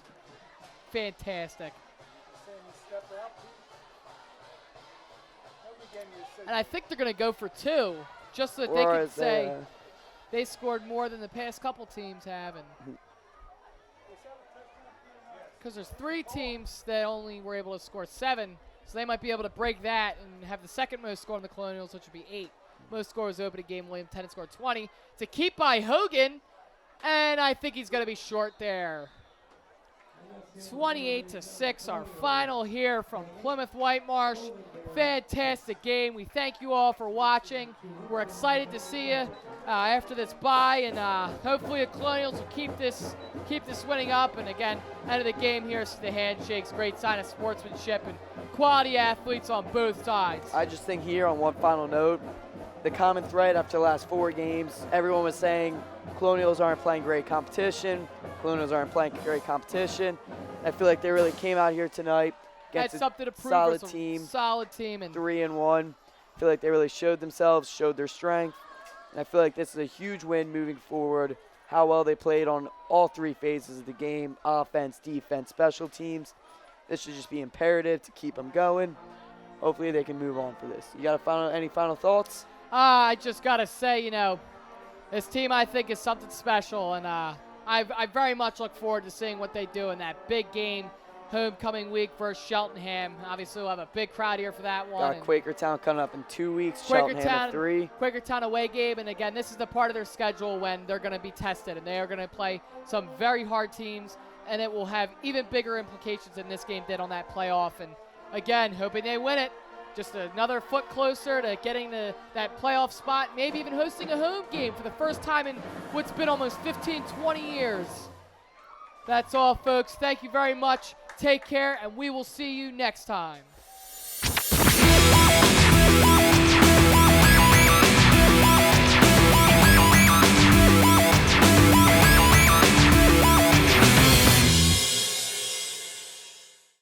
fantastic. And I think they're going to go for 2, just so that they can say they scored more than the past couple teams have. Because there's 3 teams that only were able to score 7. So they might be able to break that and have the second most score in the Colonials, which would be 8. Most scores open a game. William Tennant scored 20. To keep by Hogan, and I think he's going to be short there. 28-6, our final here from Plymouth Whitemarsh. Fantastic game. We thank you all for watching. We're excited to see you after this bye, and hopefully the Colonials will keep this winning up. And again, end of the game here, see the handshakes, great sign of sportsmanship and quality athletes on both sides. I just think here on one final note, the common thread after the last 4 games, everyone was saying Colonials aren't playing great competition. Colonials aren't playing great competition. I feel like they really came out here tonight against something to prove. Solid team, and 3-1. I feel like they really showed themselves, showed their strength, and I feel like this is a huge win moving forward. How well they played on all 3 phases of the game: offense, defense, special teams. This should just be imperative to keep them going. Hopefully they can move on for this. You got any final thoughts? I just got to say, this team I think is something special, and I very much look forward to seeing what they do in that big game, homecoming week versus Cheltenham. Obviously, we'll have a big crowd here for that one. Got Quakertown coming up in 2 weeks, Cheltenham at 3. Quakertown away game, and again, this is the part of their schedule when they're going to be tested, and they are going to play some very hard teams, and it will have even bigger implications than this game did on that playoff. And again, hoping they win it. Just another foot closer to getting that playoff spot, maybe even hosting a home game for the first time in what's been almost 15, 20 years. That's all, folks. Thank you very much. Take care, and we will see you next time.